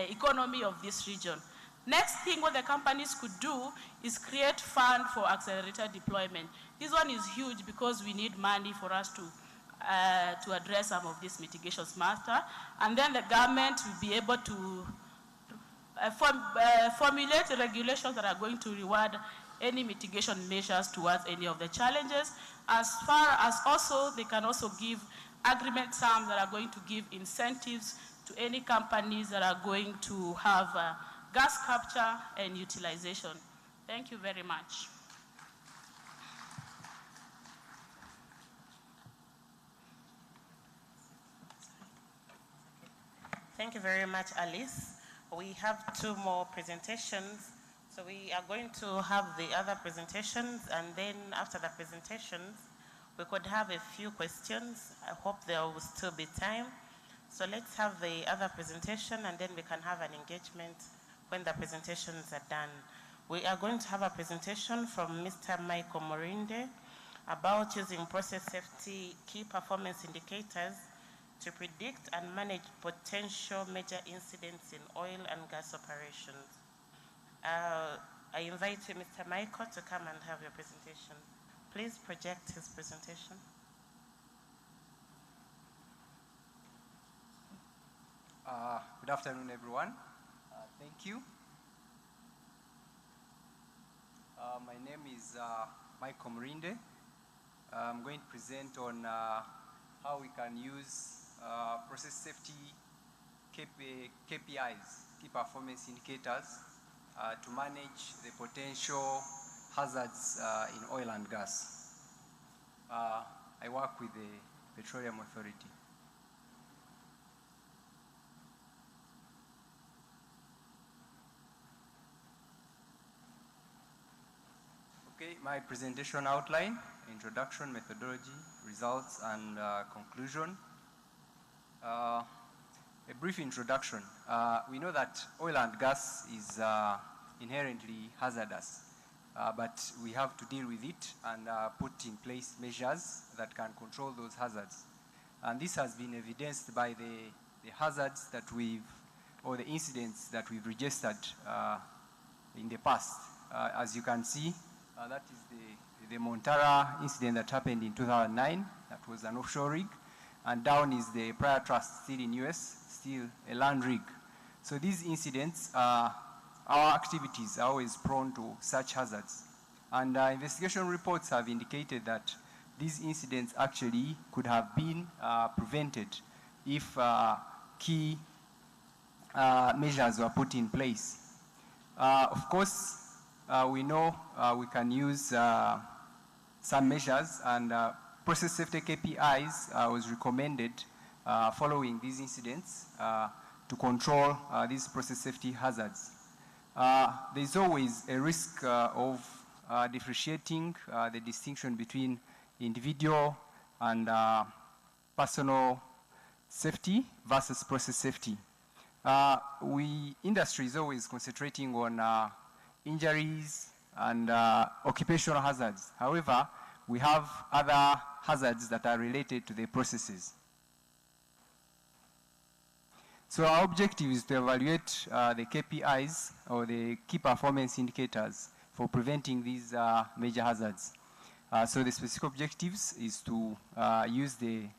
economy of this region. Next thing what the companies could do is create fund for accelerated deployment. This one is huge because we need money for us to address some of these mitigations matter. And then the government will be able to formulate regulations that are going to reward any mitigation measures towards any of the challenges. As far as also, they can also give agreement terms that are going to give incentives to any companies that are going to have gas capture and utilization. Thank you very much. Thank you very much, Alice. We have 2 more presentations. So we are going to have the other presentations, and then after the presentations, we could have a few questions. I hope there will still be time. So let's have the other presentation, and then we can have an engagement when the presentations are done. We are going to have a presentation from Mr. Michael Morinde about using process safety key performance indicators to predict and manage potential major incidents in oil and gas operations. I invite you, Mr. Michael, to come and have your presentation. Please project his presentation. Good afternoon, everyone. Thank you. My name is Michael Morinde. I'm going to present on how we can use process safety KPIs, key performance indicators, to manage the potential hazards in oil and gas. I work with the Petroleum Authority. Okay, my presentation outline: introduction, methodology, results, and conclusion. A brief introduction. We know that oil and gas is inherently hazardous, but we have to deal with it and put in place measures that can control those hazards. And this has been evidenced by the hazards that or the incidents that we've registered in the past. As you can see, that is the Montara incident that happened in 2009. That was an offshore rig. And down is the prior trust, still in US, still a land rig. So these incidents our activities are always prone to such hazards. And investigation reports have indicated that these incidents actually could have been prevented if key measures were put in place. Of course, we know we can use some measures, and process safety KPIs was recommended following these incidents to control these process safety hazards. There's always a risk of differentiating the distinction between individual and personal safety versus process safety. Industry is always concentrating on injuries and occupational hazards. However, we have other hazards that are related to the processes. So our objective is to evaluate the KPIs, or the key performance indicators, for preventing these major hazards. So the specific objectives is to use the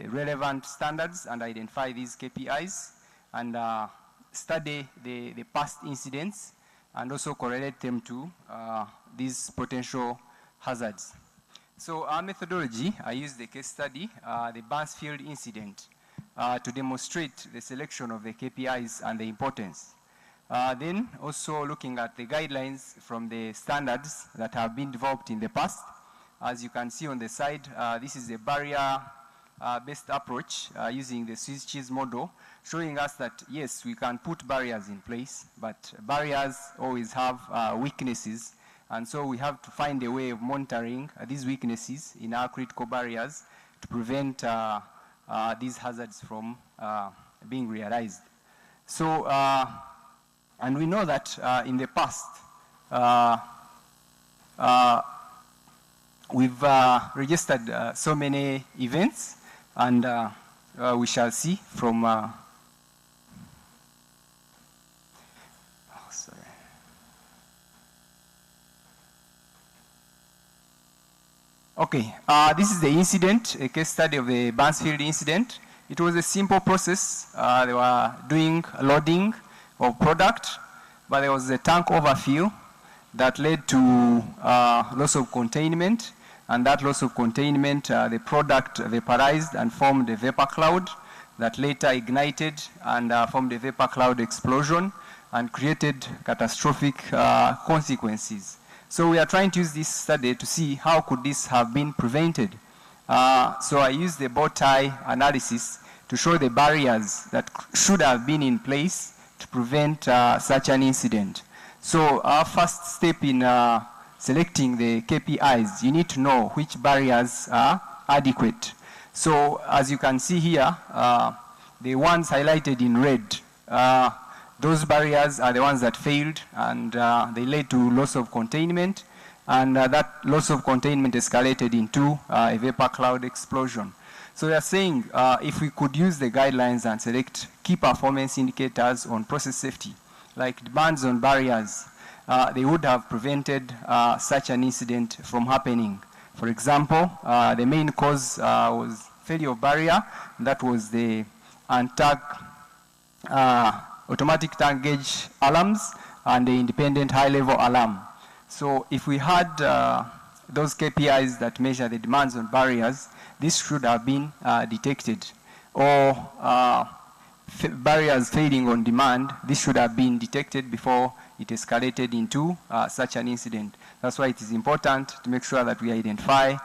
relevant standards and identify these KPIs, and study the past incidents, and also correlate them to these potential hazards. So our methodology, I used the case study, the Barnesfield incident, to demonstrate the selection of the KPIs and the importance. Then also looking at the guidelines from the standards that have been developed in the past. As you can see on the side, this is a barrier-based approach using the Swiss cheese model, showing us that yes, we can put barriers in place, but barriers always have weaknesses, and so we have to find a way of monitoring these weaknesses in our critical barriers to prevent these hazards from being realized. So, and we know that in the past, we've registered so many events, and we shall see from okay, this is the incident, a case study of the Barnesfield incident. It was a simple process. They were doing loading of product, but there was a tank overfill that led to loss of containment, and that loss of containment, the product vaporized and formed a vapor cloud that later ignited and formed a vapor cloud explosion and created catastrophic consequences. So we are trying to use this study to see how could this have been prevented. So I used the bow tie analysis to show the barriers that should have been in place to prevent such an incident. So our first step in selecting the KPIs, you need to know which barriers are adequate. So as you can see here, the ones highlighted in red, those barriers are the ones that failed, and they led to loss of containment, and that loss of containment escalated into a vapor cloud explosion. So we are saying if we could use the guidelines and select key performance indicators on process safety, like demands on barriers, they would have prevented such an incident from happening. For example, the main cause was failure of barrier. That was the automatic tank gauge alarms and the independent high-level alarm. So if we had those KPIs that measure the demands on barriers, this should have been detected. Or barriers failing on demand, this should have been detected before it escalated into such an incident. That's why it is important to make sure that we identify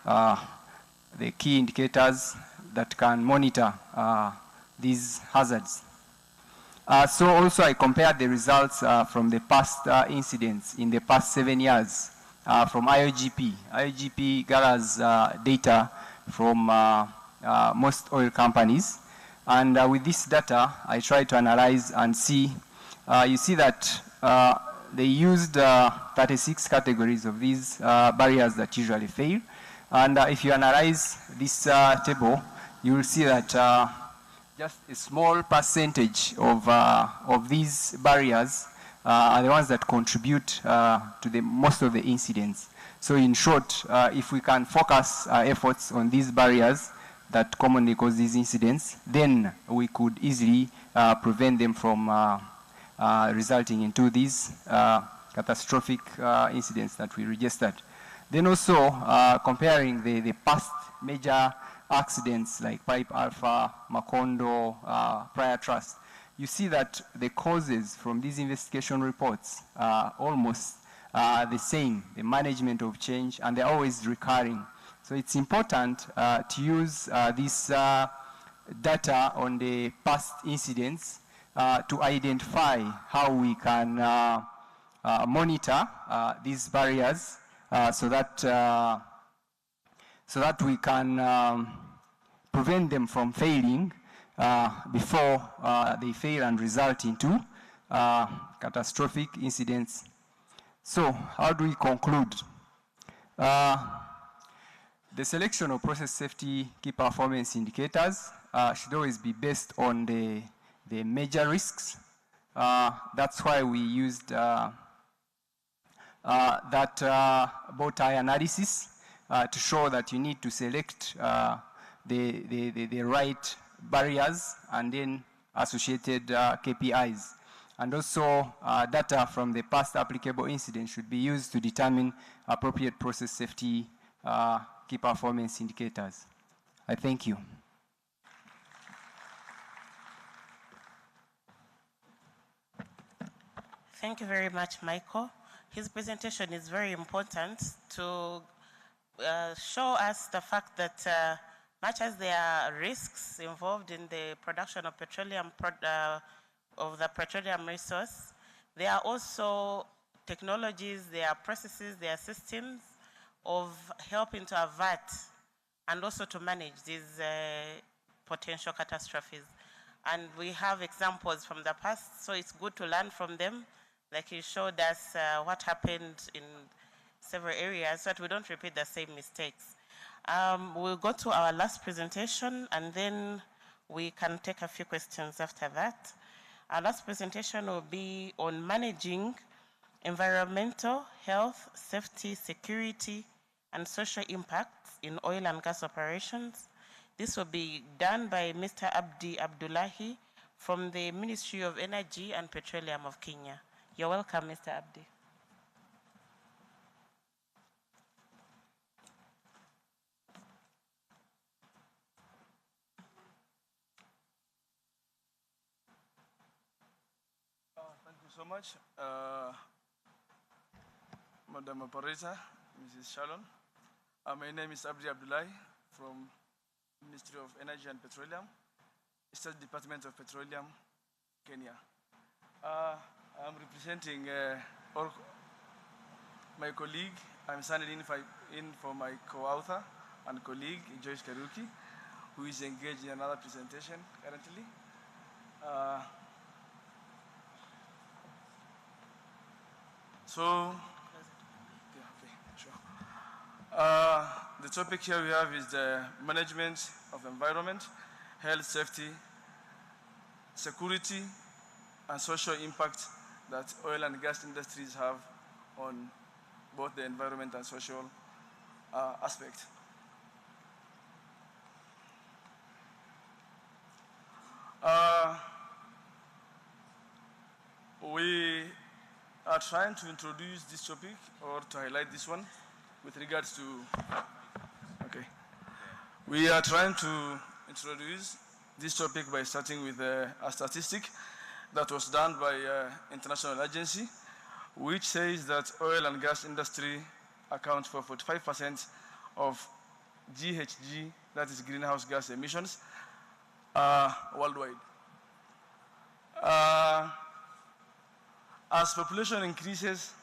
the key indicators that can monitor these hazards. So also I compared the results from the past incidents in the past 7 years from IOGP. IOGP gathers data from most oil companies. And with this data, I try to analyze and see, you see that they used 36 categories of these barriers that usually fail. And if you analyze this table, you will see that just a small percentage of these barriers are the ones that contribute to the most of the incidents. So in short, if we can focus our efforts on these barriers that commonly cause these incidents, then we could easily prevent them from resulting into these catastrophic incidents that we registered. Then also comparing the past major accidents like Pipe Alpha, Macondo, Prior Trust, you see that the causes from these investigation reports are almost the same, the management of change, and they're always recurring. So it's important to use this data on the past incidents to identify how we can monitor these barriers so that we can prevent them from failing before they fail and result into catastrophic incidents. So how do we conclude? The selection of process safety key performance indicators should always be based on the major risks. That's why we used that bow tie analysis to show that you need to select the right barriers and then associated KPIs. And also data from the past applicable incidents should be used to determine appropriate process safety key performance indicators. I thank you. Thank you very much, Michael. His presentation is very important to show us the fact that much as there are risks involved in the production of petroleum, of the petroleum resource, there are also technologies, there are processes, there are systems of helping to avert and also to manage these potential catastrophes. And we have examples from the past, so it's good to learn from them. Like he showed us what happened in several areas so that we don't repeat the same mistakes. We'll go to our last presentation and then we can take a few questions after that. Our last presentation will be on managing environmental, health, safety, security, and social impacts in oil and gas operations. This will be done by Mr. Abdi Abdullahi from the Ministry of Energy and Petroleum of Kenya. You're welcome, Mr. Abdi. Thank you so much, Madam Operator, Mrs. Shalom. My name is Abdi Abdullahi from Ministry of Energy and Petroleum, State Department of Petroleum, Kenya. I'm representing my colleague. I'm standing in for my co-author and colleague, Joyce Karuki, who is engaged in another presentation currently. The topic here we have is the management of environment, health, safety, security, and social impact that oil and gas industries have on both the environment and social aspect. We are trying to introduce this topic or to highlight this one with regards to, we are trying to introduce this topic by starting with a statistic that was done by an international agency, which says that oil and gas industry accounts for 45% of GHG, that is greenhouse gas emissions, worldwide. As population increases,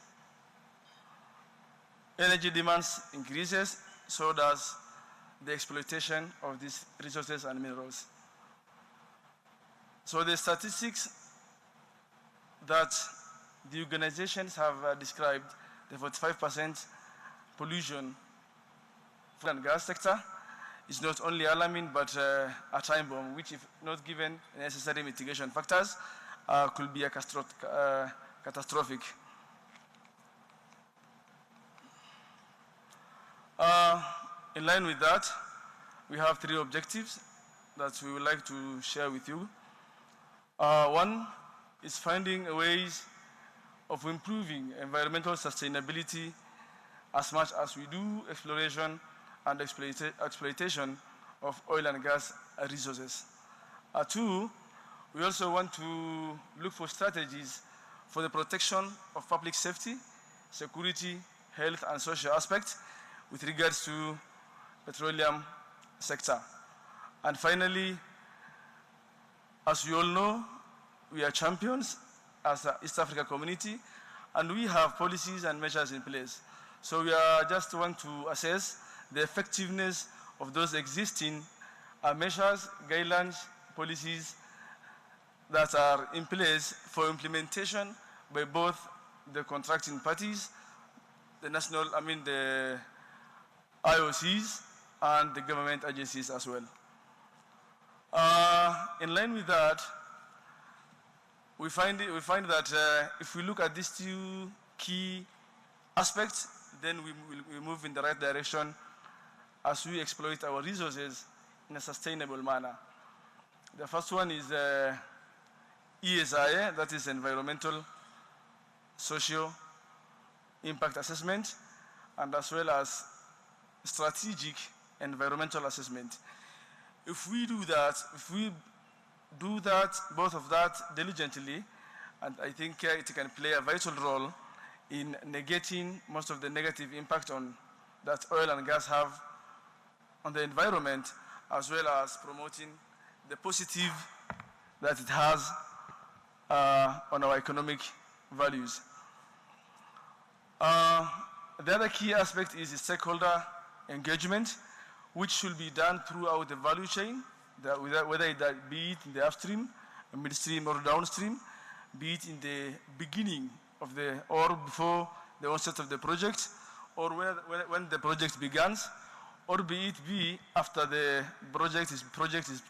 energy demands increases, so does the exploitation of these resources and minerals. So the statistics that the organizations have described, the 45% pollution for the gas sector, is not only alarming but a time bomb, which if not given necessary mitigation factors, could be a catastrophic. In line with that, we have 3 objectives that we would like to share with you. One, is finding ways of improving environmental sustainability as much as we do exploration and exploitation of oil and gas resources. Two, we also want to look for strategies for the protection of public safety, security, health, and social aspects with regards to petroleum sector. And finally, as you all know, we are champions as an East Africa community, and we have policies and measures in place. So we are just want to assess the effectiveness of those existing measures, guidelines, policies that are in place for implementation by both the contracting parties, the IOCs, and the government agencies as well. In line with that, we find that if we look at these two key aspects, then we move in the right direction as we exploit our resources in a sustainable manner. The first one is ESIA, that is environmental, social impact assessment, and as well as strategic environmental assessment. If we do that, both of that diligently, and I think it can play a vital role in negating most of the negative impact that oil and gas have on the environment, as well as promoting the positive that it has on our economic values. The other key aspect is the stakeholder engagement, which should be done throughout the value chain, whether it be it in the upstream, midstream, or downstream, be it in the beginning of or before the onset of the project, or when the project begins, or be it after the project is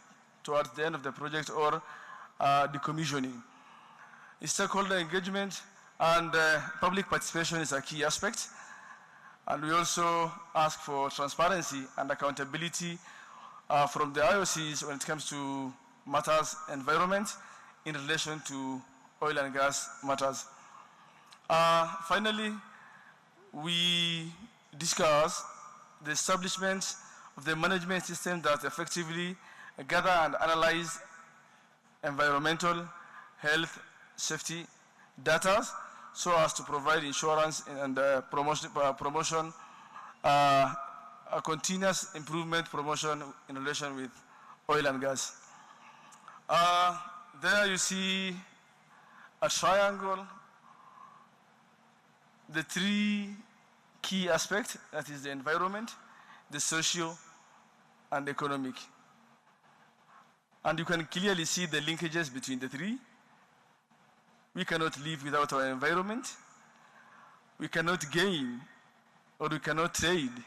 towards the end of the project or decommissioning. Stakeholder engagement and public participation is a key aspect. And we also ask for transparency and accountability from the IOCs when it comes to matters environment in relation to oil and gas matters. Finally, we discuss the establishment of the management system that effectively gather and analyze environmental, health, safety data so as to provide insurance and promotion, a continuous improvement promotion in relation with oil and gas. There you see a triangle, the three key aspects, that is the environment, the social, and economic. And you can clearly see the linkages between the three. We cannot live without our environment. We cannot gain or we cannot trade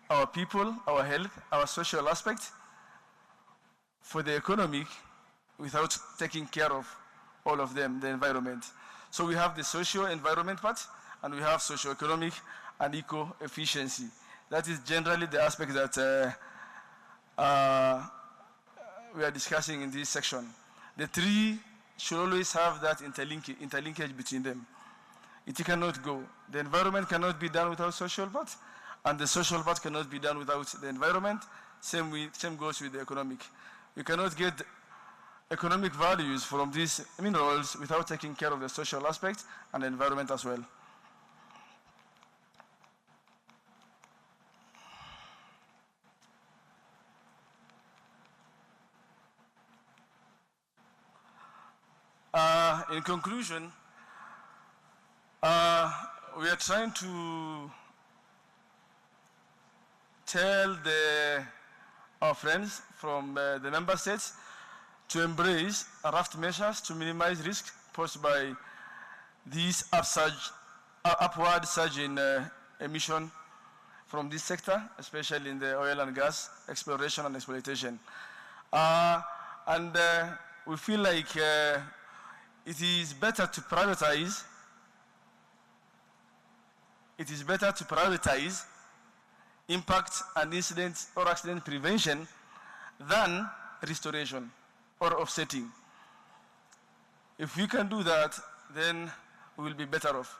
our people, our health, our social aspect for the economic without taking care of all of them, the environment. So we have the socio-environment part, and we have socio-economic and eco-efficiency. That is generally the aspect that we are discussing in this section. The three should always have that interlinkage between them. It cannot go. The environment cannot be done without social part, and the social part cannot be done without the environment. Same goes with the economic. You cannot get economic values from these minerals without taking care of the social aspect and the environment as well. In conclusion, we are trying to tell our friends from the member states to embrace raft measures to minimize risk posed by this upward surge in emission from this sector, especially in the oil and gas exploration and exploitation. We feel like it is better to prioritize. It is better to prioritize impact and incident or accident prevention than restoration or offsetting. If we can do that, then we will be better off.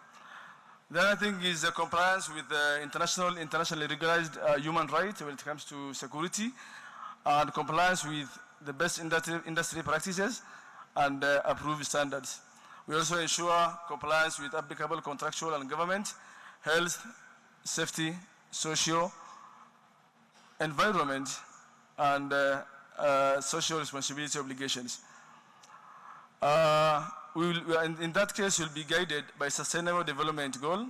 The other thing is compliance with internationally recognized human rights when it comes to security, and compliance with the best industry practices and approved standards. We also ensure compliance with applicable contractual and government, health, safety, social, environment, and social responsibility obligations. In that case, we'll be guided by Sustainable Development Goal,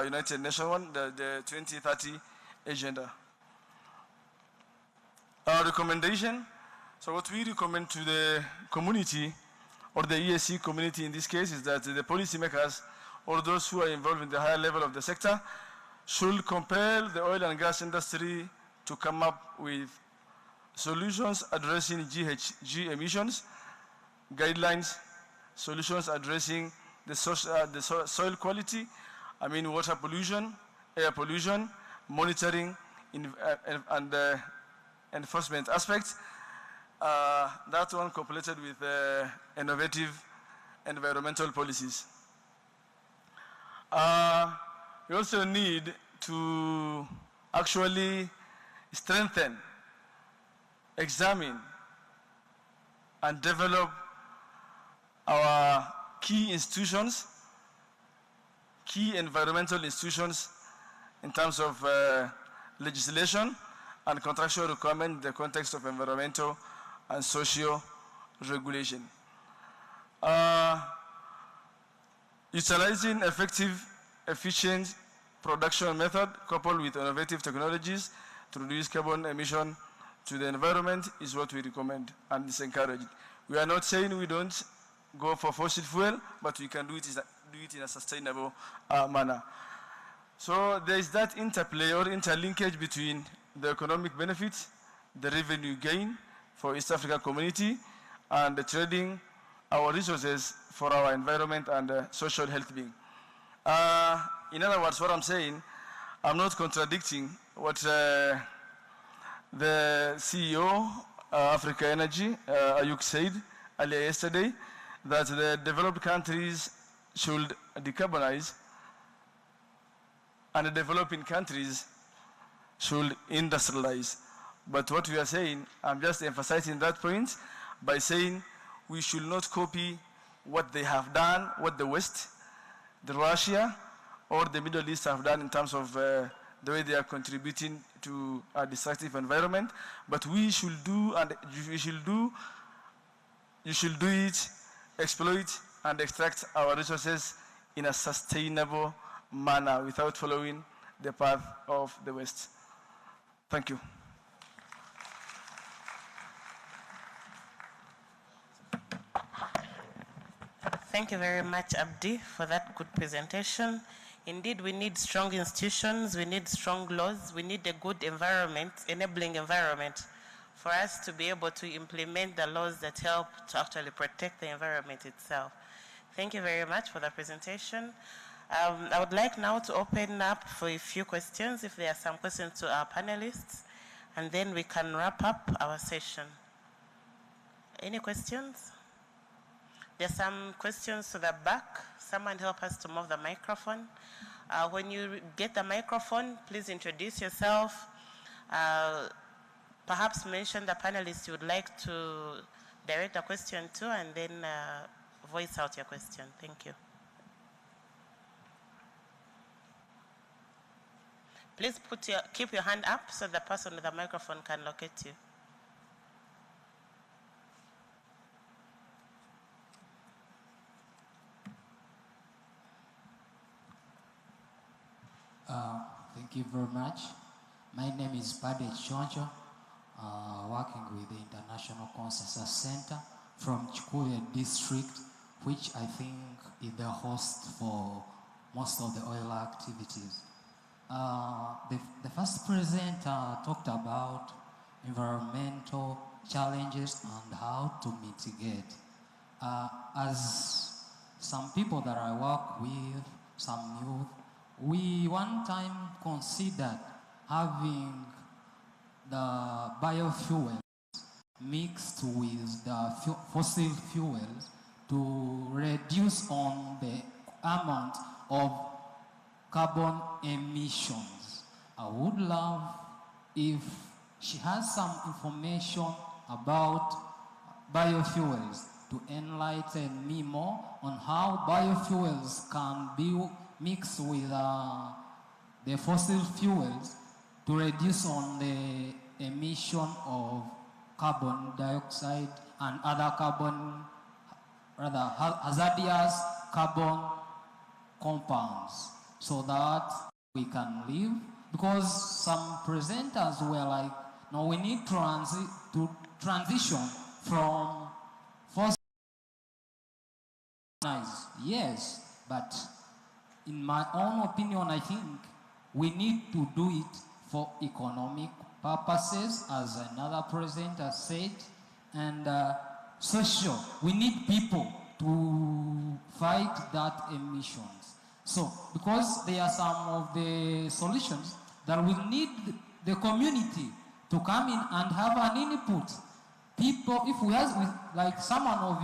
United Nations one, the 2030 Agenda. Our recommendation, so what we recommend to the community, or the ESC community in this case, is that the policymakers, or those who are involved in the higher level of the sector, should compel the oil and gas industry to come up with solutions addressing GHG emissions, guidelines, solutions addressing the soil quality, water pollution, air pollution, monitoring, and enforcement aspects. That one completed with innovative environmental policies. We also need to actually strengthen, examine, and develop our key institutions, key environmental institutions in terms of legislation and contractual requirement in the context of environmental and social regulation. Utilizing effective, efficient production method coupled with innovative technologies to reduce carbon emission to the environment is what we recommend and is encouraged. We are not saying we don't go for fossil fuel, but we can do it in a sustainable manner. So there is that interplay or interlinkage between the economic benefits, the revenue gain for East African community, and the trading our resources for our environment and social health-being. In other words, what I'm saying, I'm not contradicting what the CEO, Africa Energy, Ayuk said earlier yesterday, that the developed countries should decarbonize and the developing countries should industrialize. But what we are saying, I'm just emphasizing that point by saying we should not copy what they have done, what the West, the Russia, or the Middle East have done in terms of the way they are contributing to a destructive environment. But we should do, and you should do it, exploit and extract our resources in a sustainable manner without following the path of the West. Thank you. Thank you very much, Abdi, for that good presentation. Indeed, we need strong institutions, we need strong laws, we need a good environment, enabling environment for us to be able to implement the laws that help to actually protect the environment itself. Thank you very much for the presentation. I would like now to open up for a few questions, if there are some questions to our panelists, and then we can wrap up our session. Any questions? There are some questions to the back. Someone help us to move the microphone. When you get the microphone, please introduce yourself. Perhaps mention the panelists you would like to direct a question to, and then voice out your question. Thank you. Please keep your hand up so the person with the microphone can locate you. Thank you very much. My name is Pade Chonjo, working with the International Consensus Center from Chikuya district, which I think is the host for most of the oil activities. The first presenter talked about environmental challenges and how to mitigate. As some people that I work with, some youth, we one time considered having the biofuels mixed with the fossil fuels to reduce on the amount of carbon emissions. I would love if she has some information about biofuels to enlighten me more on how biofuels can be mixed with the fossil fuels to reduce on the emission of carbon dioxide and other hazardous carbon compounds, so that we can live. Because some presenters were like, no, we need to transition from fossil. Yes, but in my own opinion, I think we need to do it for economic purposes, as another presenter said, and social. We need people to fight that emissions. So, because there are some of the solutions that we need the community to come in and have an input. People, if we have, like someone of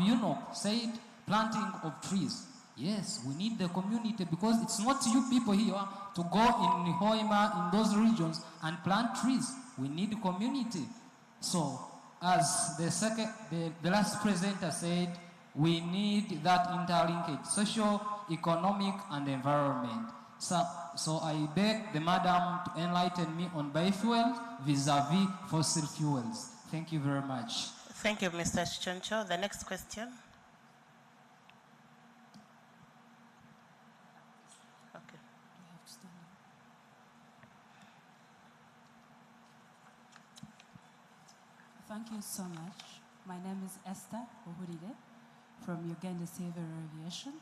said, planting of trees. Yes, we need the community, because it's not you people here to go in Hoima, in those regions, and plant trees. We need the community. So, as the last presenter said, we need that interlinkage, social, economic, and environment. So I beg the madam to enlighten me on biofuels vis-a-vis fossil fuels. Thank you very much. Thank you, Mr. Chichoncho. The next question. Okay. Thank you so much. My name is Esther Ohuride from Uganda Civil Aviation.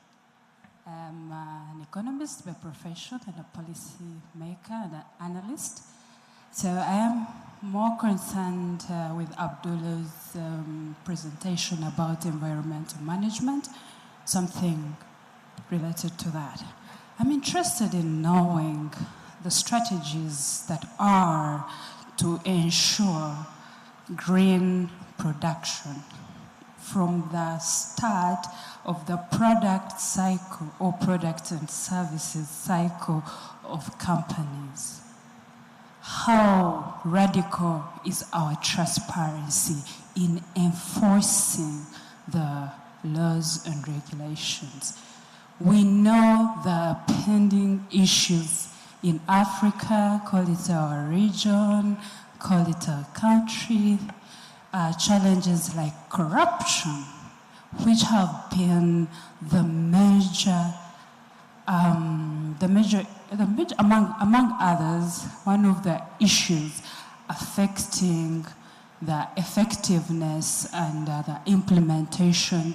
I'm an economist by profession and a policy maker and an analyst. So I am more concerned with Abdullah's presentation about environmental management, something related to that. I'm interested in knowing the strategies that are to ensure green production from the start of the product cycle or product and services cycle of companies. How radical is our transparency in enforcing the laws and regulations? We know the pending issues in Africa, call it our region, call it our country, challenges like corruption, which have been among others, one of the issues affecting the effectiveness and the implementation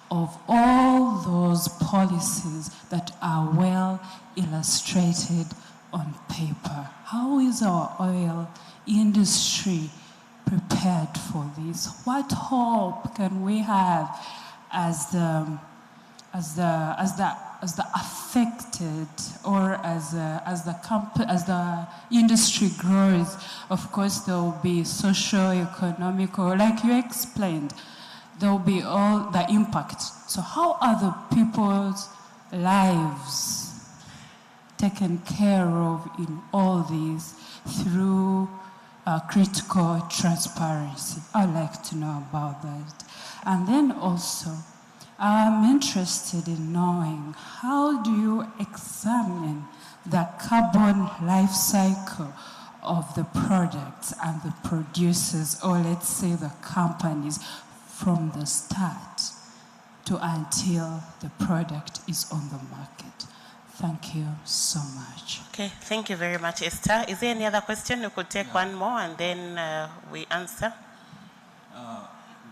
of all those policies that are well illustrated on paper. How is our oil industry prepared for this? What hope can we have as the affected, or as the industry grows? Of course, there will be socio-economic, or like you explained, there will be all the impact. So how are the people's lives taken care of in all these through critical transparency? I'd like to know about that. And then also, I'm interested in knowing, how do you examine the carbon life cycle of the products and the producers, or let's say the companies, from the start to until the product is on the market? Thank you so much. Okay, thank you very much, Esther. Is there any other question? We could take one more and then we answer.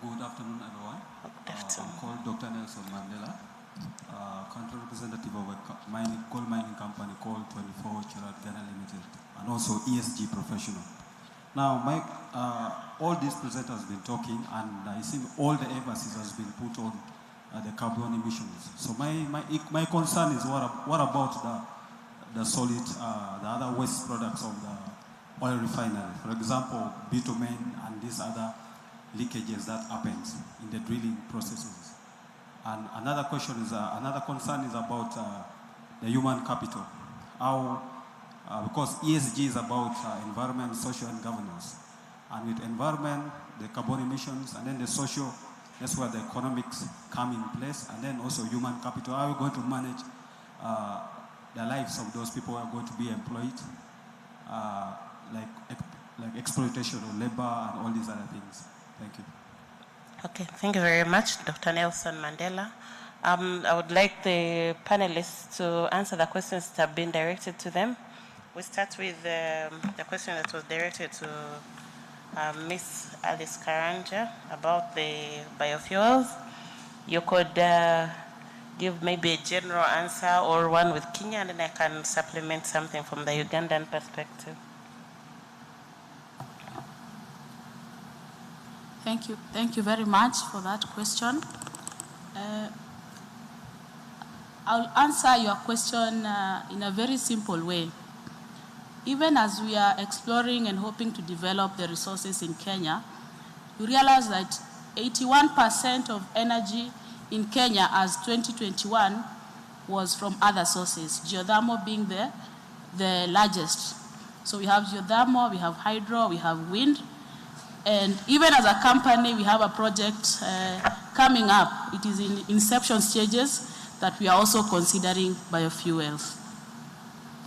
Good afternoon, everyone. Good afternoon. I'm called Dr. Nelson Mandela, country representative of a coal mining company called 24 Chirat Ghana Limited, and also ESG professional. Now, all these presenters have been talking, and I think all the emphasis has been put on the carbon emissions. So my concern is, what about the solid, the other waste products of the oil refinery? For example, bitumen and these other leakages that happens in the drilling processes. And another concern is about the human capital. How, because ESG is about environment, social, and governance. And with environment, the carbon emissions, and then the social, that's where the economics come in place, and then also human capital. How are we going to manage the lives of those people who are going to be employed, like exploitation of labor and all these other things? Thank you. Okay, thank you very much, Dr. Nelson Mandela. I would like the panelists to answer the questions that have been directed to them. We start with the question that was directed to Ms. Alice Karanja about the biofuels. You could give maybe a general answer or one with Kenya, and then I can supplement something from the Ugandan perspective. Thank you very much for that question. I'll answer your question in a very simple way. Even as we are exploring and hoping to develop the resources in Kenya, you realize that 81% of energy in Kenya as 2021 was from other sources, geothermal being the largest. So we have geothermal, we have hydro, we have wind, and even as a company, we have a project coming up. It is in inception stages that we are also considering biofuels.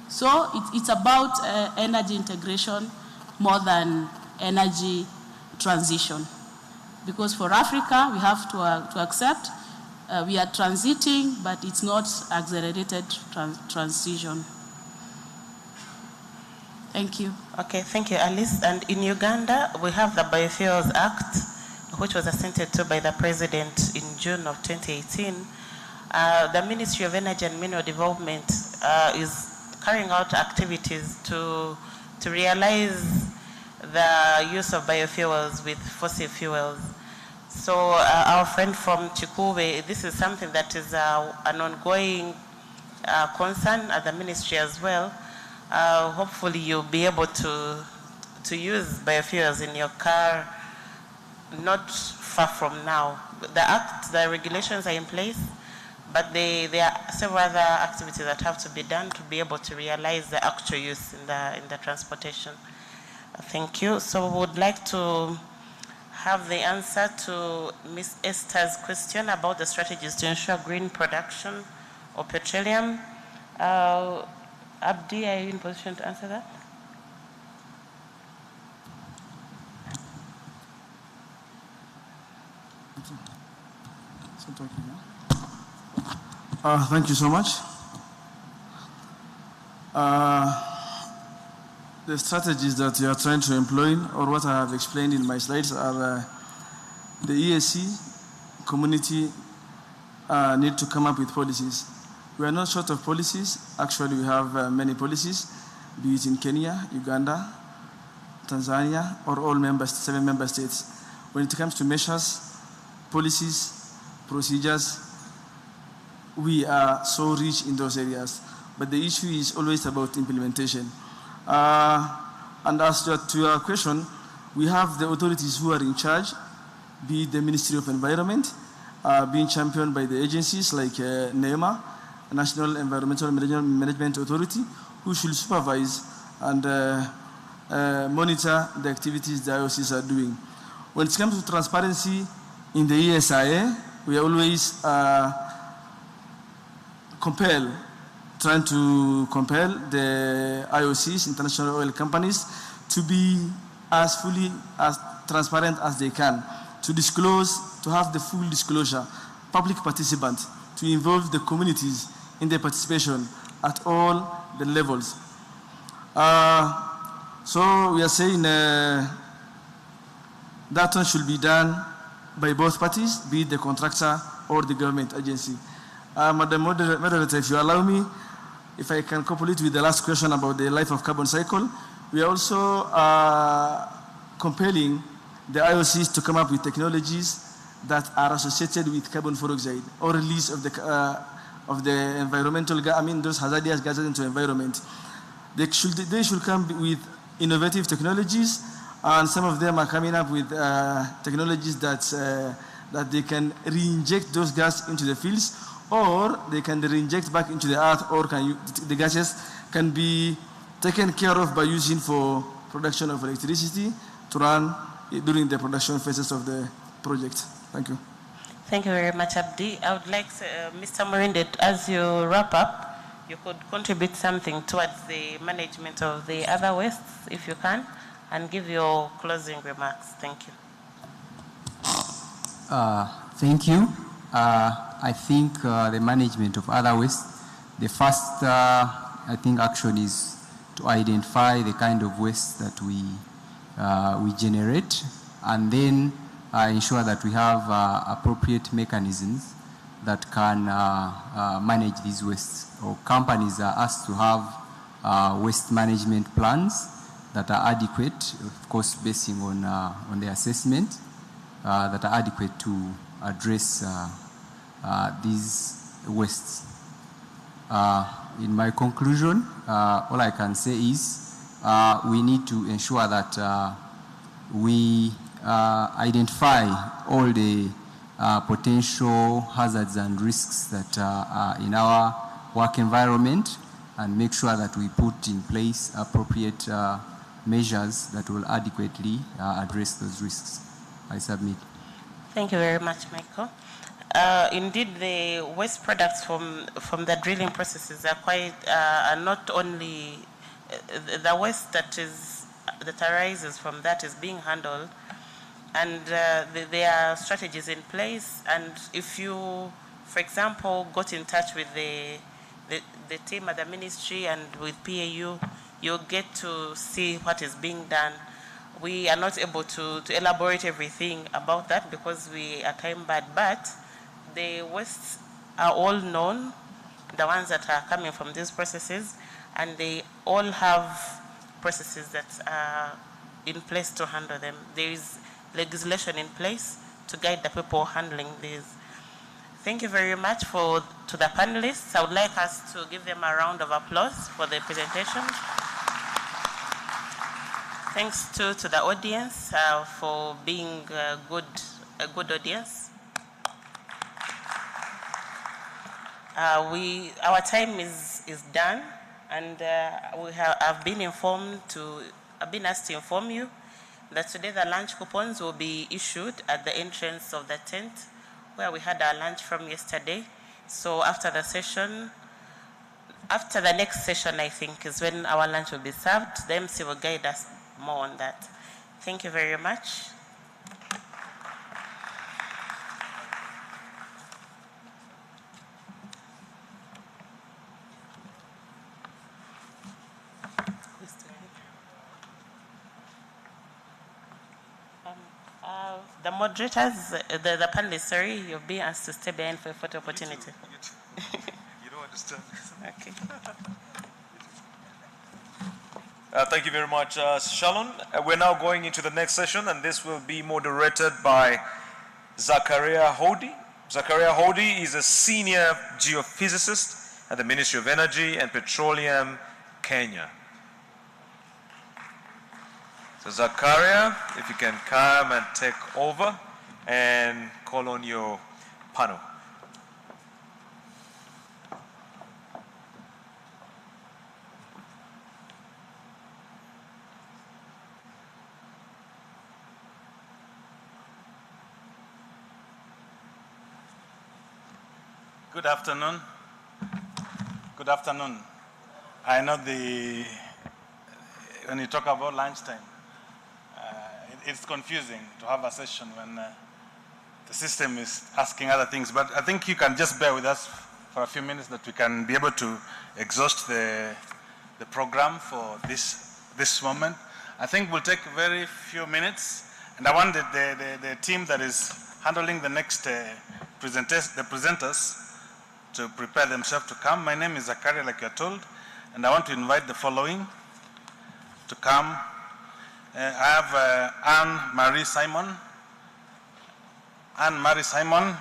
So it's about energy integration more than energy transition. Because for Africa, we have to accept we are transiting, but it's not accelerated transition. Thank you. Okay, thank you, Alice. And in Uganda, we have the Biofuels Act, which was assented to by the President in June of 2018. The Ministry of Energy and Mineral Development is carrying out activities to realize the use of biofuels with fossil fuels. So our friend from Chikube, this is something that is an ongoing concern at the ministry as well. Hopefully you'll be able to use biofuels in your car not far from now. The regulations are in place, but there are several other activities that have to be done to be able to realize the actual use in the transportation. Thank you. So we would like to have the answer to Ms. Esther's question about the strategies to ensure green production of petroleum. Abdi, are you in position to answer that? Thank you so much. The strategies that you are trying to employ, or what I have explained in my slides, are the ESC community need to come up with policies. We are not short of policies. Actually, we have many policies, be it in Kenya, Uganda, Tanzania, or all 7 member states. When it comes to measures, policies, procedures, we are so rich in those areas. But the issue is always about implementation. And as to your question, we have the authorities who are in charge, be it the Ministry of Environment, being championed by the agencies like NEMA, National Environmental Management Authority, who should supervise and monitor the activities the IOCs are doing. When it comes to transparency in the ESIA, we are always trying to compel the IOCs, international oil companies, to be as fully as transparent as they can, to disclose, to have the full disclosure, public participant, to involve the communities in their participation at all the levels. So we are saying that one should be done by both parties, be it the contractor or the government agency. Madam Moderator, if you allow me, if I can couple it with the last question about the life of carbon cycle, we are also compelling the IOCs to come up with technologies that are associated with carbon dioxide or release of the environmental, those hazardous gases into the environment. They should come with innovative technologies, and some of them are coming up with technologies that that they can re-inject those gas into the fields, or they can re-inject back into the earth, or the gases can be taken care of by using for production of electricity to run during the production phases of the project. Thank you. Thank you very much, Abdi. I would like Mr. Morinde, as you wrap up, you could contribute something towards the management of the other wastes, if you can, and give your closing remarks. Thank you. Thank you. I think the management of other waste, the first, I think, action is to identify the kind of waste that we generate, and then ensure that we have appropriate mechanisms that can manage these wastes. Or companies are asked to have waste management plans that are adequate, of course, basing on the assessment, that are adequate to address these wastes. In my conclusion, all I can say is we need to ensure that we identify all the potential hazards and risks that are in our work environment, and make sure that we put in place appropriate measures that will adequately address those risks. I submit. Thank you very much, Michael. Indeed, the waste products from the drilling processes are not only the waste that arises from that is being handled, and there are strategies in place. And if you, for example, got in touch with the team at the ministry and with PAU, you'll get to see what is being done. We are not able to elaborate everything about that because we are time bad, but the wastes are all known, the ones that are coming from these processes, and they all have processes that are in place to handle them. There is legislation in place to guide the people handling these. Thank you very much to the panelists. I would like us to give them a round of applause for their presentation. Thanks to the audience for being a good audience. Our time is done, and I've been asked to inform you that today the lunch coupons will be issued at the entrance of the tent where we had our lunch from yesterday. So after the next session, I think, is when our lunch will be served. The MC will guide us more on that. Thank you very much. The moderators, the panelists, sorry, you'll be asked to stay behind for a photo opportunity. You don't understand. Okay. Thank you very much, Shalon. We're now going into the next session, and this will be moderated by Zakaria Hodi. Zakaria Hodi is a senior geophysicist at the Ministry of Energy and Petroleum, Kenya. So Zakaria, if you can come and take over and call on your panel. Good afternoon. Good afternoon. I know when you talk about lunchtime, it's confusing to have a session when the system is asking other things. But I think you can just bear with us for a few minutes that we can be able to exhaust the program for this moment. I think we'll take very few minutes, and I want the team that is handling the next presenters to prepare themselves to come. My name is Zakaria, like you're told, and I want to invite the following to come. I have Anne-Marie Simon. Anne-Marie Simon.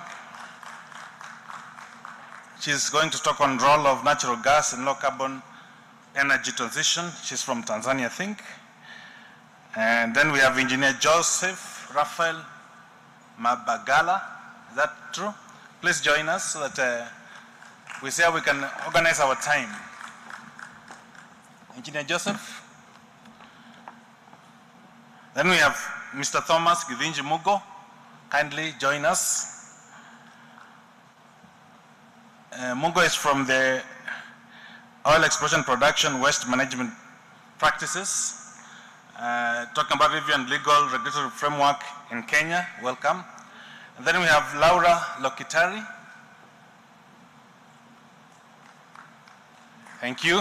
She's going to talk on role of natural gas in low carbon energy transition. She's from Tanzania, I think. And then we have Engineer Joseph Raphael Mabagala. Is that true? Please join us so that we see how we can organize our time. Engineer Joseph. Then we have Mr. Thomas Githinji Mugo. Kindly join us. Mugo is from the Oil Exploration Production Waste Management Practices, talking about review and legal regulatory framework in Kenya. Welcome. And then we have Laura Lokitari. Thank you.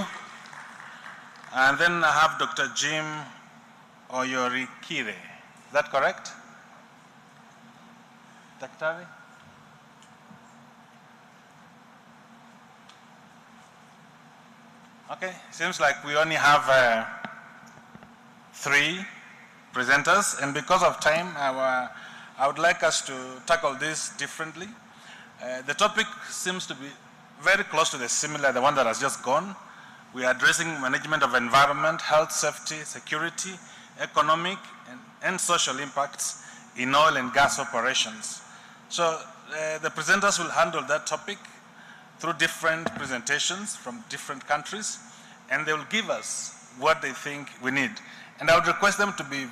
And then I have Dr. Jim Oyorikire. Is that correct? Daktari? Okay, seems like we only have 3 presenters, and because of time, I would like us to tackle this differently. The topic seems to be very close to the one that has just gone. We are addressing management of environment, health, safety, security, economic, and social impacts in oil and gas operations. So the presenters will handle that topic through different presentations from different countries, and they will give us what they think we need. And I would request them to be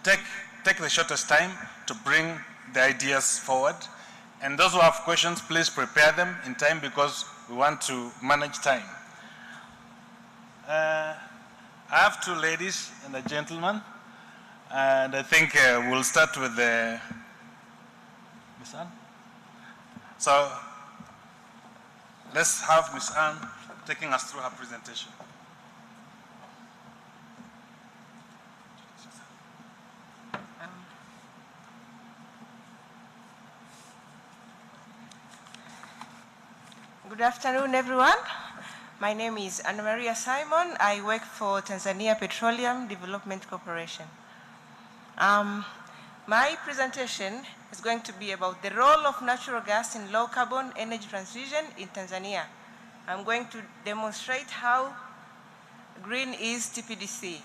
take the shortest time to bring the ideas forward. And those who have questions, please prepare them in time because we want to manage time. I have 2 ladies and a gentleman, and I think we'll start with Miss Anne. So let's have Miss Anne taking us through her presentation. Good afternoon, everyone. My name is Anna Maria Simon. I work for Tanzania Petroleum Development Corporation. My presentation is going to be about the role of natural gas in low carbon energy transition in Tanzania. I'm going to demonstrate how green is TPDC.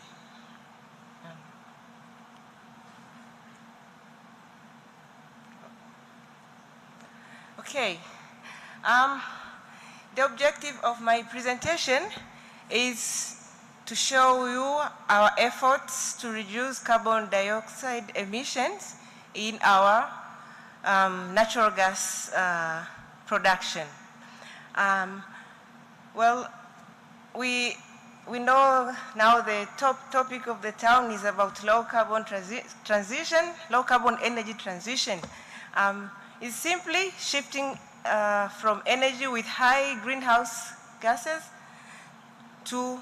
Okay. The objective of my presentation is to show you our efforts to reduce carbon dioxide emissions in our natural gas production. Well, we know now the top topic of the town is about low carbon transition, low carbon energy transition. It's simply shifting from energy with high greenhouse gases to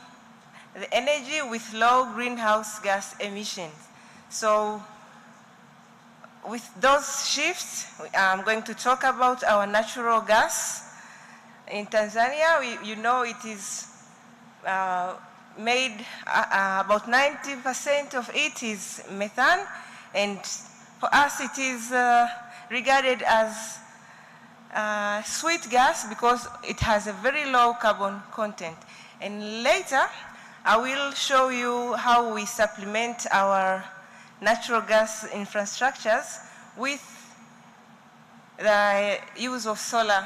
the energy with low greenhouse gas emissions. So with those shifts, I'm going to talk about our natural gas. In Tanzania, you know it is made, about 90% of it is methane, and for us it is regarded as sweet gas because it has a very low carbon content. And later, I will show you how we supplement our natural gas infrastructures with the use of solar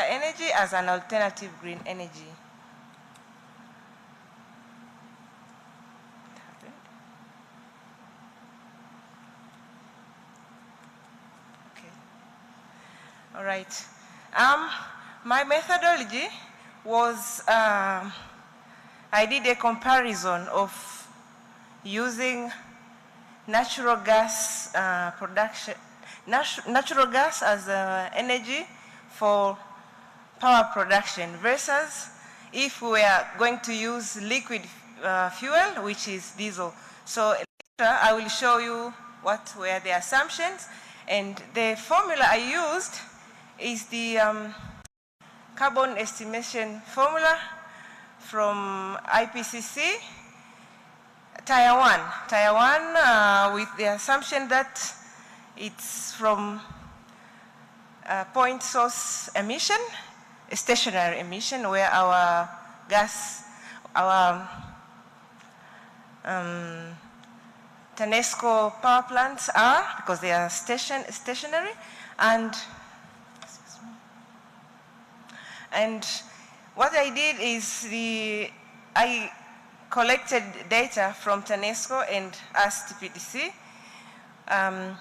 energy as an alternative green energy. All right. My methodology was, I did a comparison of using natural gas production, natural gas as energy for power production versus if we are going to use liquid fuel, which is diesel. So later I will show you what were the assumptions, and the formula I used is the carbon estimation formula from IPCC, Tier 1. Tier 1 with the assumption that it's from point source emission, a stationary emission where our gas, our TANESCO power plants are, because they are stationary, and what I did is I collected data from TANESCO and asked TPDC. I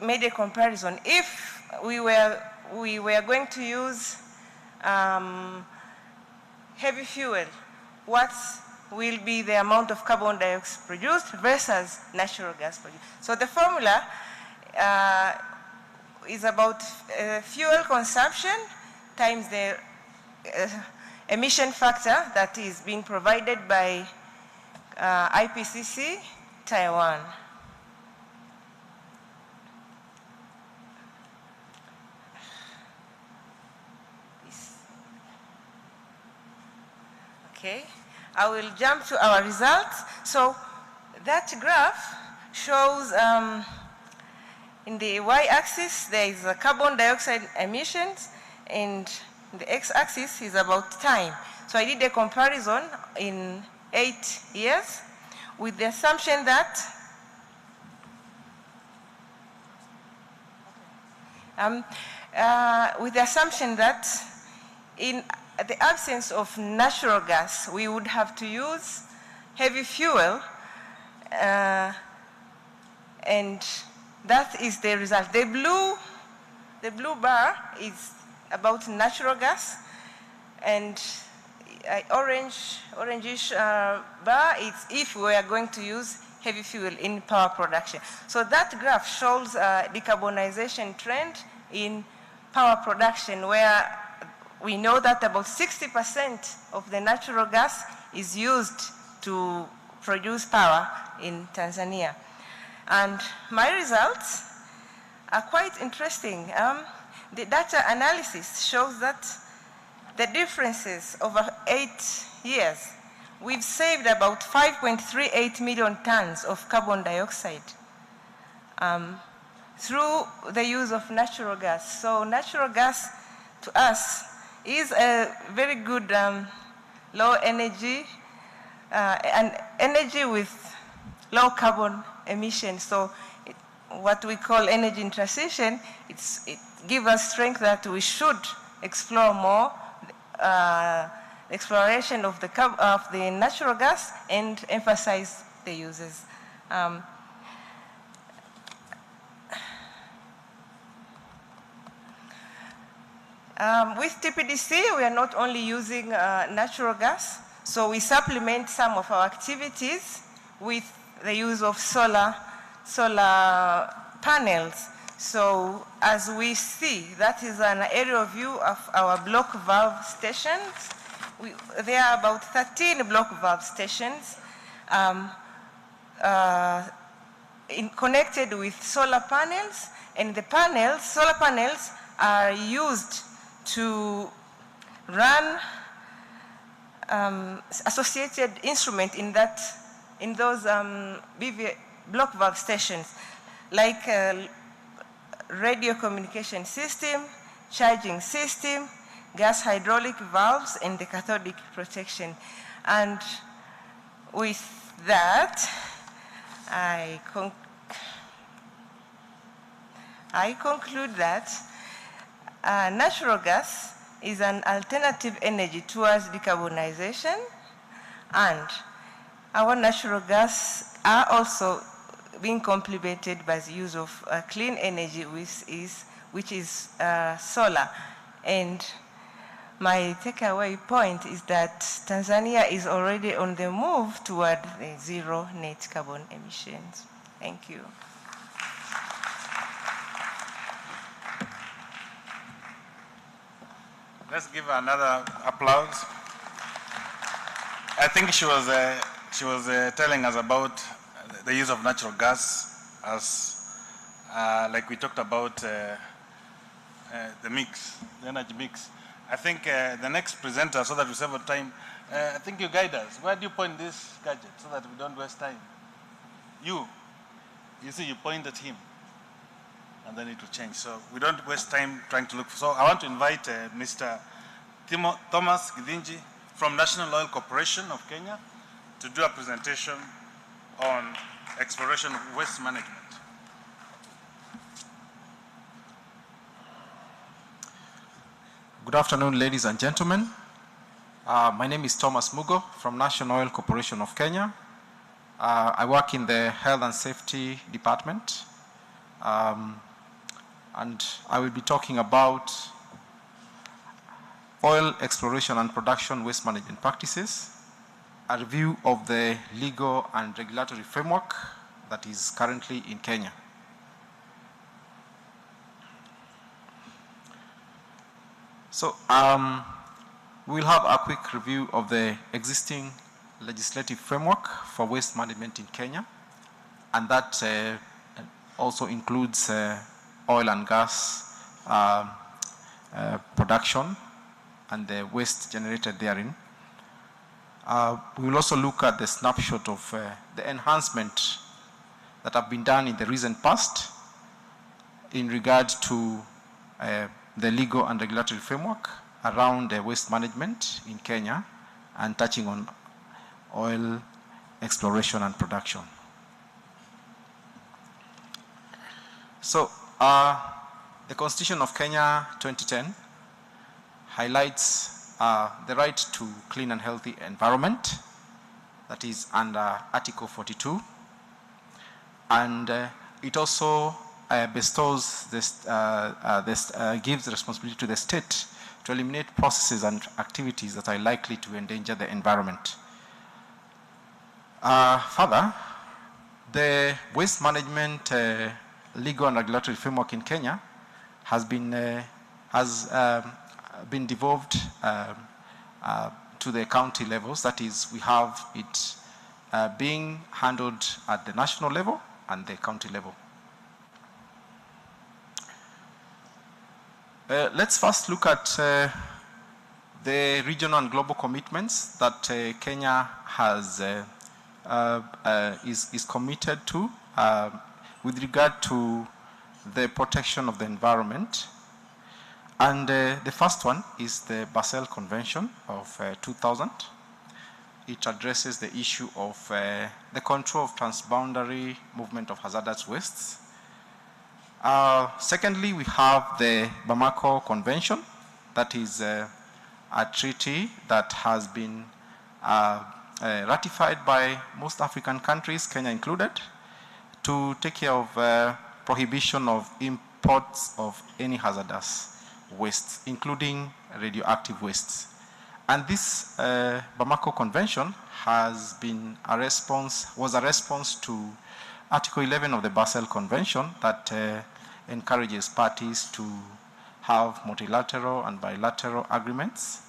made a comparison. If we were going to use heavy fuel, what will be the amount of carbon dioxide produced versus natural gas produced? So the formula is about fuel consumption times the emission factor that is being provided by IPCC Taiwan. Okay, I will jump to our results. So that graph shows in the y-axis there is carbon dioxide emissions, and the x-axis is about time. So I did a comparison in 8 years with the assumption that in the absence of natural gas, we would have to use heavy fuel, and that is the result. The blue bar is about natural gas, and orangish bar is if we are going to use heavy fuel in power production. So that graph shows a decarbonization trend in power production, where we know that about 60% of the natural gas is used to produce power in Tanzania. And my results are quite interesting. The data analysis shows that the differences over 8 years, we've saved about 5.38 million tons of carbon dioxide through the use of natural gas. So natural gas to us is a very good low energy and energy with low carbon emissions. So what we call energy in transition, it gives us strength that we should explore more exploration of the natural gas and emphasize the uses. With TPDC, we are not only using natural gas, so we supplement some of our activities with the use of solar panels. So as we see, that is an aerial view of our block valve stations. There are about 13 block valve stations connected with solar panels, and the solar panels are used to run associated instrument in those block valve stations, like radio communication system, charging system, gas hydraulic valves, and the cathodic protection. And with that, I conclude that natural gas is an alternative energy towards decarbonization, and our natural gas are also being complemented by the use of clean energy, which is solar. And my takeaway point is that Tanzania is already on the move toward the zero net carbon emissions. Thank you. Let's give her another applause. I think she was telling us about the use of natural gas as, like we talked about the mix, the energy mix. I think the next presenter, so that we save time, I think you guide us. Where do you point this gadget so that we don't waste time? You see, you point at him, and then it will change. So we don't waste time trying to look. So I want to invite Mr. Thomas Githinji from National Oil Corporation of Kenya to do a presentation on exploration waste management. Good afternoon, ladies and gentlemen. My name is Thomas Mugo from National Oil Corporation of Kenya. I work in the Health and Safety Department, and I will be talking about oil exploration and production waste management practices, a review of the legal and regulatory framework that is currently in Kenya. So we'll have a quick review of the existing legislative framework for waste management in Kenya, and that also includes oil and gas production and the waste generated therein. We will also look at the snapshot of the enhancement that have been done in the recent past in regard to the legal and regulatory framework around waste management in Kenya, and touching on oil exploration and production. So the Constitution of Kenya 2010 highlights the right to clean and healthy environment, that is under Article 42, and it also bestows this, gives responsibility to the state to eliminate processes and activities that are likely to endanger the environment. Further, the waste management legal and regulatory framework in Kenya has been devolved to the county levels. That is, we have it being handled at the national level and the county level. Let's first look at the regional and global commitments that Kenya has is committed to with regard to the protection of the environment. And the first one is the Basel Convention of 2000. It addresses the issue of the control of transboundary movement of hazardous wastes. Secondly, we have the Bamako Convention. That is a treaty that has been ratified by most African countries, Kenya included, to take care of prohibition of imports of any hazardous wastes, including radioactive wastes. And this Bamako Convention has been was a response to Article 11 of the Basel Convention that encourages parties to have multilateral and bilateral agreements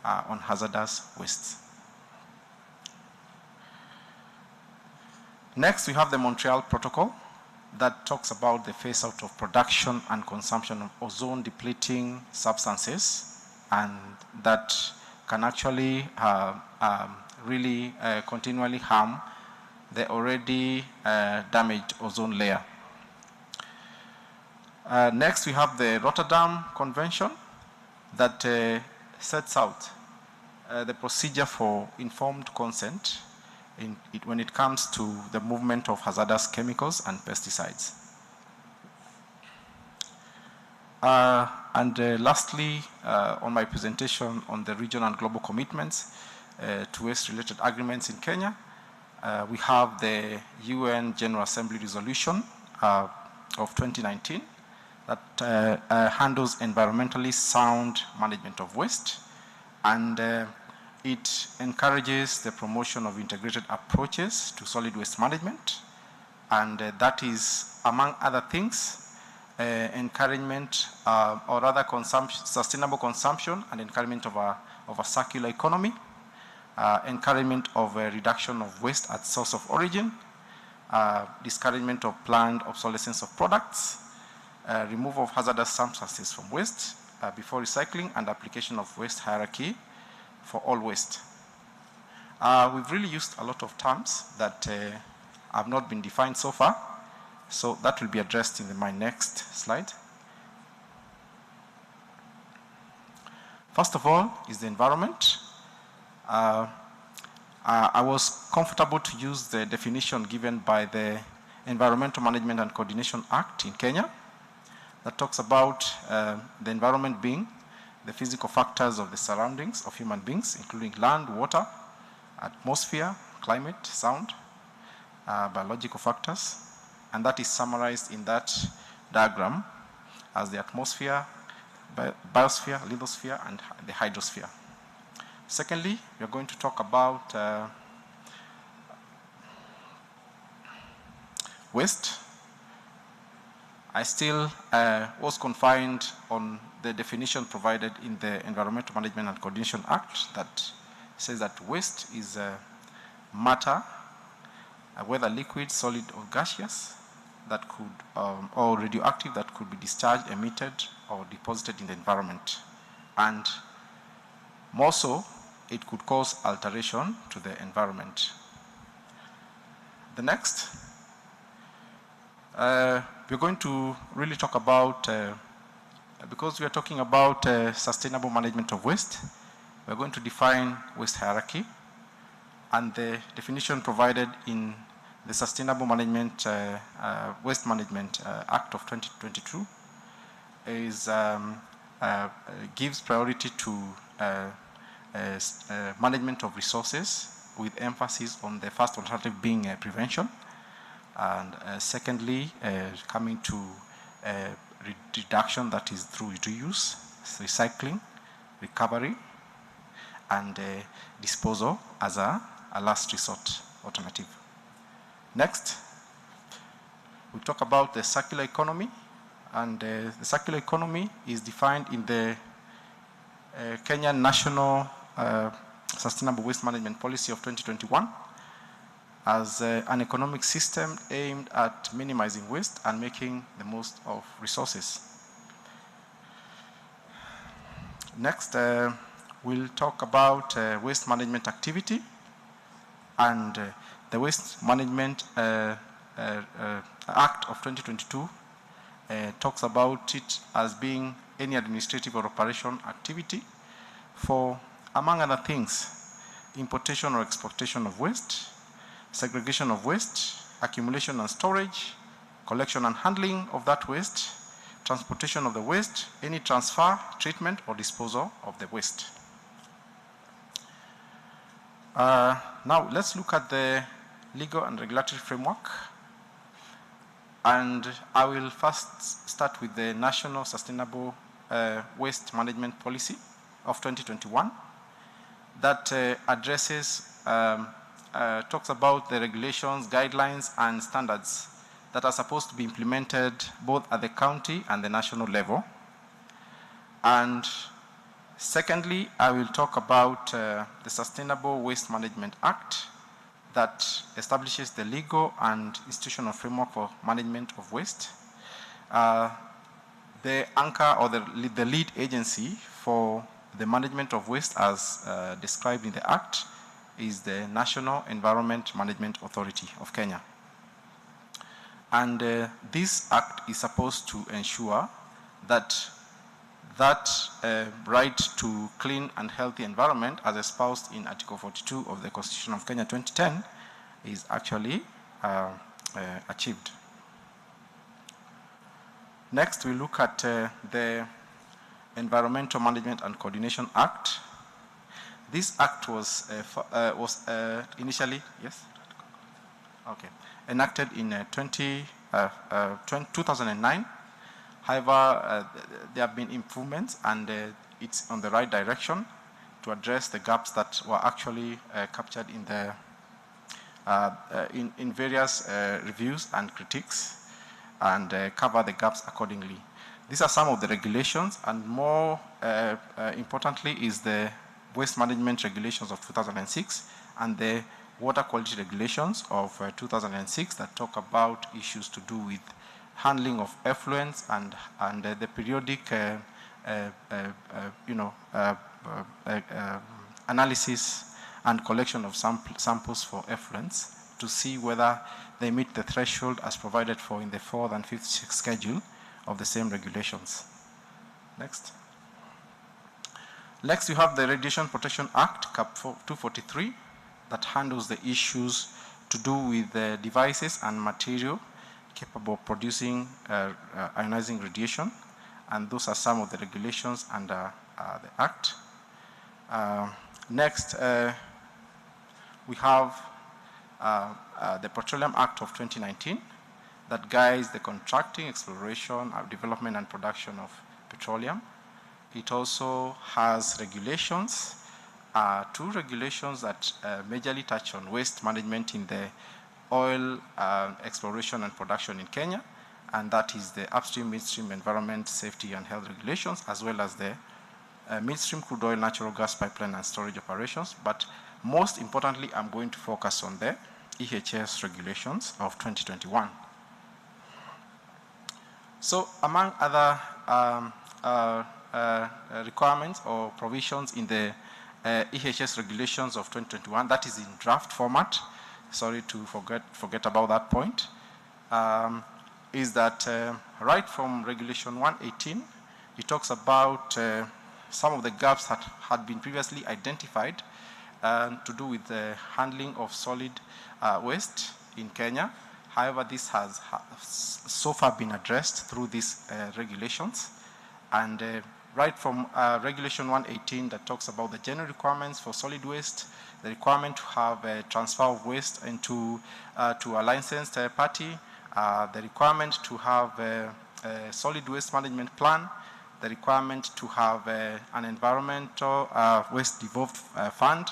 on hazardous wastes. Next, we have the Montreal Protocol that talks about the phase out of production and consumption of ozone depleting substances, and that can actually really continually harm the already damaged ozone layer. Next, we have the Rotterdam Convention that sets out the procedure for informed consent when it comes to the movement of hazardous chemicals and pesticides. Lastly, on my presentation on the regional and global commitments to waste-related agreements in Kenya, we have the UN General Assembly resolution of 2019 that handles environmentally sound management of waste, and it encourages the promotion of integrated approaches to solid waste management, and that is, among other things, encouragement or rather sustainable consumption and encouragement of a circular economy, encouragement of a reduction of waste at source of origin, discouragement of planned obsolescence of products, removal of hazardous substances from waste before recycling, and application of waste hierarchy for all waste. We've really used a lot of terms that have not been defined so far, so that will be addressed in my next slide. First of all is the environment. I was comfortable to use the definition given by the Environmental Management and Coordination Act in Kenya that talks about the environment being the physical factors of the surroundings of human beings, including land, water, atmosphere, climate, sound, biological factors, and that is summarized in that diagram as the atmosphere, biosphere, lithosphere, and the hydrosphere. Secondly, we are going to talk about waste. I still was confined on the definition provided in the Environmental Management and Coordination Act that says that waste is matter, whether liquid, solid, or gaseous, that could, or radioactive, that could be discharged, emitted, or deposited in the environment. And more so, it could cause alteration to the environment. The next, we're going to really talk about, because we are talking about sustainable management of waste, we're going to define waste hierarchy, and the definition provided in the Sustainable Management, Waste Management Act of 2022 is, gives priority to management of resources with emphasis on the first alternative being prevention, and secondly coming to reduction, that is through reuse, recycling, recovery, and disposal as a last resort alternative. Next, we'll talk about the circular economy, and the circular economy is defined in the Kenyan National Sustainable Waste Management Policy of 2021 as an economic system aimed at minimizing waste and making the most of resources. Next, we'll talk about waste management activity, and the Waste Management Act of 2022 talks about it as being any administrative or operation activity for, among other things, importation or exportation of waste, segregation of waste, accumulation and storage, collection and handling of that waste, transportation of the waste, any transfer, treatment, or disposal of the waste. Now, let's look at the legal and regulatory framework. And I will first start with the National Sustainable Waste Management Policy of 2021 that addresses, talks about the regulations, guidelines, and standards that are supposed to be implemented both at the county and the national level. And secondly, I will talk about the Sustainable Waste Management Act that establishes the legal and institutional framework for management of waste. The anchor or the lead agency for the management of waste as described in the Act is the National Environment Management Authority of Kenya. And this Act is supposed to ensure that right to clean and healthy environment as espoused in Article 42 of the Constitution of Kenya 2010 is actually achieved. Next, we look at the Environmental Management and Coordination Act. This act was initially, yes? Okay, enacted in 2009. However, there have been improvements, and it's on the right direction to address the gaps that were actually captured in the in various reviews and critiques, and cover the gaps accordingly. These are some of the regulations, and more importantly is the Waste Management Regulations of 2006 and the Water Quality Regulations of 2006 that talk about issues to do with handling of effluents and the periodic analysis and collection of samples for effluents to see whether they meet the threshold as provided for in the 4th and 5th schedule of the same regulations. Next. Next, you have the Radiation Protection Act, Cap 243, that handles the issues to do with the devices and material capable of producing ionizing radiation, and those are some of the regulations under the Act. Next, we have the Petroleum Act of 2019 that guides the contracting, exploration, development, and production of petroleum. It also has regulations, two regulations that majorly touch on waste management in the oil exploration and production in Kenya, and that is the upstream, midstream, environment, safety, and health regulations, as well as the midstream crude oil, natural gas pipeline, and storage operations. But most importantly, I'm going to focus on the EHS regulations of 2021. So among other requirements or provisions in the EHS regulations of 2021, that is in draft format, sorry to forget about that point, is that right from Regulation 118, it talks about some of the gaps that had been previously identified to do with the handling of solid waste in Kenya. However, this has so far been addressed through these regulations. And right from Regulation 118 that talks about the general requirements for solid waste, the requirement to have a transfer of waste into to a licensed party, the requirement to have a solid waste management plan, the requirement to have an environmental waste devolved fund,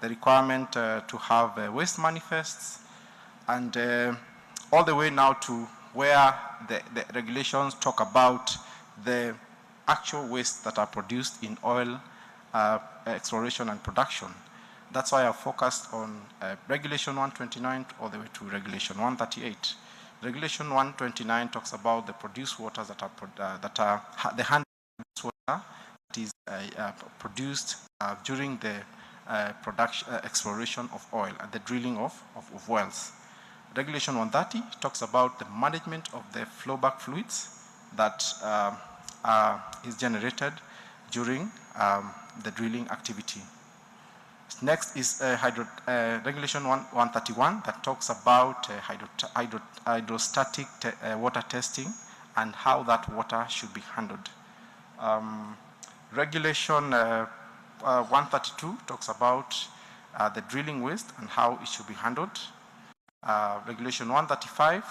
the requirement to have waste manifests, and all the way now to where the regulations talk about the actual waste that are produced in oil exploration and production. That's why I focused on Regulation 129 all the way to Regulation 138. Regulation 129 talks about the produced waters that are the handling water that is produced during the production exploration of oil and the drilling of wells. Regulation 130 talks about the management of the flowback fluids that is generated during the drilling activity. Next is Regulation 131 that talks about hydrostatic water testing and how that water should be handled. Regulation 132 talks about the drilling waste and how it should be handled. Regulation 135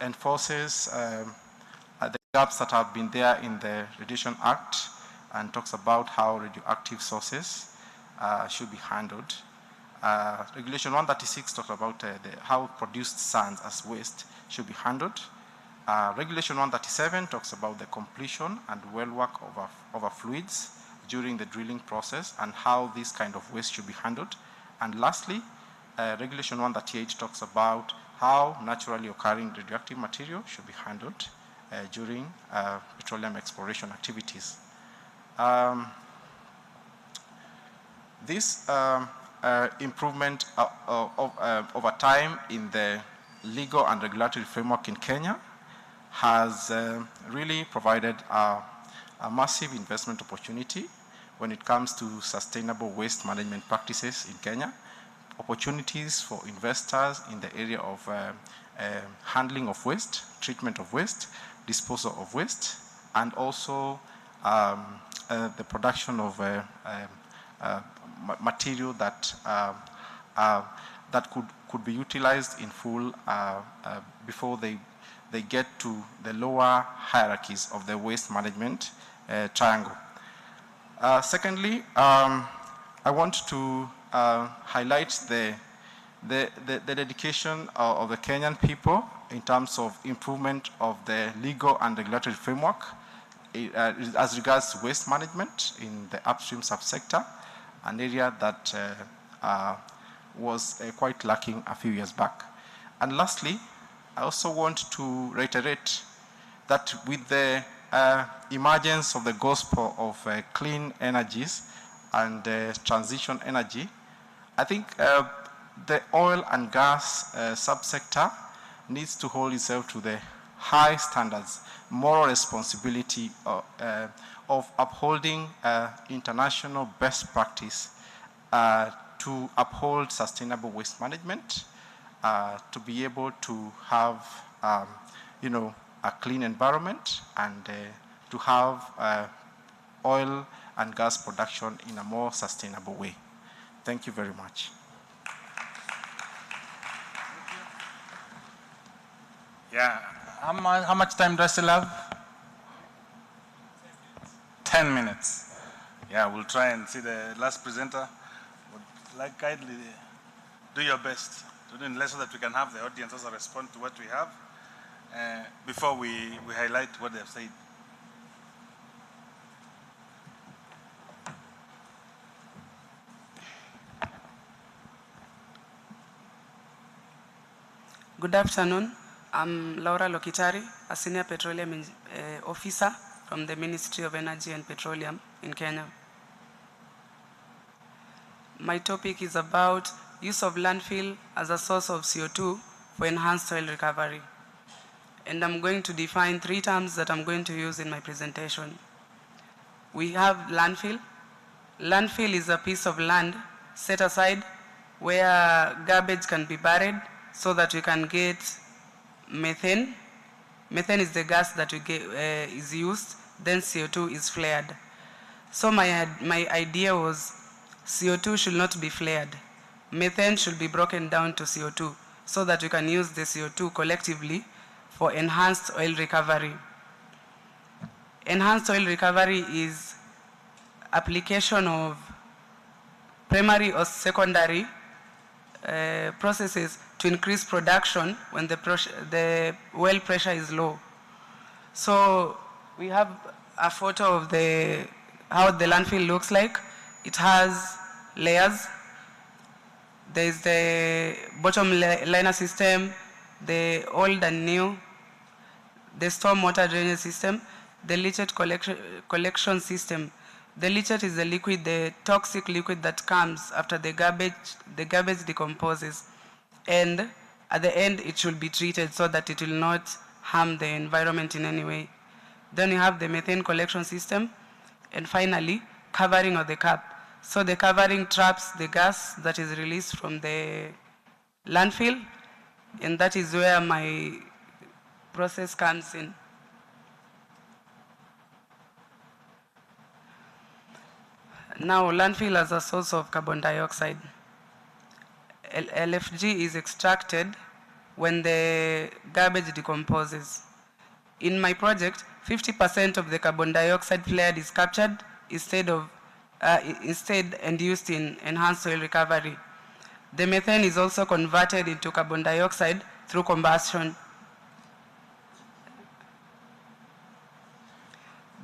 enforces the gaps that have been there in the Radiation Act and talks about how radioactive sources should be handled. Regulation 136 talks about how produced sands as waste should be handled. Regulation 137 talks about the completion and well work of fluids during the drilling process and how this kind of waste should be handled. And lastly, Regulation 138 talks about how naturally occurring radioactive material should be handled during petroleum exploration activities. This improvement over time in the legal and regulatory framework in Kenya has really provided a massive investment opportunity when it comes to sustainable waste management practices in Kenya, opportunities for investors in the area of handling of waste, treatment of waste, disposal of waste, and also the production of material that that could be utilized in full before they get to the lower hierarchies of the waste management triangle. Secondly, I want to highlight the dedication of the Kenyan people in terms of improvement of the legal and regulatory framework as regards to waste management in the upstream subsector, an area that was quite lacking a few years back. And lastly, I also want to reiterate that with the emergence of the gospel of clean energies and transition energy, I think the oil and gas subsector needs to hold itself to the high standards, moral responsibility of upholding international best practice to uphold sustainable waste management, to be able to have, you know, a clean environment, and to have oil and gas production in a more sustainable way. Thank you very much. Yeah, how much time do I still have? 10 minutes. Yeah, we'll try and see the last presenter. Would like kindly do your best to do less so that we can have the audience also respond to what we have before we highlight what they've said. Good afternoon. I'm Laura Lokitari, a senior petroleum officer from the Ministry of Energy and Petroleum in Kenya. My topic is about use of landfill as a source of CO2 for enhanced oil recovery. And I'm going to define 3 terms that I'm going to use in my presentation. We have landfill. Landfill is a piece of land set aside where garbage can be buried so that we can get methane. Methane is the gas that is used, then CO2 is flared. So my idea was CO2 should not be flared. Methane should be broken down to CO2 so that we can use the CO2 collectively for enhanced oil recovery. Enhanced oil recovery is application of primary or secondary processes to increase production when the well pressure is low. So we have a photo of how the landfill looks like. It has layers. There is the bottom liner system, the old and new, the stormwater drainage system, the leachate collection system. The leachate is the liquid, the toxic liquid that comes after the garbage decomposes. And at the end, it should be treated so that it will not harm the environment in any way. Then you have the methane collection system. And finally, covering of the cap. So the covering traps the gas that is released from the landfill, and that is where my process comes in. Now, landfill as a source of carbon dioxide. LFG is extracted when the garbage decomposes. In my project, 50% of the carbon dioxide flared is captured instead and used in enhanced oil recovery. The methane is also converted into carbon dioxide through combustion.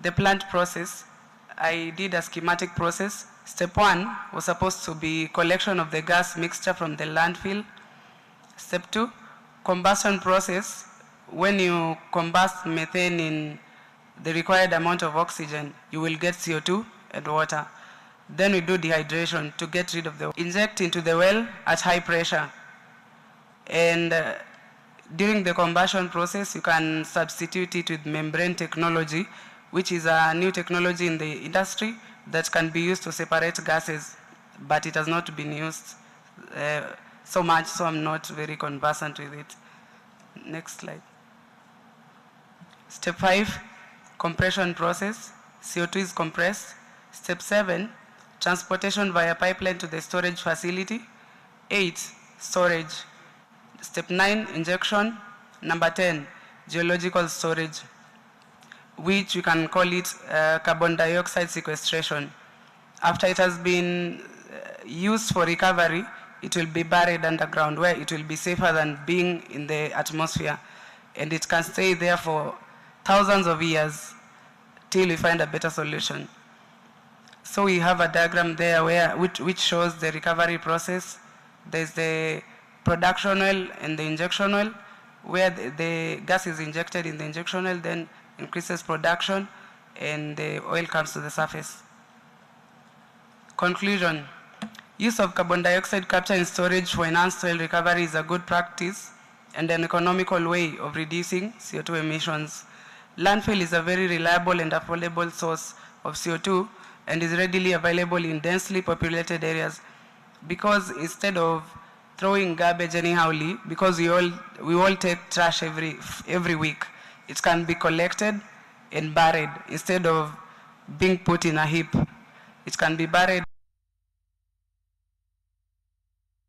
The plant process, I did a schematic process. Step 1 was supposed to be collection of the gas mixture from the landfill. Step 2, combustion process. When you combust methane in the required amount of oxygen, you will get CO2 and water. Then we do dehydration to get rid of the inject into the well at high pressure. And during the combustion process, you can substitute it with membrane technology, which is a new technology in the industry that can be used to separate gases, but it has not been used so much, so I'm not very conversant with it. Next slide. Step 5, compression process. CO2 is compressed. Step 7, transportation via pipeline to the storage facility. 8, storage. Step 9, injection. Number 10, geological storage, which we can call it carbon dioxide sequestration. After it has been used for recovery, it will be buried underground where it will be safer than being in the atmosphere. And it can stay there for thousands of years till we find a better solution. So we have a diagram there which shows the recovery process. There's the production oil and the injection oil, where the gas is injected in the injection oil, then increases production, and the oil comes to the surface. Conclusion. Use of carbon dioxide capture and storage for enhanced oil recovery is a good practice and an economical way of reducing CO2 emissions. Landfill is a very reliable and affordable source of CO2 and is readily available in densely populated areas. because instead of throwing garbage anyhowly, because we all take trash every week, it can be collected and buried instead of being put in a heap. It can be buried